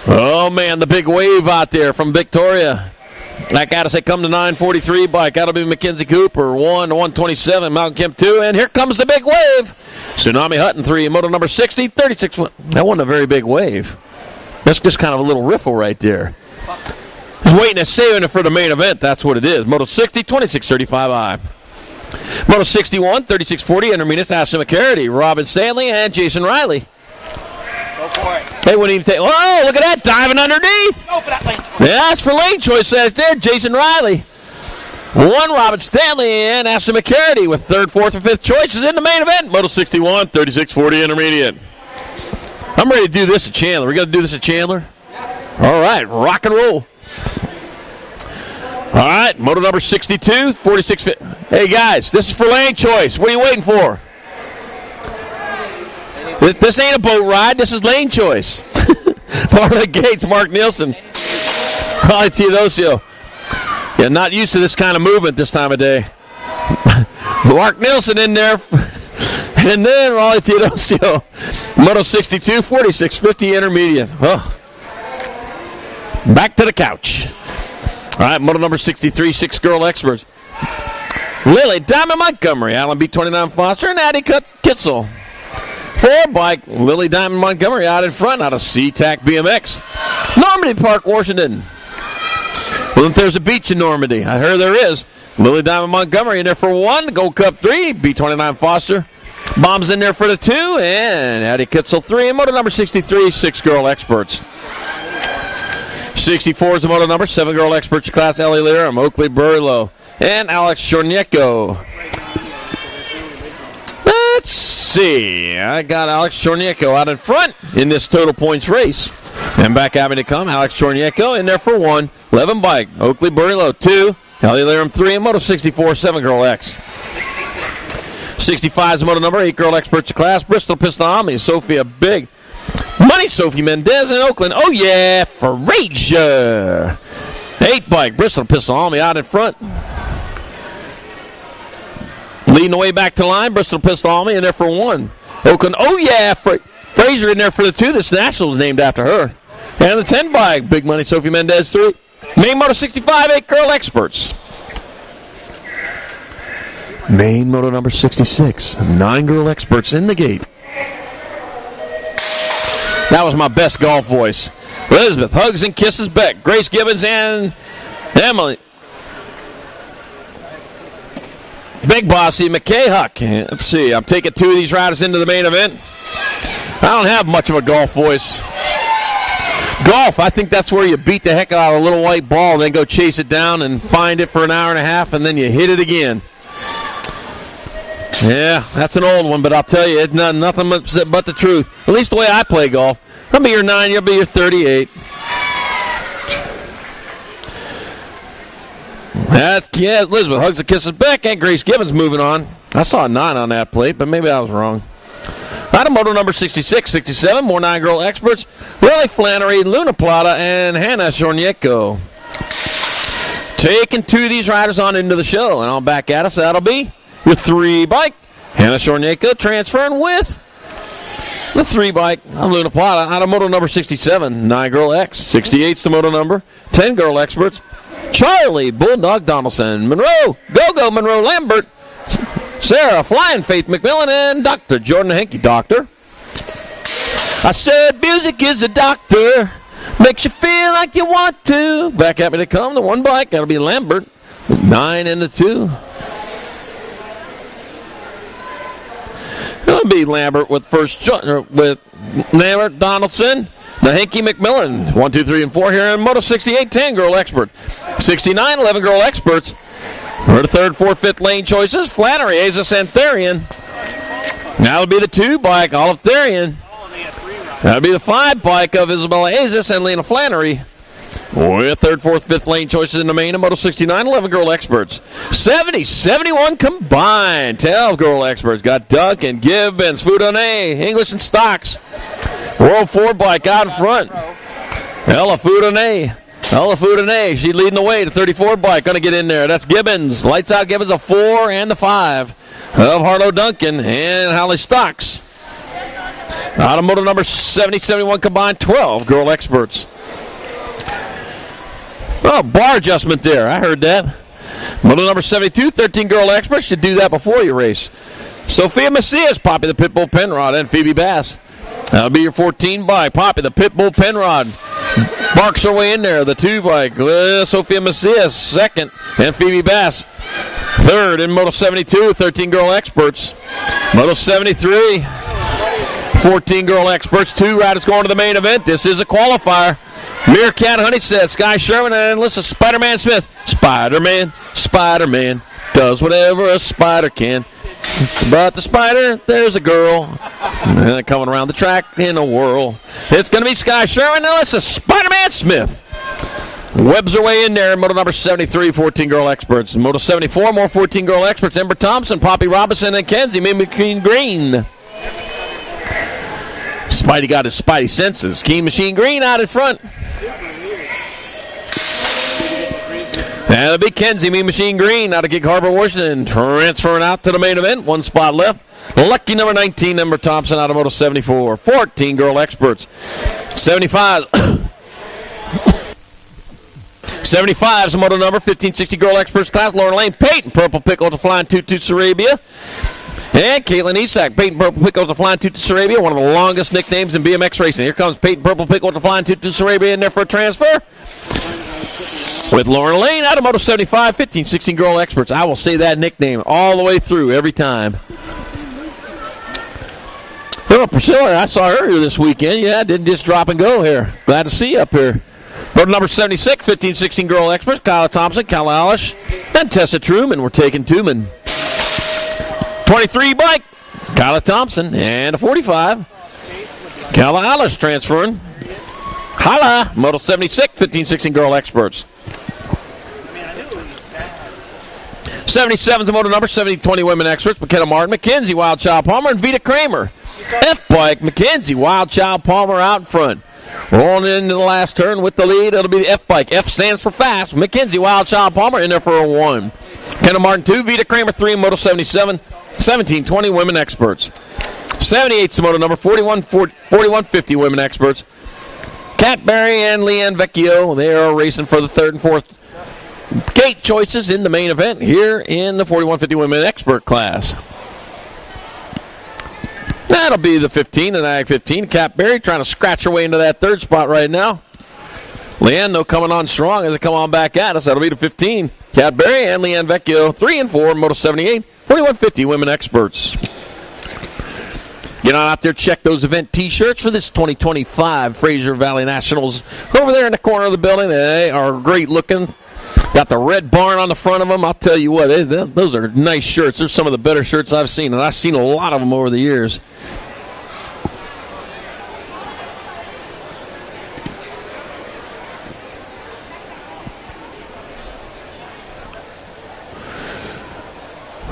Oh man, the big wave out there from Victoria. That got us, they come to 943 bike. That'll be Mackenzie Cooper 1 to 127, Malcolm Kemp 2, and here comes the big wave. Tsunami Hutton 3, Moto number 60, 36. That wasn't a very big wave. That's just kind of a little riffle right there. He's waiting and saving it for the main event. That's what it is. Moto 60, 26-35I. Moto 61, 36-40 intermediates. Ashton McCarty, Robin Stanley, and Jason Riley. Go for it. They wouldn't even take. Oh, look at that, diving underneath. Go for that lane. Yeah, that's for lane choice right there. Jason Riley. 1, Robin Stanley, and Ashton McCarty with 3rd, 4th, and 5th choices in the main event. Moto 61, 36-40 intermediate. I'm ready to do this at Chandler. We're going to do this at Chandler? All right, rock and roll. All right, Moto number 62, 46. Hey, guys, this is for lane choice. What are you waiting for? This ain't a boat ride. This is lane choice. Florida Gates, Mark Nielsen. Holly Teodosio. Yeah, not used to this kind of movement this time of day. Mark Nielsen in there. And then Raleigh Teodosio. Moto 62, 46-50 intermediate. Oh. Back to the couch. All right, Moto number 63, 6 girl experts. Lily Diamond Montgomery, Alan B29 Foster, and Addie Kitzel. 4 bike, Lily Diamond Montgomery out in front, out of SeaTac BMX. Normandy Park, Washington. Well, if there's a beach in Normandy, I heard there is. Lily Diamond Montgomery in there for 1, Gold Cup 3, B29 Foster. Bombs in there for the 2, and Addie Kitzel 3, and Moto number 63, 6 girl experts. 64 is the moto number, 7 girl experts class, Ellie Lerum, Oakley Burlow, and Alex Chornieko. Let's see. I got Alex Chornieko out in front in this total points race. And back having to come, Alex Chornieko in there for 1, 11 bike, Oakley Burlow 2, Ellie Lerum 3, and Moto 64, 7 girl X. 65 is the moto number, 8 girl experts class, Bristol Pistol Army, Sophia Big. Money, Sophie Mendez in Oakland. Oh, yeah, Fraser. 8 bike, Bristol Pistol Army out in front. Leading the way back to the line, Bristol Pistol Army in there for 1. Oakland, oh, yeah, Fraser in there for the 2. This national is named after her. And the 10 bike, Big Money, Sophie Mendez 3. Main Moto 65, 8 girl experts. Main Moto number 66, 9 girl experts in the gate. That was my best golf voice. Elizabeth hugs and kisses Beck, Grace Gibbons, and Emily. Big Bossy McKay Huck. Let's see, I'm taking 2 of these riders into the main event. I don't have much of a golf voice. Golf, I think that's where you beat the heck out of a little white ball and then go chase it down and find it for an hour and a half, and then you hit it again. Yeah, that's an old one, but I'll tell you, it's nothing but the truth. At least the way I play golf. I'll be your 9, you'll be your 38. Yeah, Elizabeth hugs and kisses Beck, and Grace Gibbons moving on. I saw a 9 on that plate, but maybe I was wrong. Item moto number 66, 67, more 9 girl experts. Lily Flannery, Luna Plata, and Hannah Chornieko. Taking 2 of these riders on into the show, and I'll back at us. That'll be with 3 bike, Hannah Chornieko transferring with the 3 bike of Luna Plata out of moto number 67, 9 girl X. 68's the moto number, 10 girl experts. Charlie Bulldog Donaldson, Monroe, Go-Go Monroe Lambert, Sarah Flying Faith McMillan, and Dr. Jordan Henke. Doctor. I said music is a doctor, makes you feel like you want to. Back at me to come, the 1 bike, that'll be Lambert, 9 and the 2. It'll be Lambert with with Lambert, Donaldson, the Hanky McMillan. 1, 2, 3, and 4 here in Moto 68, 10 girl experts. 69, 11 girl experts. For the 3rd, 4th, 5th lane choices, Flannery, Azis, and Therian. Now it'll be the 2 bike, Olive Therian. That'll be the 5 bike of Isabella Azis and Lena Flannery. With 3rd, 4th, 5th lane choices in the main of Moto 69, 11 girl experts. 70, 71 combined. 12 girl experts. Got Duncan, Gibbons, Foudonnet, English and Stocks. World 4 bike out in front. Ella Foudonnet. She's leading the way. The 34 bike going to get in there. That's Gibbons. Lights out Gibbons, a 4 and the 5 of Harlow Duncan and Holly Stocks. Automotive number 70, 71 combined, 12 girl experts. Oh, bar adjustment there. I heard that. Moto number 72, 13 girl experts. Should do that before you race. Sophia Macias, Poppy the Pitbull Penrod, and Phoebe Bass. That'll be your 14 bike. Poppy the Pitbull Penrod barks her way in there. The 2 bike. Sophia Macias, 2nd, and Phoebe Bass, 3rd in Moto 72, 13 girl experts. Moto 73, 14 girl experts. 2 riders going to the main event. This is a qualifier. Meerkat Honeysett, Sky Sherman, and Alyssa Spider-Man Smith. Spider-Man does whatever a spider can. But the spider, there's a girl. And coming around the track in a whirl. It's going to be Sky Sherman, and Alyssa Spider-Man Smith. Webs her way in there. Moto number 73, 14 girl experts. Moto 74, more 14 girl experts. Ember Thompson, Poppy Robinson, and Kenzie McQueen Green. Spidey got his Spidey senses. Keen Machine Green out in front. That'll be Kenzie Machine Green out of Gig Harbor, Washington. Transferring out to the main event. 1 spot left. Lucky number 19, Ember Thompson out of Moto 74. 14 girl experts. 75. 75 is the moto number. 1560 girl experts class. Lauren Lane, Peyton Purple Pickle to Flying Toot Toot Sarabia. And Caitlin Isak, Peyton Purple Pickle to Flying Toot Toot Sarabia, one of the longest nicknames in BMX racing. Here comes Peyton Purple Pickle to Flying Toot Toot Sarabia in there for a transfer. With Lauren Lane out of Moto 75, 15, 16 girl experts. I will say that nickname all the way through every time. Oh, Priscilla, I saw her earlier this weekend. Yeah, didn't just drop and go here. Glad to see you up here. Moto number 76, 15, 16 girl experts. Kyla Thompson, Kyla Alish, and Tessa Truman. We're taking Truman. 23 bike, Kyla Thompson, and a 45. Kyla Alish transferring. Holla, Moto 76, 15, 16 girl experts. 77 is the moto number, 70, 20 women experts. McKenna Martin, Mackenzie Wildchild Palmer, and Vita Kramer. F-Bike, Mackenzie Wildchild Palmer out in front. Rolling into the last turn with the lead. It'll be the F-Bike. F stands for fast. Mackenzie Wildchild Palmer in there for a 1. Kenna Martin 2, Vita Kramer 3 in Moto 77. 17, 20 women experts. 78 is the moto number, 4150 women experts. Kat Berry and Leanne Vecchio, they are racing for the 3rd and 4th gate choices in the main event here in the 4150 women expert class. That'll be the 15, the NAG 15. Kat Berry trying to scratch her way into that 3rd spot right now. Leanne, though, coming on strong as they come on back at us. That'll be the 15. Kat Berry and Leanne Vecchio, 3 and 4, Moto 78, 4150 women experts. Get on out there, check those event T-shirts for this 2025 Fraser Valley Nationals. Over there in the corner of the building, they are great looking. Got the red barn on the front of them. I'll tell you what, those are nice shirts. They're some of the better shirts I've seen, and I've seen a lot of them over the years.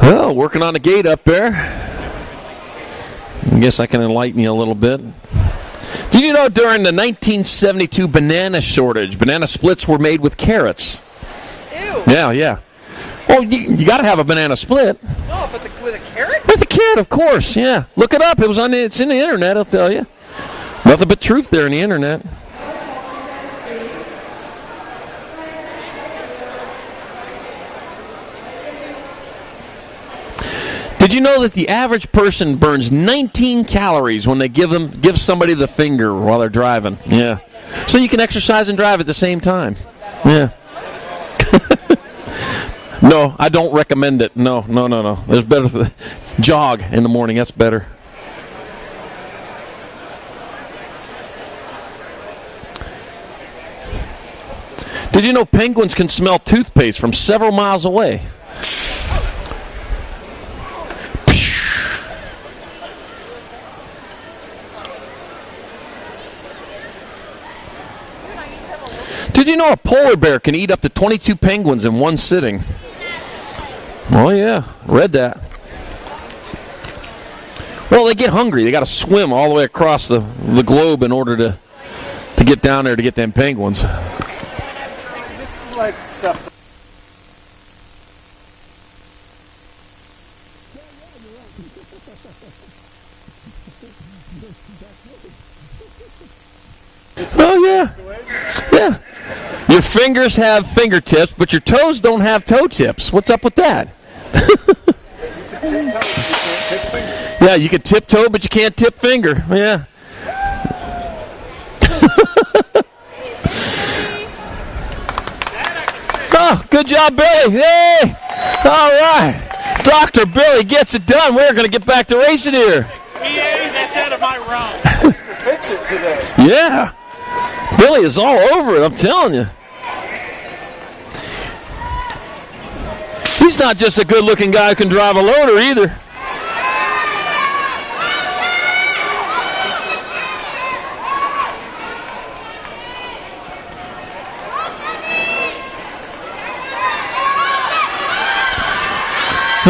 Well, working on the gate up there. I guess I can enlighten you a little bit. Did you know during the 1972 banana shortage, banana splits were made with carrots? Ew. Yeah. Oh, you got to have a banana split. No, but with a carrot? With a carrot, of course, yeah. Look it up. It's in the internet, I'll tell you. Nothing but truth there in the internet. Did you know that the average person burns 19 calories when they give somebody the finger while they're driving? Yeah. So you can exercise and drive at the same time. Yeah. No, I don't recommend it. No. There's better jog in the morning. That's better. Did you know penguins can smell toothpaste from several miles away? Did you know a polar bear can eat up to 22 penguins in one sitting? Oh, yeah. Read that. Well, they get hungry. They got to swim all the way across the globe in order to get down there to get them penguins. This is like stuff. Oh, yeah. Yeah. Your fingers have fingertips, but your toes don't have toe tips. What's up with that? Yeah, you can tiptoe, but you can't tip finger. Yeah. Oh, good job, Billy. Hey! All right. Dr. Billy gets it done. We're going to get back to racing here. That's out of my realm. Fix it today. Yeah. Billy is all over it, I'm telling you. He's not just a good-looking guy who can drive a loader either.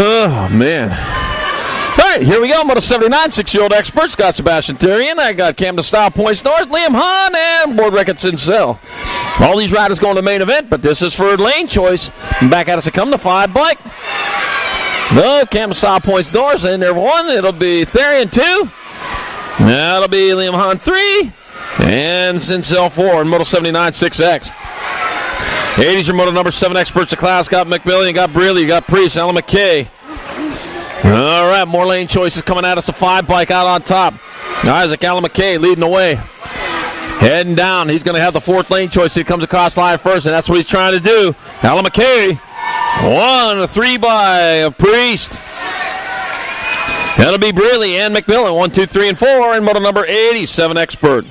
Oh, man. All right, here we go. Moto 79, 6-year-old experts. Got Sebastian Therian. I got Camden Style Points North, Liam Hahn, and Board Record Sincel. All these riders going to the main event, but this is for lane choice. Back at us to come, the 5 bike. No, Camden Style Points North in there 1. It'll be Therian 2. That'll be Liam Hahn 3. And Sincel 4 in Moto 79 6X. 80s your Moto number 7 experts of class. Got McMillan, got Brealey, got Priest, Alan McKay. All right, more lane choices coming at us. The 5 bike out on top. Isaac Alan McKay leading the way. Heading down. He's going to have the 4th lane choice. He comes across line first, and that's what he's trying to do. Alan McKay. 1, a 3 by Priest. That'll be Brealey and McMillan. 1, 2, 3, and 4 in Moto number 87 expert.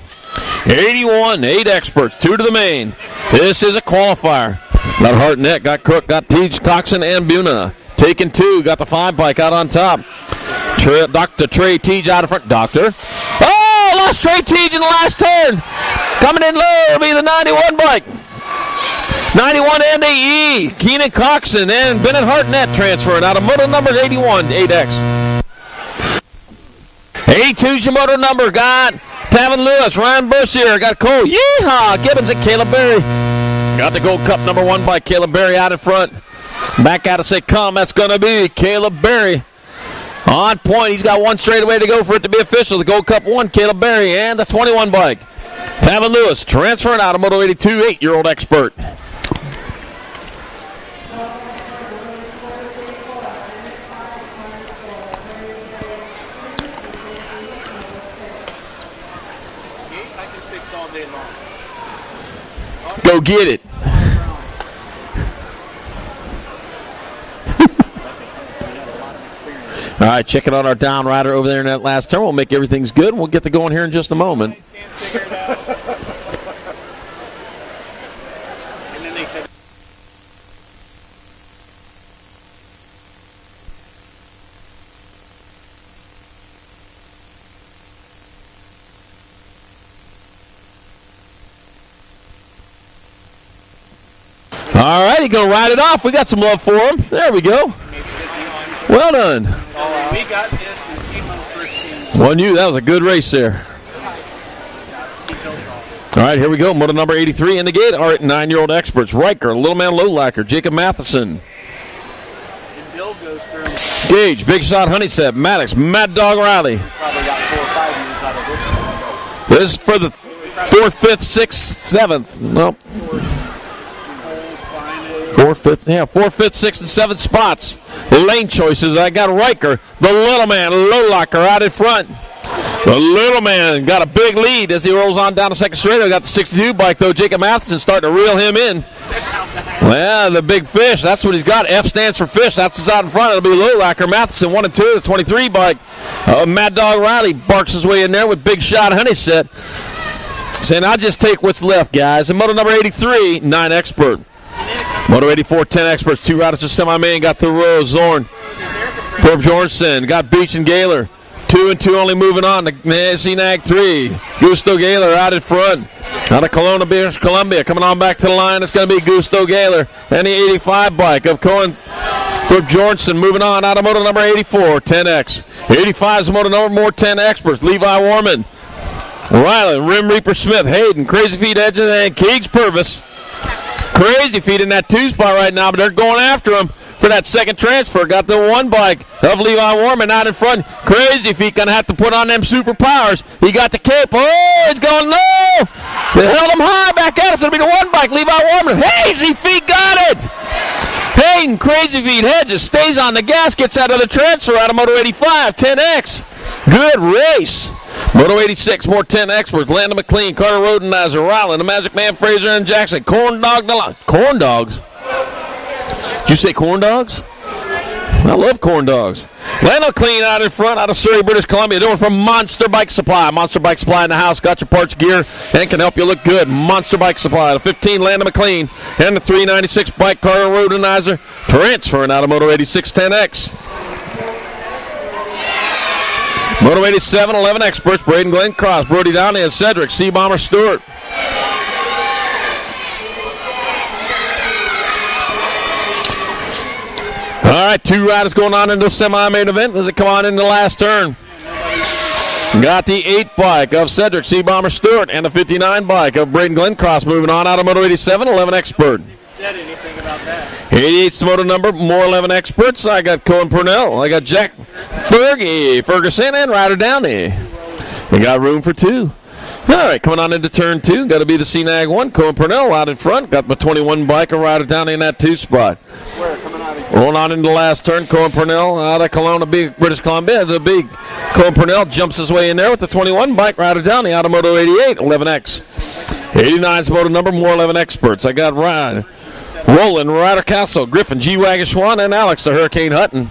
81, 8 experts, 2 to the main. This is a qualifier. Got Hartnett, got Cook, got Teach, Coxon, and Buna. Taking 2, got the 5 bike out on top. Dr. Trey Teach out in front. Doctor. Oh, lost Trey Teach in the last turn. Coming in low will be the 91 bike. 91 NAE. Keenan Coxon and Bennett Hartnett transferring out of moto number 81, 8X. 82's your moto number. Got Tavin Lewis, Ryan Bush here. Got Cole. Yeehaw! Gibbons and Caleb Berry. Got the Gold Cup number 1 by Caleb Berry out in front. Back out to say come. That's going to be Caleb Berry. On point. He's got 1 straightaway to go for it to be official. The Gold Cup 1, Caleb Berry, and the 21 bike. Tavin Lewis transferring out of Moto 82, 8-year-old expert. Go get it. All right, checking on our down rider over there in that last turn. We'll make everything's good. We'll get to going here in just a moment. And then they said, All right, he's going to ride it off. We got some love for him. There we go. Well done. we got this and came on first team. Well, that was a good race there. All right, here we go. Moto number 83 in the gate. All right, 9-year-old experts. Riker, Little Man Lowlacker, Jacob Matheson. And Bill goes through them. Gage, Big Shot Honeysett, Maddox, Mad Dog Riley. Probably got 4 or 5 years out of this. This is for the 4th, 5th, 6th, 7th. Nope. 4th, 5th, 6th, and 7th spots. Lane choices. I got Riker, the Little Man, Lowlacker out in front. The Little Man got a big lead as he rolls on down the second straight. I got the 62 bike, though. Jacob Matheson starting to reel him in. Well, the big fish, that's what he's got. F stands for fish. That's what's out in front. It'll be Lowlacker, Matheson, 1 and 2. The 23 bike. Mad Dog Riley barks his way in there with Big Shot Honeysett. Saying I'll just take what's left, guys. And moto number 83, 9 expert. Moto 84, 10 experts. 2 riders to semi-main. Got Thoreau, Zorn, Ferb Jorgensen. Got Beach and Gaylor. 2 and 2 only moving on to CNAG 3. Gusto Gaylor out in front. Out of Kelowna, British Columbia. Coming on back to the line, it's going to be Gusto Gaylor. And the 85 bike of Cohen Ferb Jorgensen moving on out of moto number 84, 10X. 85 is moto number more 10 experts. Levi Warman, Riley, Rim Reaper Smith, Hayden, Crazy Feet Edges, and Keegs Purvis. Crazy Feet in that 2 spot right now, but they're going after him for that second transfer. Got the 1 bike of Levi Warman out in front. Crazy Feet going to have to put on them superpowers. He got the cape. Oh, he's going low. They held him high back at us. It'll be the 1 bike. Levi Warman. Crazy Feet got it. Hayden, Crazy Feet Hedges stays on the gas, gets out of the transfer out of Moto 85, 10X. Good race. Moto 86, more 10 experts. Landon McLean, Carter Rodenizer, Ryland, the Magic Man, Fraser, and Jackson. Corn Dog, Corn Dogs? Did you say corn dogs? I love corn dogs. Landon McLean out in front, out of Surrey, British Columbia. Doing from Monster Bike Supply. Monster Bike Supply in the house. Got your parts, gear, and can help you look good. Monster Bike Supply. The 15, Landon McLean. And the 396 bike, Carter Rodenizer. Transferring out of Moto 86, 10X. Moto 87, 11 experts. Braden Glenn Cross, Brody Downey, and Cedric C. Bomber Stewart. All right, 2 riders going on into the semi-main event as it come on in the last turn. Got the 8 bike of Cedric C. Bomber Stewart and the 59 bike of Braden Glenn Cross moving on out of Moto 87, 11 expert. Said anything about that? 88's the moto number, more 11 experts. I got Cohen Purnell. I got Jack Ferguson, and Ryder Downey. We got room for 2. All right, coming on into turn 2. Got to be the CNAG 1. Cohen Purnell out in front. Got the 21 bike of Ryder Downey in that 2 spot. Rolling on into the last turn. Cohen Purnell out of Kelowna, British Columbia. The big Cohen Purnell jumps his way in there with the 21 bike. Ryder Downey out of Moto 88, 11X. 89's moto number, more 11 experts. I got Ryan, Roland, Ryder Castle, Griffin, G-Wagon Schwan, and Alex the Hurricane Hutton.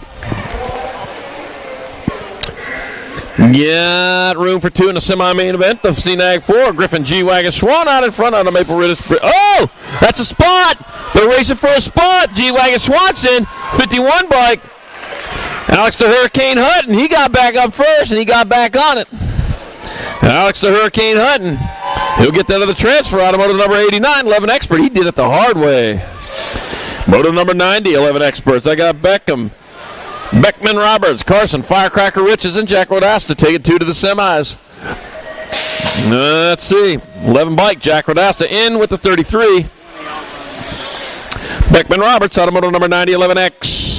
Got room for 2 in the semi-main event. The CNAG 4, Griffin, G-Wagon Schwan out in front on the Maple Ridge. Oh, that's a spot. They're racing for a spot. G-Wagon Swanson, 51 bike. Alex the Hurricane Hutton, he got back up first, and he got back on it. Alex the Hurricane Hutton, he'll get that other transfer out of moto number 89, 11 expert. He did it the hard way. Moto number 90, 11 experts. I got Beckham, Beckman Roberts, Carson, Firecracker Riches, and Jack Rodasta take it 2 to the semis. Let's see. 11 bike, Jack Rodasta in with the 33. Beckman Roberts out of moto number 90, 11X.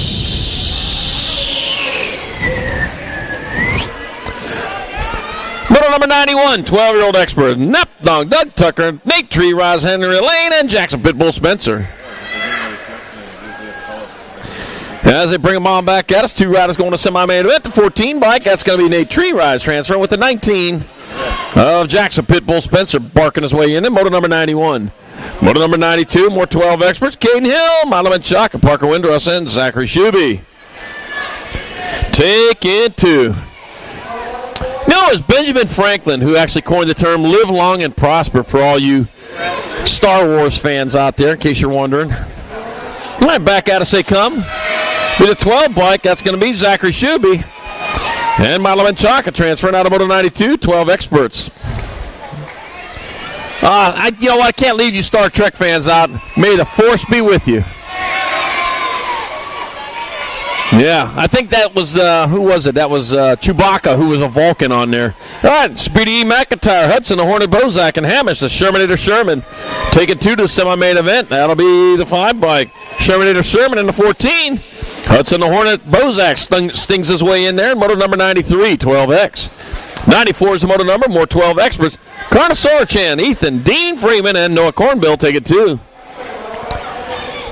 Moto number 91, 12-year-old expert. Napdong, Doug Tucker, Nate Tree, Roz Henry Lane, and Jackson Pitbull Spencer. As they bring them on back at us, 2 riders going to semi-main event. The 14 bike, that's going to be Nate Tree Rise transferring with the 19 of Jackson Pitbull Spencer barking his way in. And moto number 91. Moto number 92, more 12 experts. Caden Hill, Malaman Chaka, Parker Windross, and Zachary Shuby. Take it 2. No, it was Benjamin Franklin who actually coined the term live long and prosper for all you Star Wars fans out there, in case you're wondering. All right, back at us they come. With a 12 bike, that's going to be Zachary Shuby. And Malaman Chaka transferring out of moto 92, 12 experts. You know what? I can't leave you Star Trek fans out. May the Force be with you. Yeah, I think that was, who was it? That was Chewbacca, who was a Vulcan on there. All right, Speedy E. McIntyre, Hudson, the Hornet Bozak, and Hamish, the Shermanator Sherman, taking 2 to the semi-main event. That'll be the 5 bike. Shermanator Sherman in the 14. Hudson, the Hornet Bozak, stings his way in there. Moto number 93, 12X. 94 is the moto number, more 12 experts. Carnosaur Chan, Ethan, Dean Freeman, and Noah Cornbill take it 2.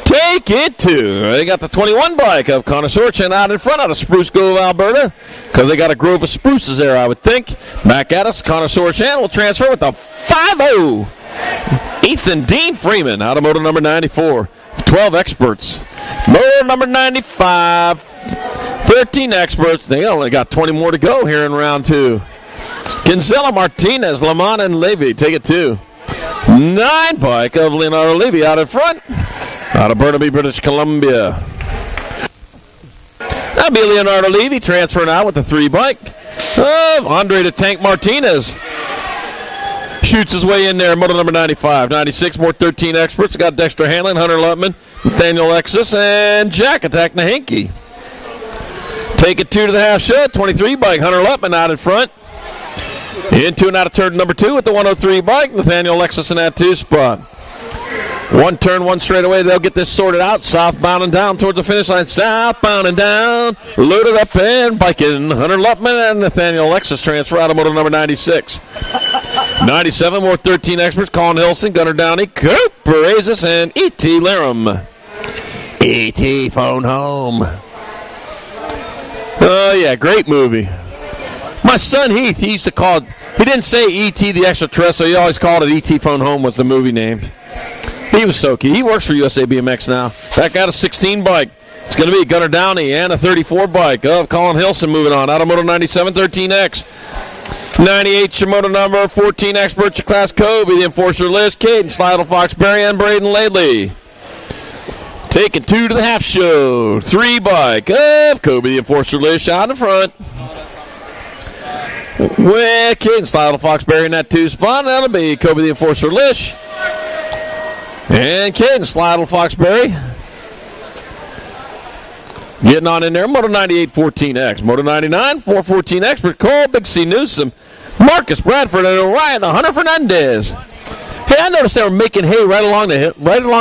Take it 2. They got the 21 bike of Connoisseur Chin out in front out of Spruce Grove, Alberta, because they got a grove of spruces there, I would think. Back at us, Connoisseur Chin will transfer with the 5-0. Ethan Dean Freeman out of moto number 94. 12 experts. Moto number 95. 13 experts. They only got 20 more to go here in round 2. Kinsella, Martinez, Lamont, and Levy take it 2. 9 bike of Leonardo Levy out in front. Out of Burnaby, British Columbia. That'll be Leonardo Levy transferring out with the 3 bike of Andre the Tank Martinez. Shoots his way in there, moto number 95. 96, more 13 experts. Got Dexter Hanlon, Hunter Lutman, Nathaniel Lexus, and Jack Attack Nahinky. Take it 2 to the half shed. 23 bike, Hunter Lutman out in front. Into and out of turn number 2 with the 103 bike. Nathaniel Lexus in that 2 spot. 1 turn, 1 straightaway. They'll get this sorted out. Southbound and down towards the finish line. Southbound and down. Loaded up and biking. Hunter Lutman and Nathaniel Lexus transfer out of moto number 96. 97, more 13 experts. Colin Hilson, Gunnar Downey, Cooper Azis, and E.T. Laram. E.T. Phone Home. Oh, yeah, great movie. My son Heath, he used to call it, he didn't say E.T. the Extraterrestrial, he always called it E.T. Phone Home was the movie name. He was so key. He works for USA BMX now. Back out a 16 bike. It's going to be Gunnar Downey and a 34 bike of Colin Hilson moving on. Out of moto 97, 13X. 98, Shimoda number 14 expert, your class Kobe, the enforcer list, Caden, Slidell Foxberry, and Braden Ladley. Taking 2 to the half show. 3 bike of Kobe, the enforcer list, out in front. With Caden, Slidell Foxberry in that 2 spot. That'll be Kobe, the enforcer list. And Caden, Slidell Foxberry. Getting on in there. Moto 98, 14X. Moto 99, 414 expert, Cole, Big C Newsom, Marcus Bradford, and Orion, Hunter Fernandez. Hey, I noticed they were making hay right along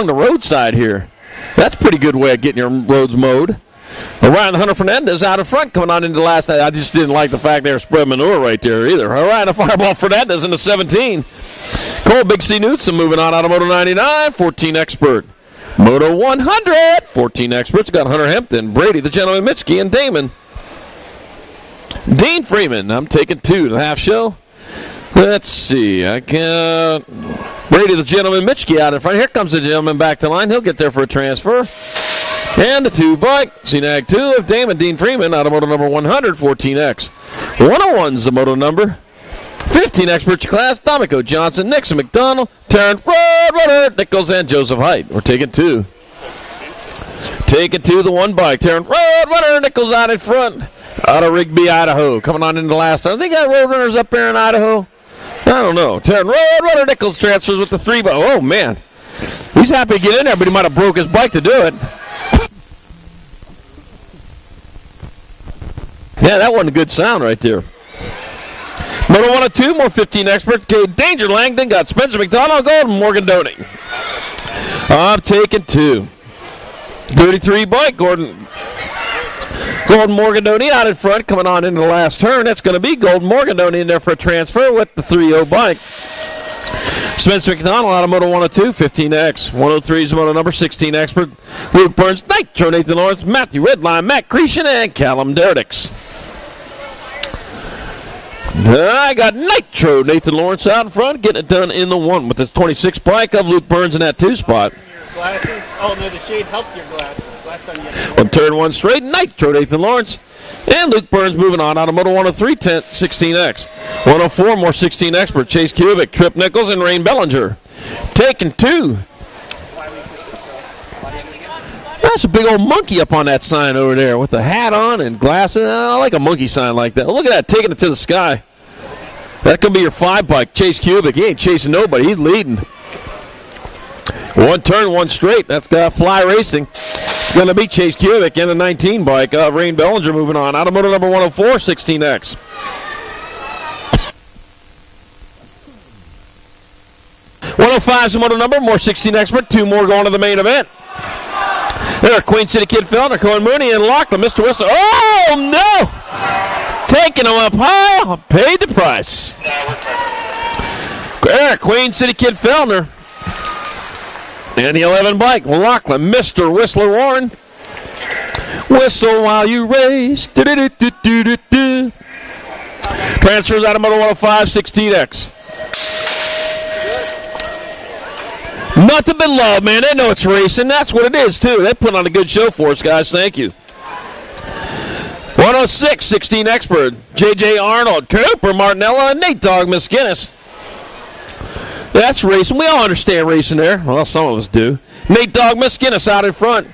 the roadside here. That's a pretty good way of getting your roads mowed. Orion Hunter Fernandez out in front coming on into the last night. I just didn't like the fact they were spreading manure right there either. Orion Fireball Fernandez in the 17. Cole Big C Newsom moving on out of Moto 99, 14 expert. Moto 100, 14 experts. Got Hunter Hempton, Brady the Gentleman Mitski, and Damon. Dean Freeman, I'm taking 2 to the half show. Let's see. I got Brady the Gentleman Mitski out in front. Here comes the gentleman back to line. He'll get there for a transfer. And the 2 bike, CNAG 2 of Damon Dean Freeman out of moto number 100, 14X. 101's the moto number. 15 expert class, Dominico Johnson, Nixon McDonald, Tarrant Roadrunner, Nichols, and Joseph Height. We're taking 2. Taking 2, the 1 bike. Tarrant Roadrunner, Nichols out in front. Out of Rigby, Idaho. Coming on into the last time. I think got Roadrunners up there in Idaho. I don't know. Tarrant Roadrunner, Nichols transfers with the 3 bike. Oh, man. He's happy to get in there, but he might have broke his bike to do it. Yeah, that wasn't a good sound right there. Moto 102, more 15 experts. Okay, Danger Langdon got Spencer McDonald, Golden Morgan Doney. I'm taking 2. 33 bike, Golden Morgan Doney out in front, coming on into the last turn. That's going to be Golden Morgan Doney in there for a transfer with the 3-0 bike. Spencer McDonald out of Moto 102, 15X. 103 is the moto number, 16 expert. Luke Burns, Nitro, Nathan Lawrence, Matthew Redline, Matt Cretion, and Callum Derdix. I got Nitro Nathan Lawrence out in front, getting it done in the 1 with the 26 bike of Luke Burns in that 2 spot. Glasses? Oh, no, the shade helped your glasses. Last time you had On turn 1 straight, Nitro Nathan Lawrence. And Luke Burns moving on out of Moto 103, 16X. 104, more 16 expert, Chase Kubik, Trip Nichols, and Rain Bellinger. Taking 2. That's a big old monkey up on that sign over there with the hat on and glasses. I like a monkey sign like that. Look at that, taking it to the sky. That could be your 5 bike, Chase Kubik. He ain't chasing nobody. He's leading. 1 turn, 1 straight. That's got Fly Racing. It's going to be Chase Kubik and the 19 bike. Rain Bellinger moving on. Out of moto number 104, 16X. .105 is the moto number. More 16 expert. 2 more going to the main event. There, Queen City Kid Felder, Cohen Mooney, and Lachlan, Mr. Whistler. Oh, no! Taking him up high. Paid the price. There, Queen City Kid Felder. And the 11 bike, Lachlan, Mr. Whistler Warren. Whistle while you race. Do-do-do-do-do-do. Transfers out of Moto 105, 16X. Nothing but love, man. They know it's racing. That's what it is, too. They put on a good show for us, guys. Thank you. 105 106, 16 expert. J.J. Arnold, Cooper Martinella, and Nate Dog Miskinnis. That's racing. We all understand racing there. Well, some of us do. Nate Dog Miskinnis out in front.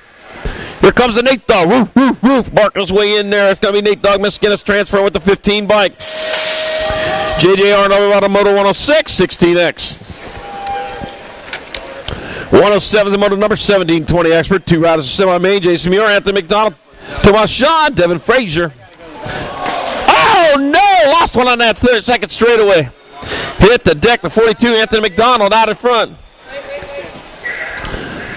Here comes the Nate Dog. Woof, woof, woof. Barking his way in there. It's going to be Nate Dog Miskinnis transfer with the 15 bike. J.J. Arnold out of Moto 106, 16X. 107 is the moto number 1720 expert. 2 riders of semi-main. Jason Muir, Anthony McDonald, Tomas Shaw, Devin Fraser. Oh, no! Lost one on that second straightaway. Hit the deck, the 42, Anthony McDonald out in front.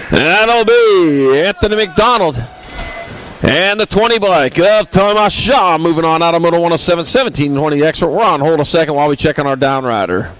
And that'll be Anthony McDonald. And the 20 bike of Tomas Shaw moving on out of Moto 107, 1720 expert. We're on hold a second while we check on our down rider.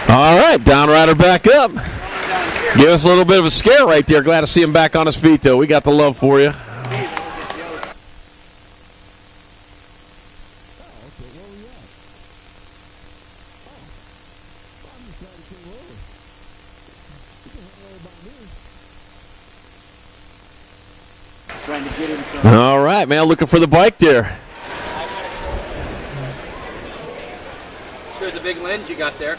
All right, down rider back up. Give us a little bit of a scare right there. Glad to see him back on his feet, though. We got the love for you. All right, man, looking for the bike there. Sure, the big lens you got there.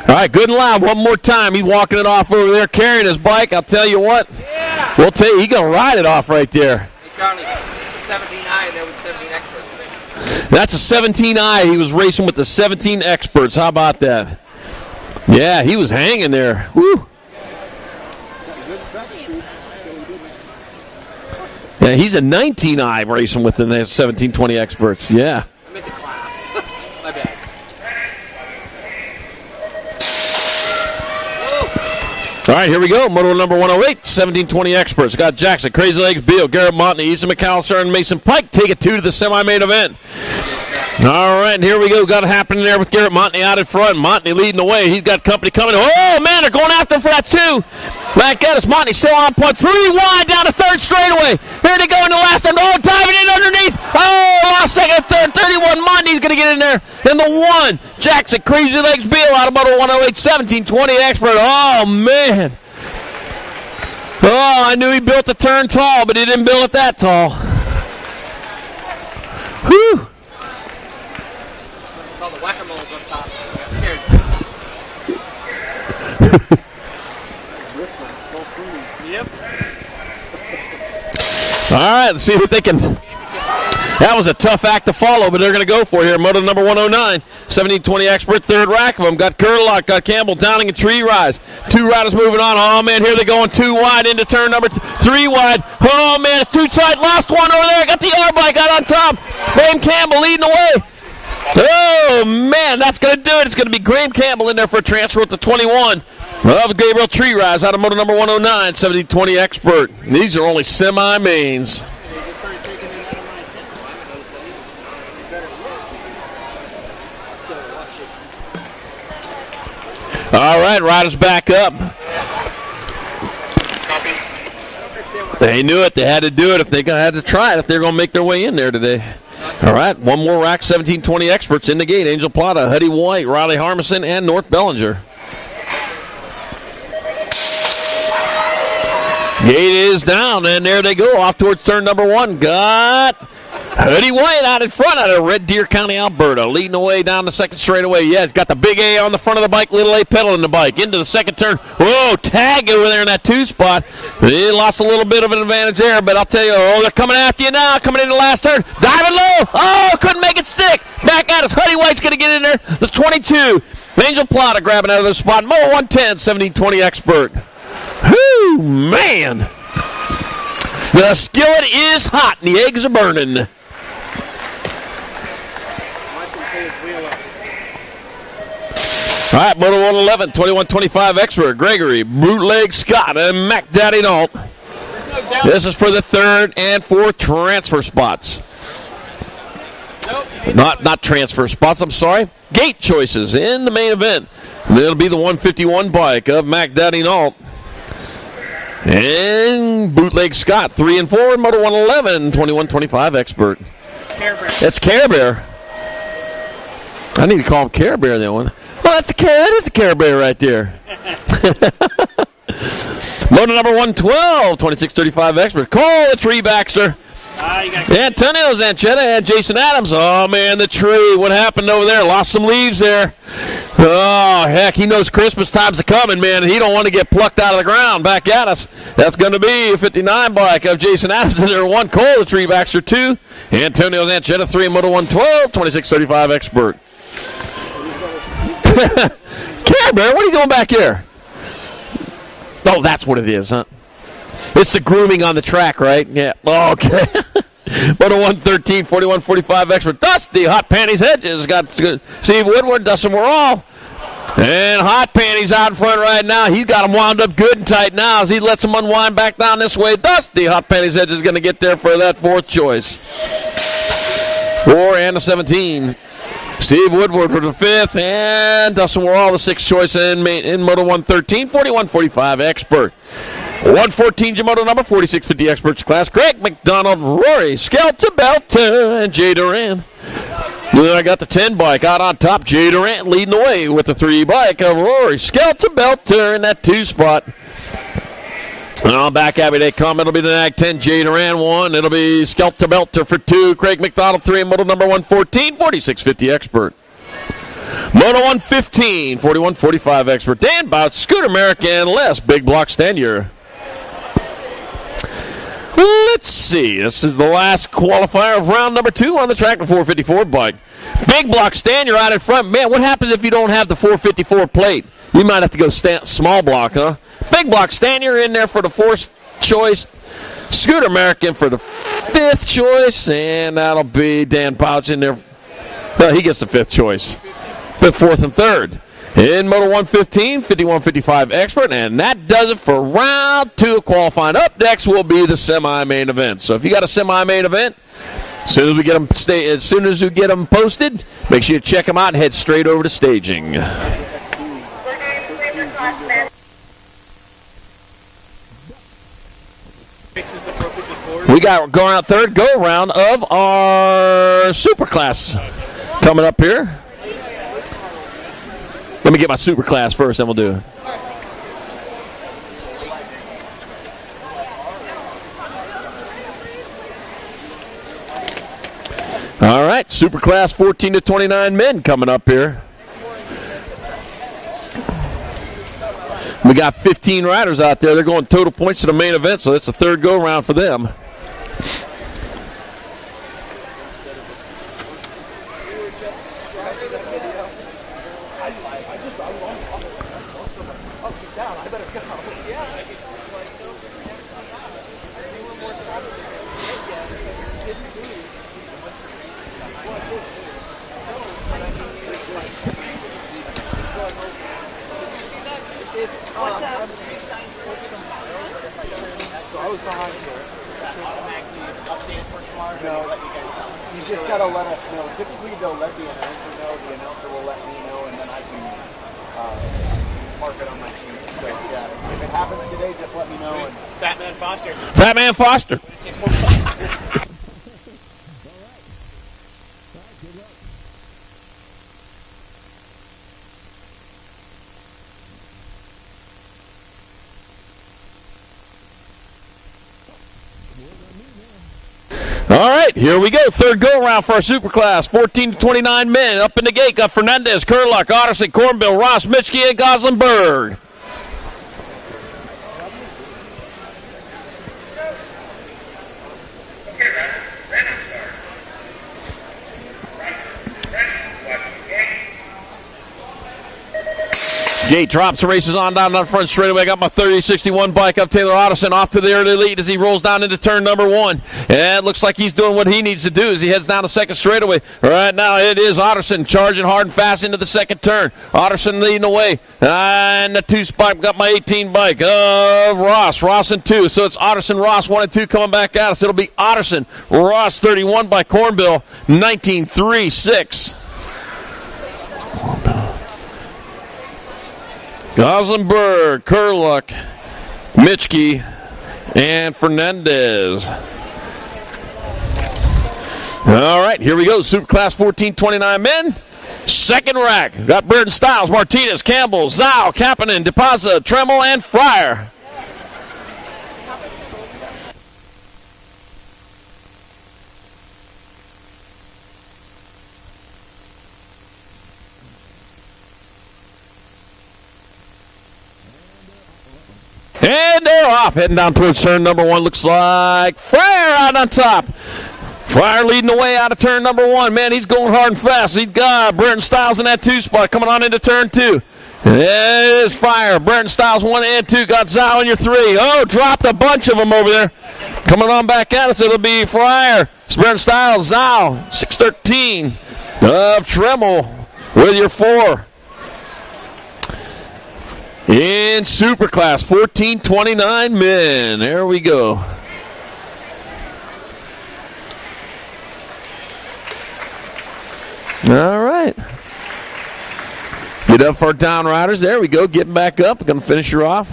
All right, good and loud. One more time. He's walking it off over there, carrying his bike. I'll tell you what. Yeah. We'll tell you, he's going to ride it off right there. Hey, Charlie, 17i, there was 17 experts. That's a 17i. He was racing with the 17 experts. How about that? Yeah, he was hanging there. Woo. Yeah, he's a 19i racing with the 1720 experts. Yeah. I meant the class. My bad. All right, here we go. Moto number 108, 1720 experts. Got Jackson, Crazy Legs, Beal, Garrett Monty, Ethan McAllister, and Mason Pike take it to the semi-main event. All right, and here we go. Got it happening there with Garrett Monty out in front. Monty leading the way. He's got company coming. Oh, man, they're going after him for that, too. Thank goodness. Monty still on point. 3 wide down the third straightaway. Here they go in the last time. Oh, diving in underneath. Oh, last second, third. 31. Monty's going to get in there. Then the 1. Jackson, Crazy Legs, Beal out of Moto 108, 1720 expert. Oh, man. Oh, I knew he built the turn tall, but he didn't build it that tall. Whew. Saw the whack-a-moles up top. I got scared. Yep. All right, let's see what they can. That was a tough act to follow, but they're going to go for here. Moto number 109, 1720 expert, third rack of them. Got Curlock, got Campbell, Downing, and Tree Rise. Two riders moving on. Oh, man, here they're going two wide into turn number three wide. Oh, man, it's too tight. Lost one over there. Got the R-bike out on top. Graham Campbell leading the way. Oh, man, that's going to do it. It's going to be Graham Campbell in there for a transfer with the 21 of Gabriel Tree Rise out of moto number 109, 1720 expert. These are only semi-mains. All right, riders back up. They knew it. They had to do it if they had to try it if they're going to make their way in there today. All right, one more rack, 1720 experts in the gate. Angel Plata, Huddy White, Riley Harmison, and North Bellinger. Gate is down, and there they go, off towards turn number one. Got Huddy White out in front out of Red Deer County, Alberta, leading the way down the second straightaway. Yeah, it's got the big A on the front of the bike, little A pedaling the bike. Into the second turn. Whoa, tag over there in that two spot. They lost a little bit of an advantage there, but I'll tell you, they're coming after you now, coming into the last turn. Diving low. Oh, couldn't make it stick. Back at us. Huddy White's going to get in there. The 22. Angel Plata grabbing out of the spot. Mo 110, 1720 expert. Whoo, man. The skillet is hot and the eggs are burning. All right, Moto 111, 2125 expert, Gregory, Bootleg Scott, and Mac Daddy Nault. This is for the third and fourth transfer spots. Not transfer spots, I'm sorry. Gate choices in the main event. It'll be the 151 bike of Mac Daddy Nault. And Bootleg Scott, 3 and 4, Moto 111, 2125 expert. That's Care Bear. I need to call him Care Bear, that one. Well, that is the Care Bear right there. Moto number 112, 2635 expert. Call the Tree Baxter. Antonio Zanchetta and Jason Adams. Oh, man, the tree. What happened over there? Lost some leaves there. Oh, heck, he knows Christmas time's coming, man. He don't want to get plucked out of the ground. Back at us. That's going to be a 59 bike of Jason Adams. There, 1 Cole, the Tree Baxter, 2. Antonio Zanchetta, 3, Moto 112, 2635 expert. Care Bear, what are you doing back here? Oh, that's what it is, huh? It's the grooming on the track, right? Yeah. Oh, okay. Moto 113, 4145 expert. Dusty, Hot Panties Hedges. Got Steve Woodward, Dustin Morall. And Hot Panties out in front right now. He's got them wound up good and tight now as he lets them unwind back down this way. Dusty, Hot Panties Hedges is going to get there for that fourth choice. 4 and a 17. Steve Woodward for the 5th, and Dustin Morall the 6th choice in Moto 113, 4145 expert. 114 Moto number 4650 experts class. Craig McDonald, Rory Skelter, and Jay Duran. Then I got the 10 bike out on top. Jay Durant leading the way with the 3 bike of Rory Skelter in that 2 spot. Oh, back at me they come. It'll be the NAG 10, Jay Duran 1. It'll be Skelter Belter for 2. Craig McDonald 3 and Moto number 114, 4650 expert. Moto 115, 4145 expert. Dan Bout, Scooter American, Les, Big Block Stanier. Let's see. This is the last qualifier of round number 2 on the track, the 454 bike. Big Block Stanier out in front. Man, what happens if you don't have the 454 plate? You might have to go small block, huh? Big Block Stanier in there for the 4th choice. Scooter American for the 5th choice. And that'll be Dan Pouch in there. No, he gets the 5th choice. 5th, 4th, and 3rd. In Moto 115, 5155 expert. And that does it for round 2 of qualifying. Up next will be the semi-main event. So if you got a semi-main event, as soon as we get them posted, make sure you check them out and head straight over to staging. We got going out third go round of our super class coming up here. Let me get my super class first, then we'll do it. All right, super class 14 to 29 men coming up here. We got 15 riders out there. They're going total points to the main event, so it's a third go-around for them. What's up? So I was behind here. No, you just gotta let us know. Typically they'll let the announcer know. The announcer will let me know, and then I can mark it on my sheet. So yeah, if it happens today, just let me know. And Batman Foster. Batman Foster. All right, here we go. Third go-around for our Superclass. 14 to 29 men. Up in the gate, got Fernandez, Kurlock, Otterson, Cornbill, Ross, Mitchke, and Goslenberg. Gate drops, races on down the front straightaway. Got my 30-61 bike up. Taylor Otterson off to the early lead as he rolls down into turn number 1. And it looks like he's doing what he needs to do as he heads down the second straightaway. Right now it is Otterson charging hard and fast into the second turn. Otterson leading the way. And the 2 spot got my 18 bike of Ross. Ross and 2. So it's Otterson, Ross 1 and 2 coming back at us. It'll be Otterson, Ross 31 by Cornbill 19-3-6. Goslenberg, Kurlock, Mitchke, and Fernandez. All right, here we go. Superclass 14-29 men. Second rack. Got Burton, Stiles, Martinez, Campbell, Zhao, Kapanen, DePaza, Tremmel, and Fryer. And they're off, heading down towards turn number 1. Looks like Fryer out on top. Fryer leading the way out of turn number 1. Man, he's going hard and fast. He's got Burton Stiles in that 2 spot coming on into turn 2. There's Fryer. Burton Stiles 1 and 2. Got Zhao in your 3. Oh, dropped a bunch of them over there. Coming on back at us, it'll be Fryer. It's Burton Stiles, Zhao, 613 of Tremmel with your 4. In Superclass 14-29 men. There we go. All right. Get up for our down riders. There we go. Getting back up. Going to finish her off.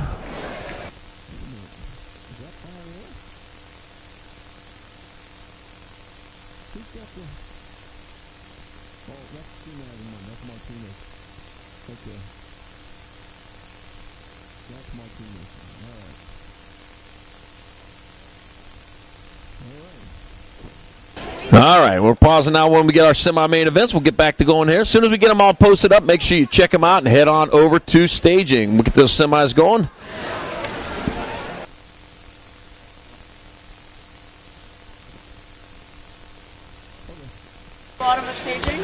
All right, we're pausing now. When we get our semi-main events, we'll get back to going here. As soon as we get them all posted up, make sure you check them out and head on over to staging. We'll get those semis going. Bottom of staging?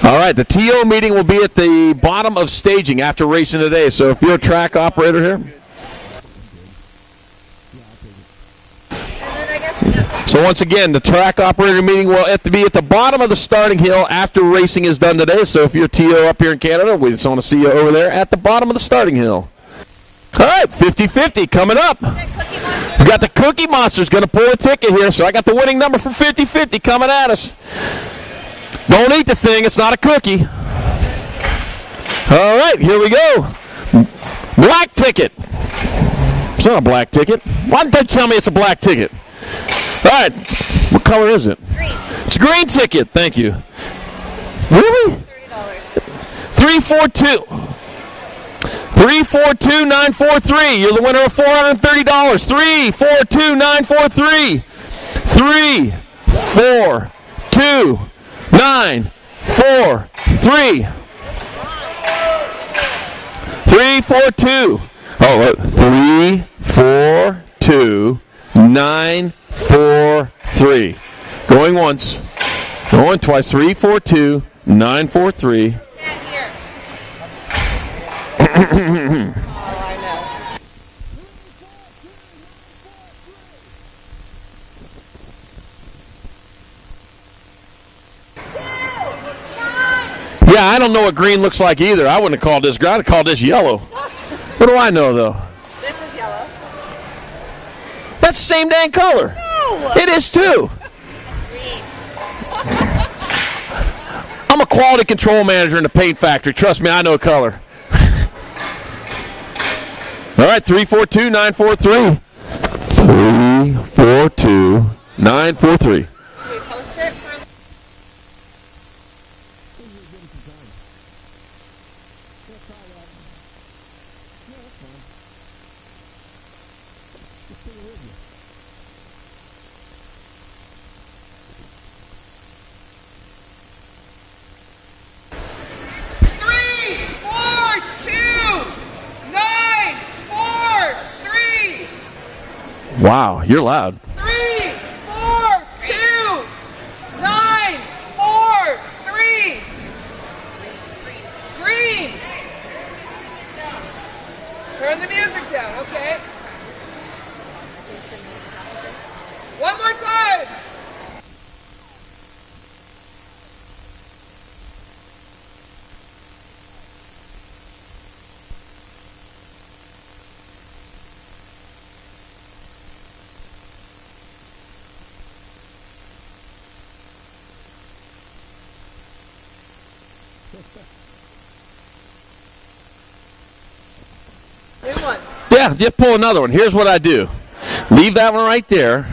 All right, the TO meeting will be at the bottom of staging after racing today. So if you're a track operator here. So once again, the track operator meeting will be at the bottom of the starting hill after racing is done today. So if you're a TO up here in Canada, we just want to see you over there at the bottom of the starting hill. All right, 50-50 coming up. We got the Cookie Monsters going to pull a ticket here. So I got the winning number for 50-50 coming at us. Don't eat the thing. It's not a cookie. All right, here we go. Black ticket. It's not a black ticket. Why didn't they tell me it's a black ticket? All right. What color is it? Green. It's a green ticket. Thank you. Really? $30. 342. 342-943. You're the winner of $430. 342-943. 342-943. 342. Oh, 3, 4, 2, 9, 4, 3. Going once. Going twice. 3, 4, 2, 9, 4, 3. Yeah, I don't know what green looks like either. I wouldn't have called this green. I'd have called this yellow. What do I know, though? This is yellow. That's the same dang color. No. It is, too. Green. I'm a quality control manager in the paint factory. Trust me, I know color. All right, 3, 4, 2, 9, 4, 3. 3, 4, 2, 9, 4, 3. Should we post it for Wow, you're loud. 3, 4, 2, 9, 4, 3. Green. Turn the music down, okay? One more time. Yeah, just pull another one. Here's what I do. Leave that one right there.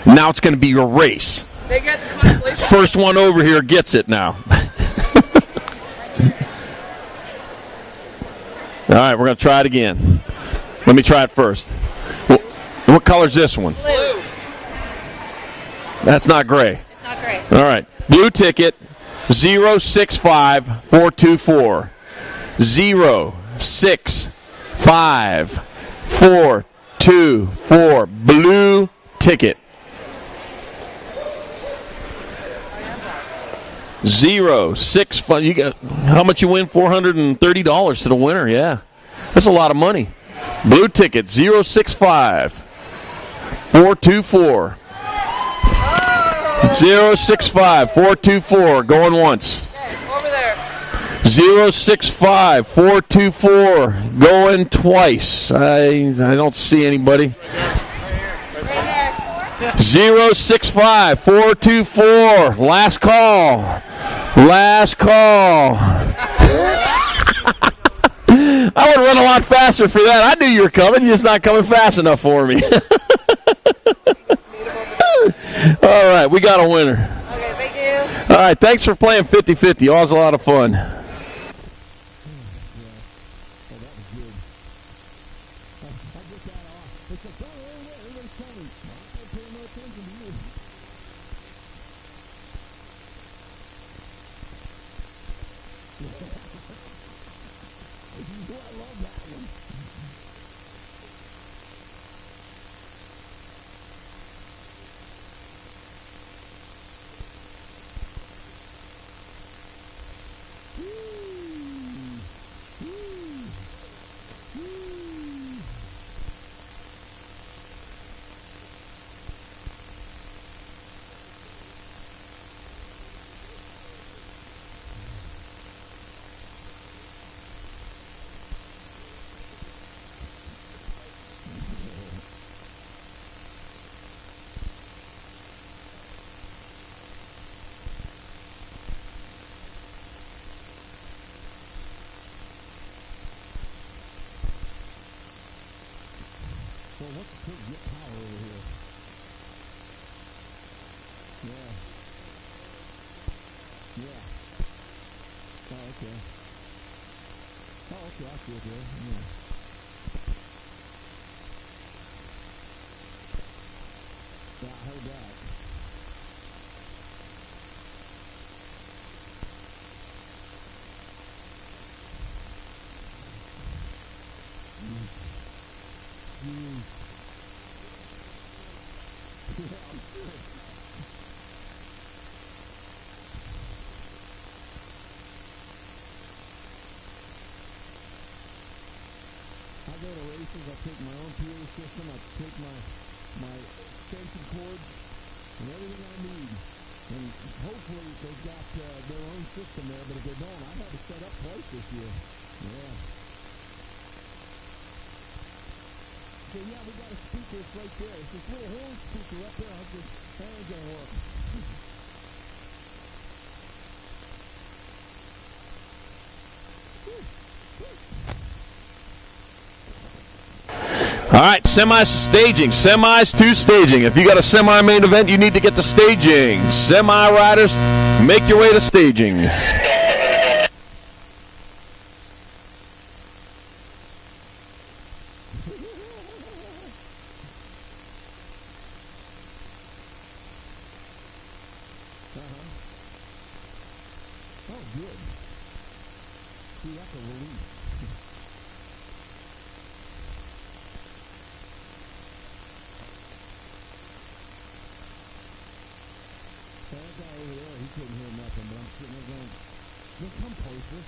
Now it's going to be your race. They get the consolation. First one over here gets it now. All right, we're going to try it again. Let me try it first. What color's this one? Blue. That's not gray. It's not gray. All right. Blue ticket 065424. 065424. Blue ticket. 065. You got how much you win? $430 to the winner. Yeah, that's a lot of money. Blue ticket 065424. 065424. Going once. Okay, over there. 065424. Going twice. I don't see anybody. 065424. Last call. Last call. I would run a lot faster for that. I knew you were coming. You're just not coming fast enough for me. All right, we got a winner. Okay, thank you. All right, thanks for playing 50-50. Always a lot of fun. I go to races, I take my own PA system, I take my extension cords and everything I need. And hopefully they've got their own system there, but if they don't, I've had to set up twice this year. Yeah. So yeah, we got a speaker, it's right there. It's this little horn speaker up there. That ain't gonna work. All right, semi-staging. Semis to staging. If you got a semi-main event, you need to get to staging. Semi-riders, make your way to staging. Oh, good. See, that's a relief. That guy over there, he couldn't hear nothing, but I'm sitting there going, "Well, come closer."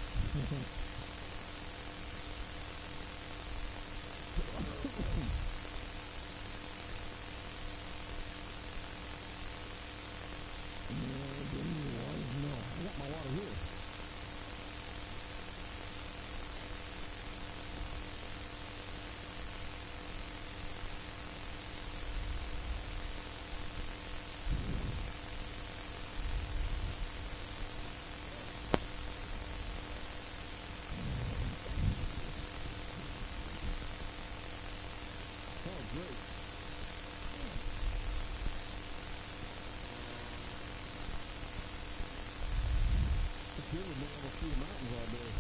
No, I got my water here. Oh, great. It's good with being able to see the mountains all day.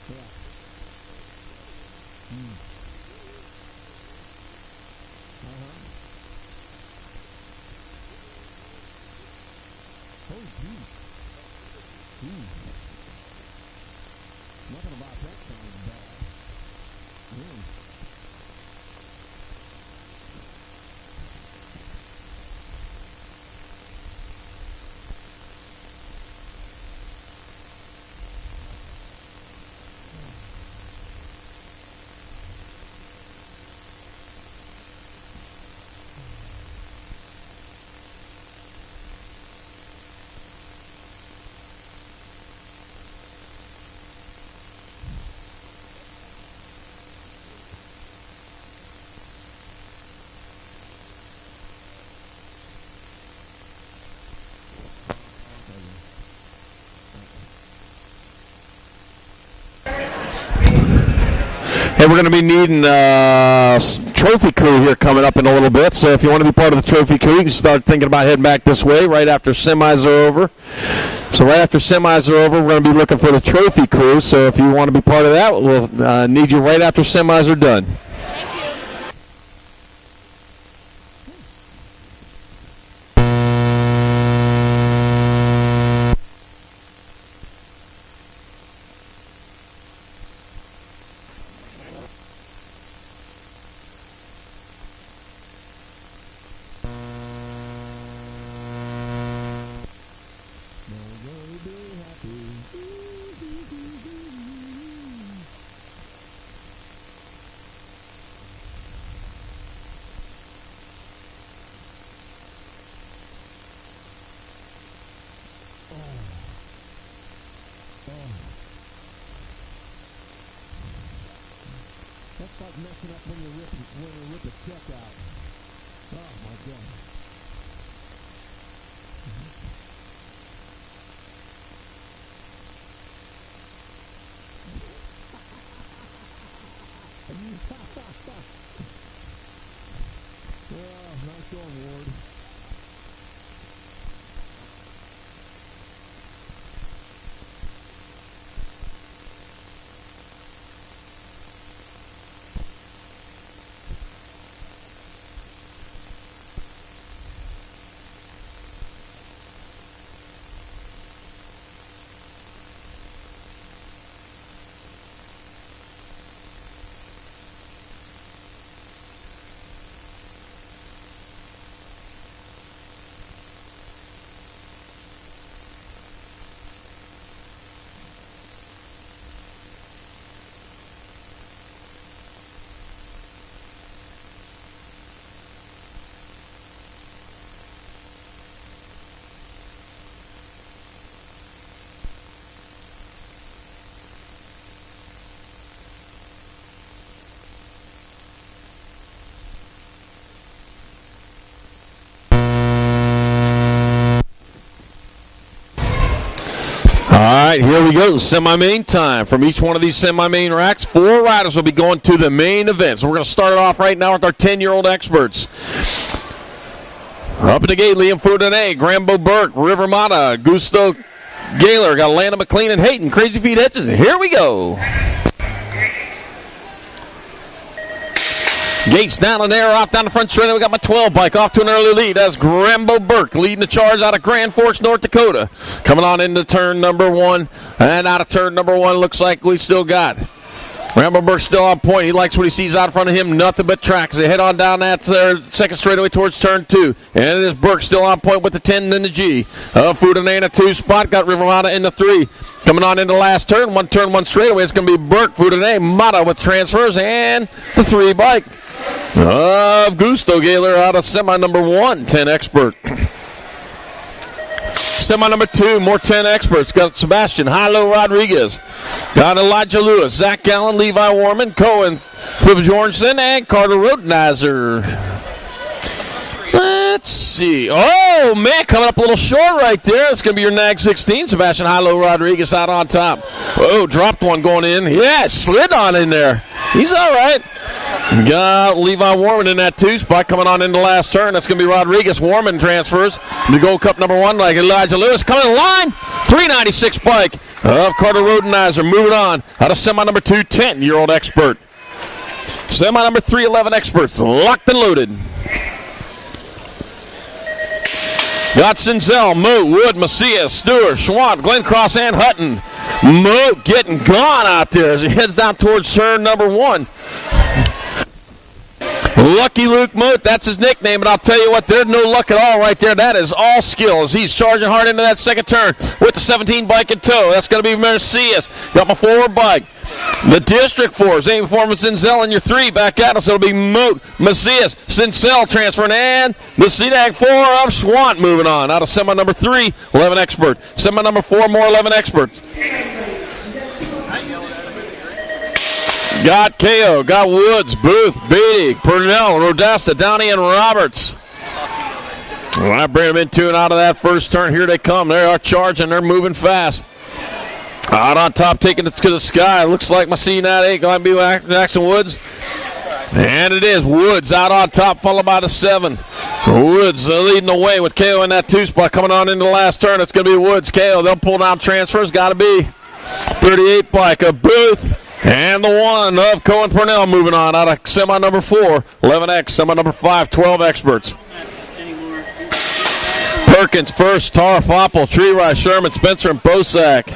Yeah. Oh, geez. Nothing about that sounds bad. Hey, we're going to be needing trophy crew here coming up in a little bit. So if you want to be part of the trophy crew, you can start thinking about heading back this way right after semis are over. So right after semis are over, we're going to be looking for the trophy crew. So if you want to be part of that, we'll need you right after semis are done. That's like messing up when you rip a check out. Oh my God. Well, nice going, Ward. right, here we go. Semi-main time. From each one of these semi-main racks, 4 riders will be going to the main event. So we're going to start it off right now with our 10-year-old experts. Up at the gate, Liam Foudonnet, Grambo Burke, River Mata, Gusto Gaylor, got Landon McLean and Hayton, Crazy Feet Hitchens. Here we go. Gates down and there, off down the front straight. We got my 12 bike off to an early lead. That's Grambo Burke leading the charge out of Grand Forks, North Dakota. Coming on into turn number 1. And out of turn number 1, looks like we still got Grambo Burke still on point. He likes what he sees out in front of him. Nothing but tracks. They head on down that second straightaway towards turn 2. And it is Burke still on point with the 10 and the G. Foudonnet in a 2 spot. Got River Mata in the 3. Coming on into the last turn. One straightaway. It's going to be Burke, Foudonnet, Mata with transfers, and the 3 bike of Gusto Gaylor out of semi number 1, 10 expert. Semi number 2, more 10 experts. Got Sebastian Hilo Rodriguez. Got Elijah Lewis, Zach Gallen, Levi Warman, Cohen, Flip Jorgensen, and Carter Rodenizer. Let's see. Oh, man, coming up a little short right there. It's going to be your NAG 16. Sebastian Hilo Rodriguez out on top. Oh, dropped one going in. Yeah, slid on in there. He's all right. Got Levi Warman in that 2 spot coming on into the last turn. That's going to be Rodriguez. Warman transfers to Gold Cup number 1 like Elijah Lewis. Coming in line. 396 bike of Carter Rodenizer. Moving on out of semi number 2, 10-year-old expert. Semi number 3, 11 experts. Locked and loaded. Got Sinzel, Moat, Wood, Macias, Stewart, Schwant, Glencross, and Hutton. Moat getting gone out there as he heads down towards turn number 1. Lucky Luke Moat, that's his nickname, but I'll tell you what, there's no luck at all right there. That is all skill as he's charging hard into that second turn with the 17 bike in tow. That's going to be Macias. Got my 4 bike. The District 4, Zane Performance, Sinzel in your 3 back at us. It'll be Moat, Macias, Sinzel transferring, and the CDAG 4 of Schwant moving on. Out of semi number 3, 11 expert. Semi number 4, more 11 experts. Got KO, got Woods, Booth, Beatty, Purnell, Rodesta, Downey, and Roberts. Well, I bring them into and out of that first turn. Here they come. They are charging. They're moving fast. Out on top, taking it to the sky. Looks like my C9 ain't going to be Jackson Woods. And it is Woods out on top, followed by the 7. Woods leading the way with KO in that 2 spot. Coming on into the last turn, it's going to be Woods, KO. They'll pull down transfers. Got to be 38 bike of Booth. And the 1 of Cohen Purnell moving on out of semi number 4, 11X, semi number 5, 12 experts. Perkins first, Tara Foppel, Tree Rice, Sherman, Spencer, and Bosak.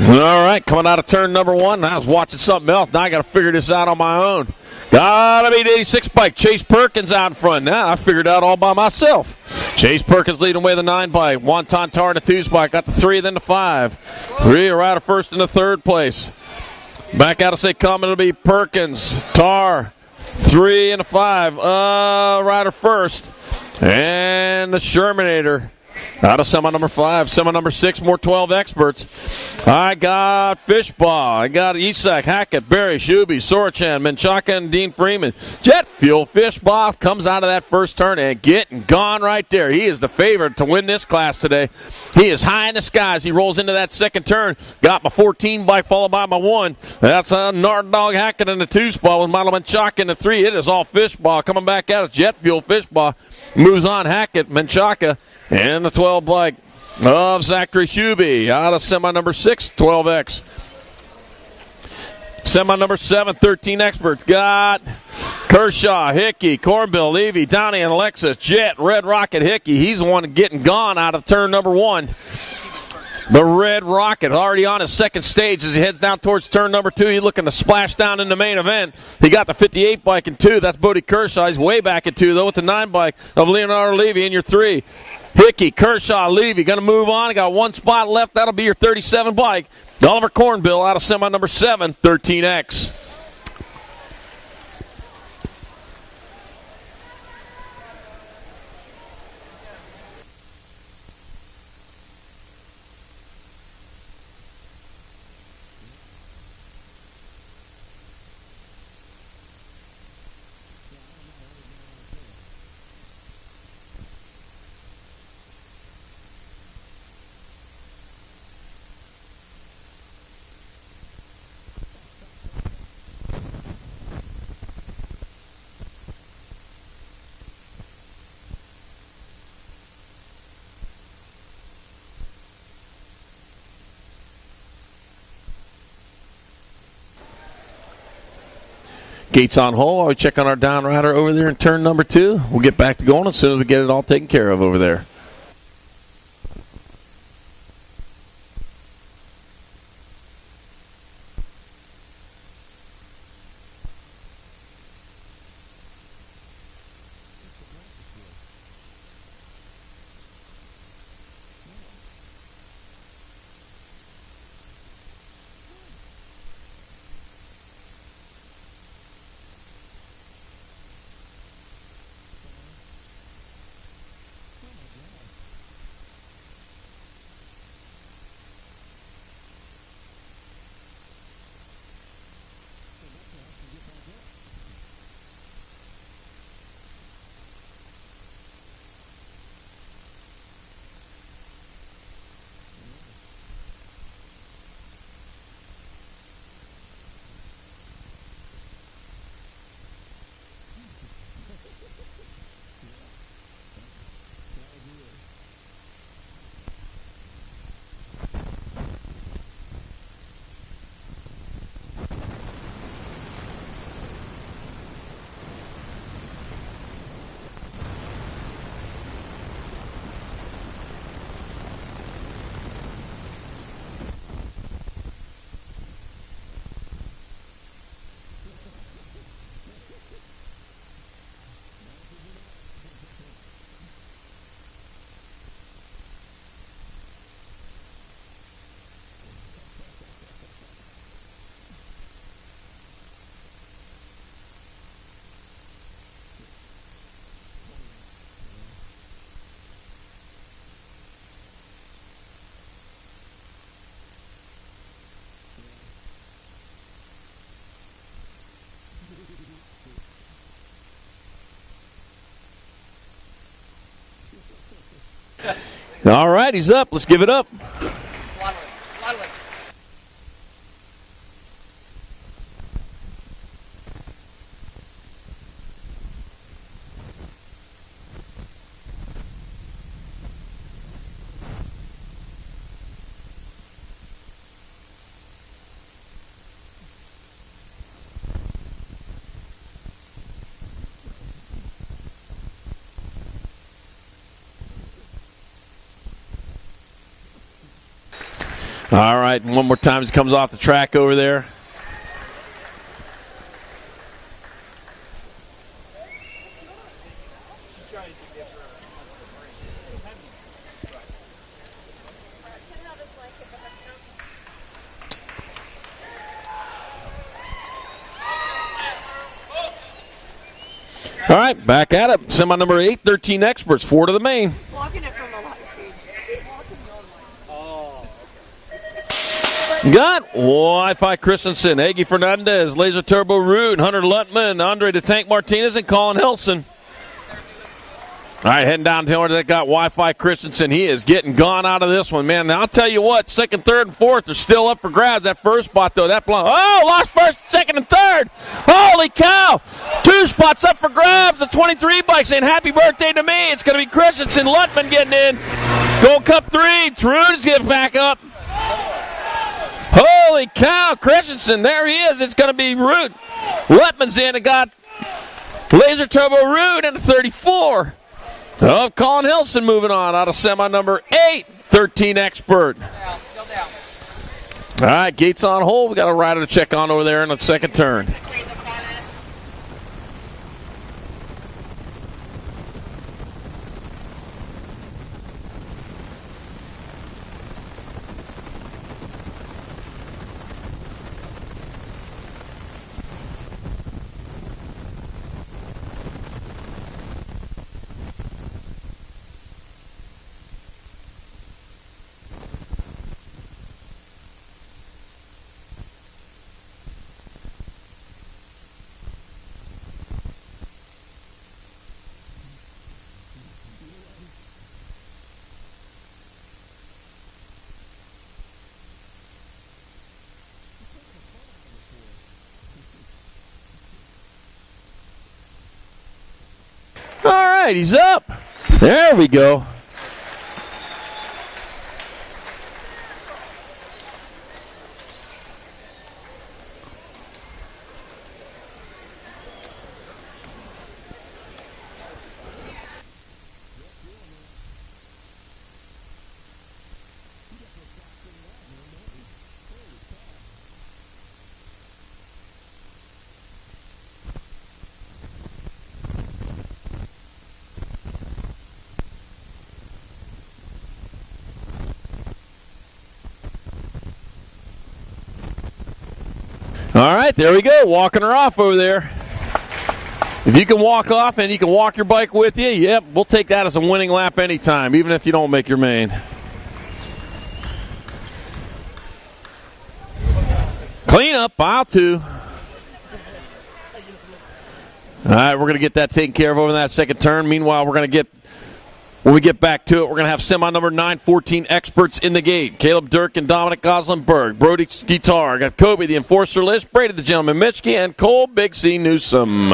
All right, coming out of turn number 1. I was watching something else. Now I got to figure this out on my own. Gotta be the 86 bike. Chase Perkins out in front. Now I figured out all by myself. Chase Perkins leading away the 9 bike. Wonton Tar in the 2 spot. Got the 3, then the 5. 3 are out of first and the 3rd place. Back out of say comment, it'll be Perkins, Tar, 3 and a 5. Rider first. And the Shermanator. Out of semi number 5, semi number 6, more 12 experts. I got Fishbaugh. I got Isak, Hackett, Barry, Shuby, Sorchan, Menchaca, and Dean Freeman. Jet Fuel Fishbaugh comes out of that first turn and getting gone right there. He is the favorite to win this class today. He is high in the skies. He rolls into that second turn. Got my 14 bike followed by my 1. That's Nard Dog Hackett in the 2 spot with Model Menchaca in the 3. It is all Fishbaugh coming back out of Jet Fuel Fishbaugh. Moves on Hackett, Menchaca, and the 12 bike of Zachary Shuby out of semi number 6, 12X. Semi number 7, 13 experts. Got Kershaw, Hickey, Cornbill, Levy, Downey, and Alexis. Jet, Red Rocket, Hickey. He's the one getting gone out of turn number 1. The Red Rocket already on his second stage as he heads down towards turn number 2. He's looking to splash down in the main event. He got the 58 bike in 2. That's Bodie Kershaw. He's way back in 2, though, with the 9 bike of Leonardo Levy in your 3. Hickey, Kershaw, Levy going to move on. Got 1 spot left. That'll be your 37 bike. Oliver Cornbill out of semi number 7, 13X. Gates on hole. I'll check on our down rider over there in turn number 2. We'll get back to going as soon as we get it all taken care of over there. All right, he's up. Let's give it up. All right, one more time as he comes off the track over there. All right, back at it. Semi number 8, 13 experts, 4 to the main. Got Wi-Fi Christensen, Eggy Fernandez, Laser Turbo Root, Hunter Lutman, Andre the Tank Martinez, and Colin Hilson. All right, heading down to where that got Wi-Fi Christensen. He is getting gone out of this one, man. Now, I'll tell you what, second, third, and fourth are still up for grabs. That first spot, though, that blown. Oh, lost first, second, and third. Holy cow. 2 spots up for grabs. The 23 bike saying happy birthday to me. It's going to be Christensen, Lutman getting in. Gold Cup 3. Trude is getting back up. Holy cow, Christensen, there he is. It's going to be Root. Lutman's in and got Laser Turbo Root and a 34. Oh, Colin Hilson moving on out of semi number 8, 13 expert. All right, Gates on hold. We got a rider to check on over there in the second turn. All right, he's up. There we go. All right, there we go. Walking her off over there. If you can walk off and you can walk your bike with you, yep, we'll take that as a winning lap anytime, even if you don't make your main. Clean up, aisle 2. All right, we're going to get that taken care of over in that second turn. Meanwhile, when we get back to it, we're going to have semi number 9, 14 experts in the gate. Caleb Dirk and Dominic Goslinberg. Brody Guitar. Got Kobe, the enforcer list. Brady, the gentleman Mitchke. And Cole Big C Newsom.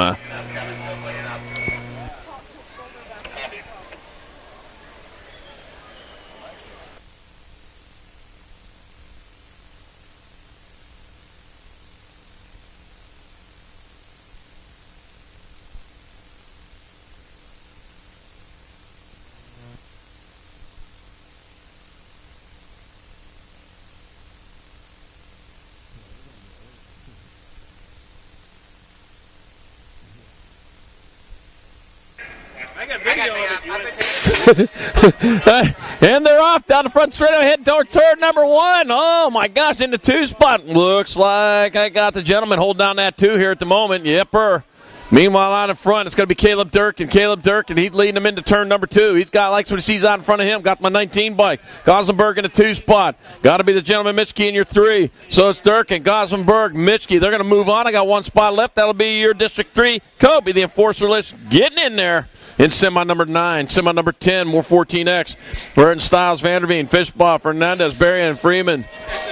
And they're off down the front straight ahead towards turn number 1. Oh my gosh, in the 2 spot. Looks like I got the gentleman holding down that 2 here at the moment. Yepper. Meanwhile, out in front, it's going to be Caleb Dirk, and he's leading them into turn number 2. He's got likes what he sees out in front of him. Got my 19 bike. Goslinberg in the 2 spot. Got to be the gentleman Mitchke in your 3. So it's Dirk and Goslinberg, Mitchke. They're going to move on. I got 1 spot left. That'll be your District 3. Kobe, the enforcer list, getting in there. In semi number 9, semi number 10, more 14X. Burton, Styles, Vanderveen, Fishbaugh, Fernandez, Berry, and Freeman.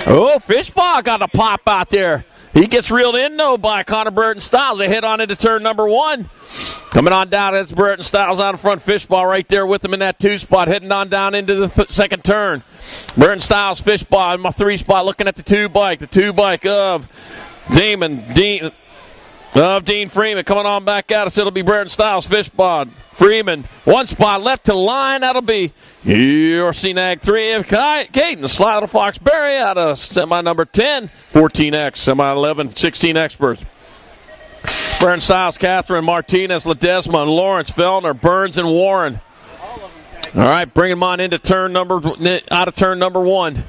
Oh, Fishbaugh got a pop out there. He gets reeled in, though, by Connor Burton Styles. They head on into turn number 1. Coming on down, that's Burton Styles out in front. Fishbaugh right there with him in that 2 spot. Heading on down into the second turn. Burton Styles, Fishbaugh in my 3 spot. Looking at the 2 bike. The 2 bike of Dean Freeman. Coming on back out. So it'll be Burton Styles, Fishbaugh. Freeman, 1 spot left to the line. That'll be your CNAG 3 of Caden. Sly Little Foxberry out of semi number 10, 14X, semi 11, 16 experts. Burns, Styles, Catherine, Martinez, Ledesma, and Lawrence, Fellner, Burns, and Warren. All right, bring them on into out of turn number 1.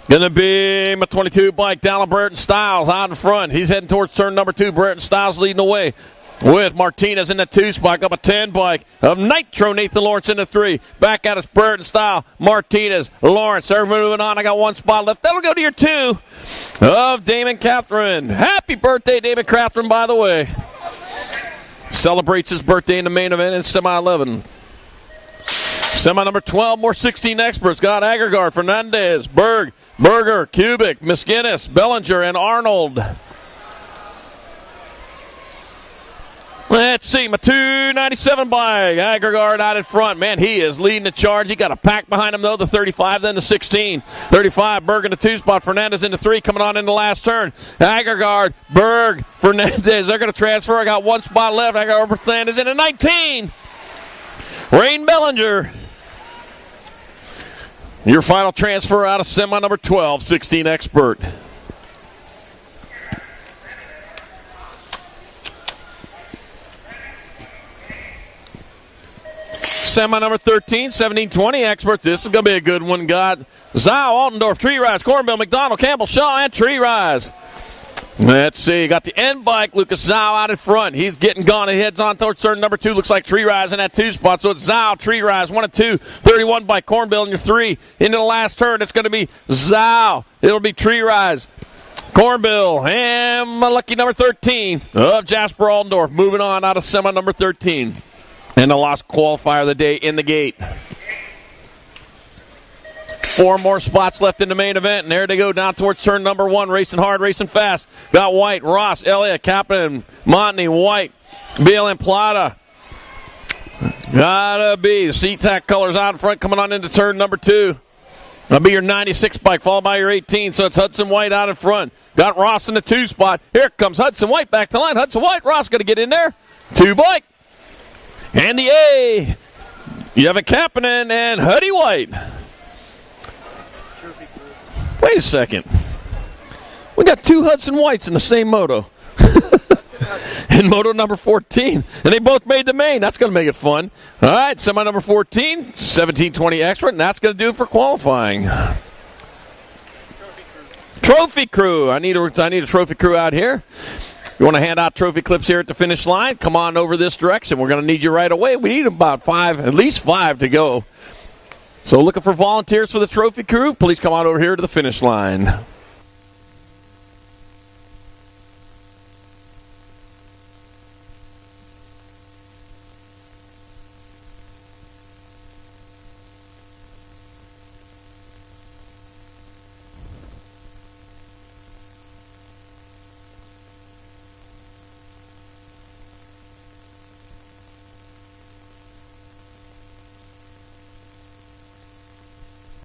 Going to be my 22 bike, Dallin Burton Styles out in front. He's heading towards turn number 2. Burton Styles leading the way. With Martinez in the 2 spot, up a 10 bike of Nitro, Nathan Lawrence in the 3. Back at us, Burton Style, Martinez, Lawrence. They're moving on. I got 1 spot left. That'll go to your 2 of Damon Catherine. Happy birthday, Damon Catherine, by the way. Celebrates his birthday in the main event in semi 11. Semi number 12, more 16 experts. Got Agregard, Fernandez, Berger, Kubik, Miskinnis, Bellinger, and Arnold. Let's see, my 297 bike, Agregard out in front. Man, he is leading the charge. He got a pack behind him, though, the 35, then the 16. 35, Berg in the 2 spot, Fernandez in the 3, coming on in the last turn. Agregard, Berg, Fernandez, they're going to transfer. I got 1 spot left. Agregard, Fernandez in the 19. Rain Bellinger. Your final transfer out of semi number 12, 16 expert. Semi number 13, 17-20 experts. This is going to be a good one. Got Zao, Altendorf, Tree Rise, Cornbill, McDonald, Campbell, Shaw, and Tree Rise. Let's see. Got the end bike, Lucas Zao out in front. He's getting gone. He heads on towards turn number 2. Looks like Tree Rise in that 2 spot. So it's Zao, Tree Rise, 1 and 2. 31 by Cornbill in your 3. Into the last turn, it's going to be Zao. It'll be Tree Rise, Cornbill, and my lucky number 13 of Jasper Altendorf. Moving on out of semi number 13. And the last qualifier of the day in the gate. 4 more spots left in the main event, and there they go down towards turn number 1. Racing hard, racing fast. Got White, Ross, Elliott, Kaplan, Montney, White, Beal, and Plata. Gotta be the SeaTac colors out in front, coming on into turn number 2. That'll be your 96 bike, followed by your 18. So it's Hudson White out in front. Got Ross in the 2 spot. Here comes Hudson White back to line. Hudson White, Ross going to get in there. 2 bike. And the A. You have a Kapanen and Huddy White. Wait a second. We got 2 Hudson Whites in the same moto. In moto number 14. And they both made the main. That's going to make it fun. All right, semi number 14, 17-20 expert, and that's going to do it for qualifying. Trophy crew. I need a trophy crew out here. You want to hand out trophy clips here at the finish line? Come on over this direction. We're going to need you right away. We need about at least five to go. So looking for volunteers for the trophy crew. Please come on over here to the finish line.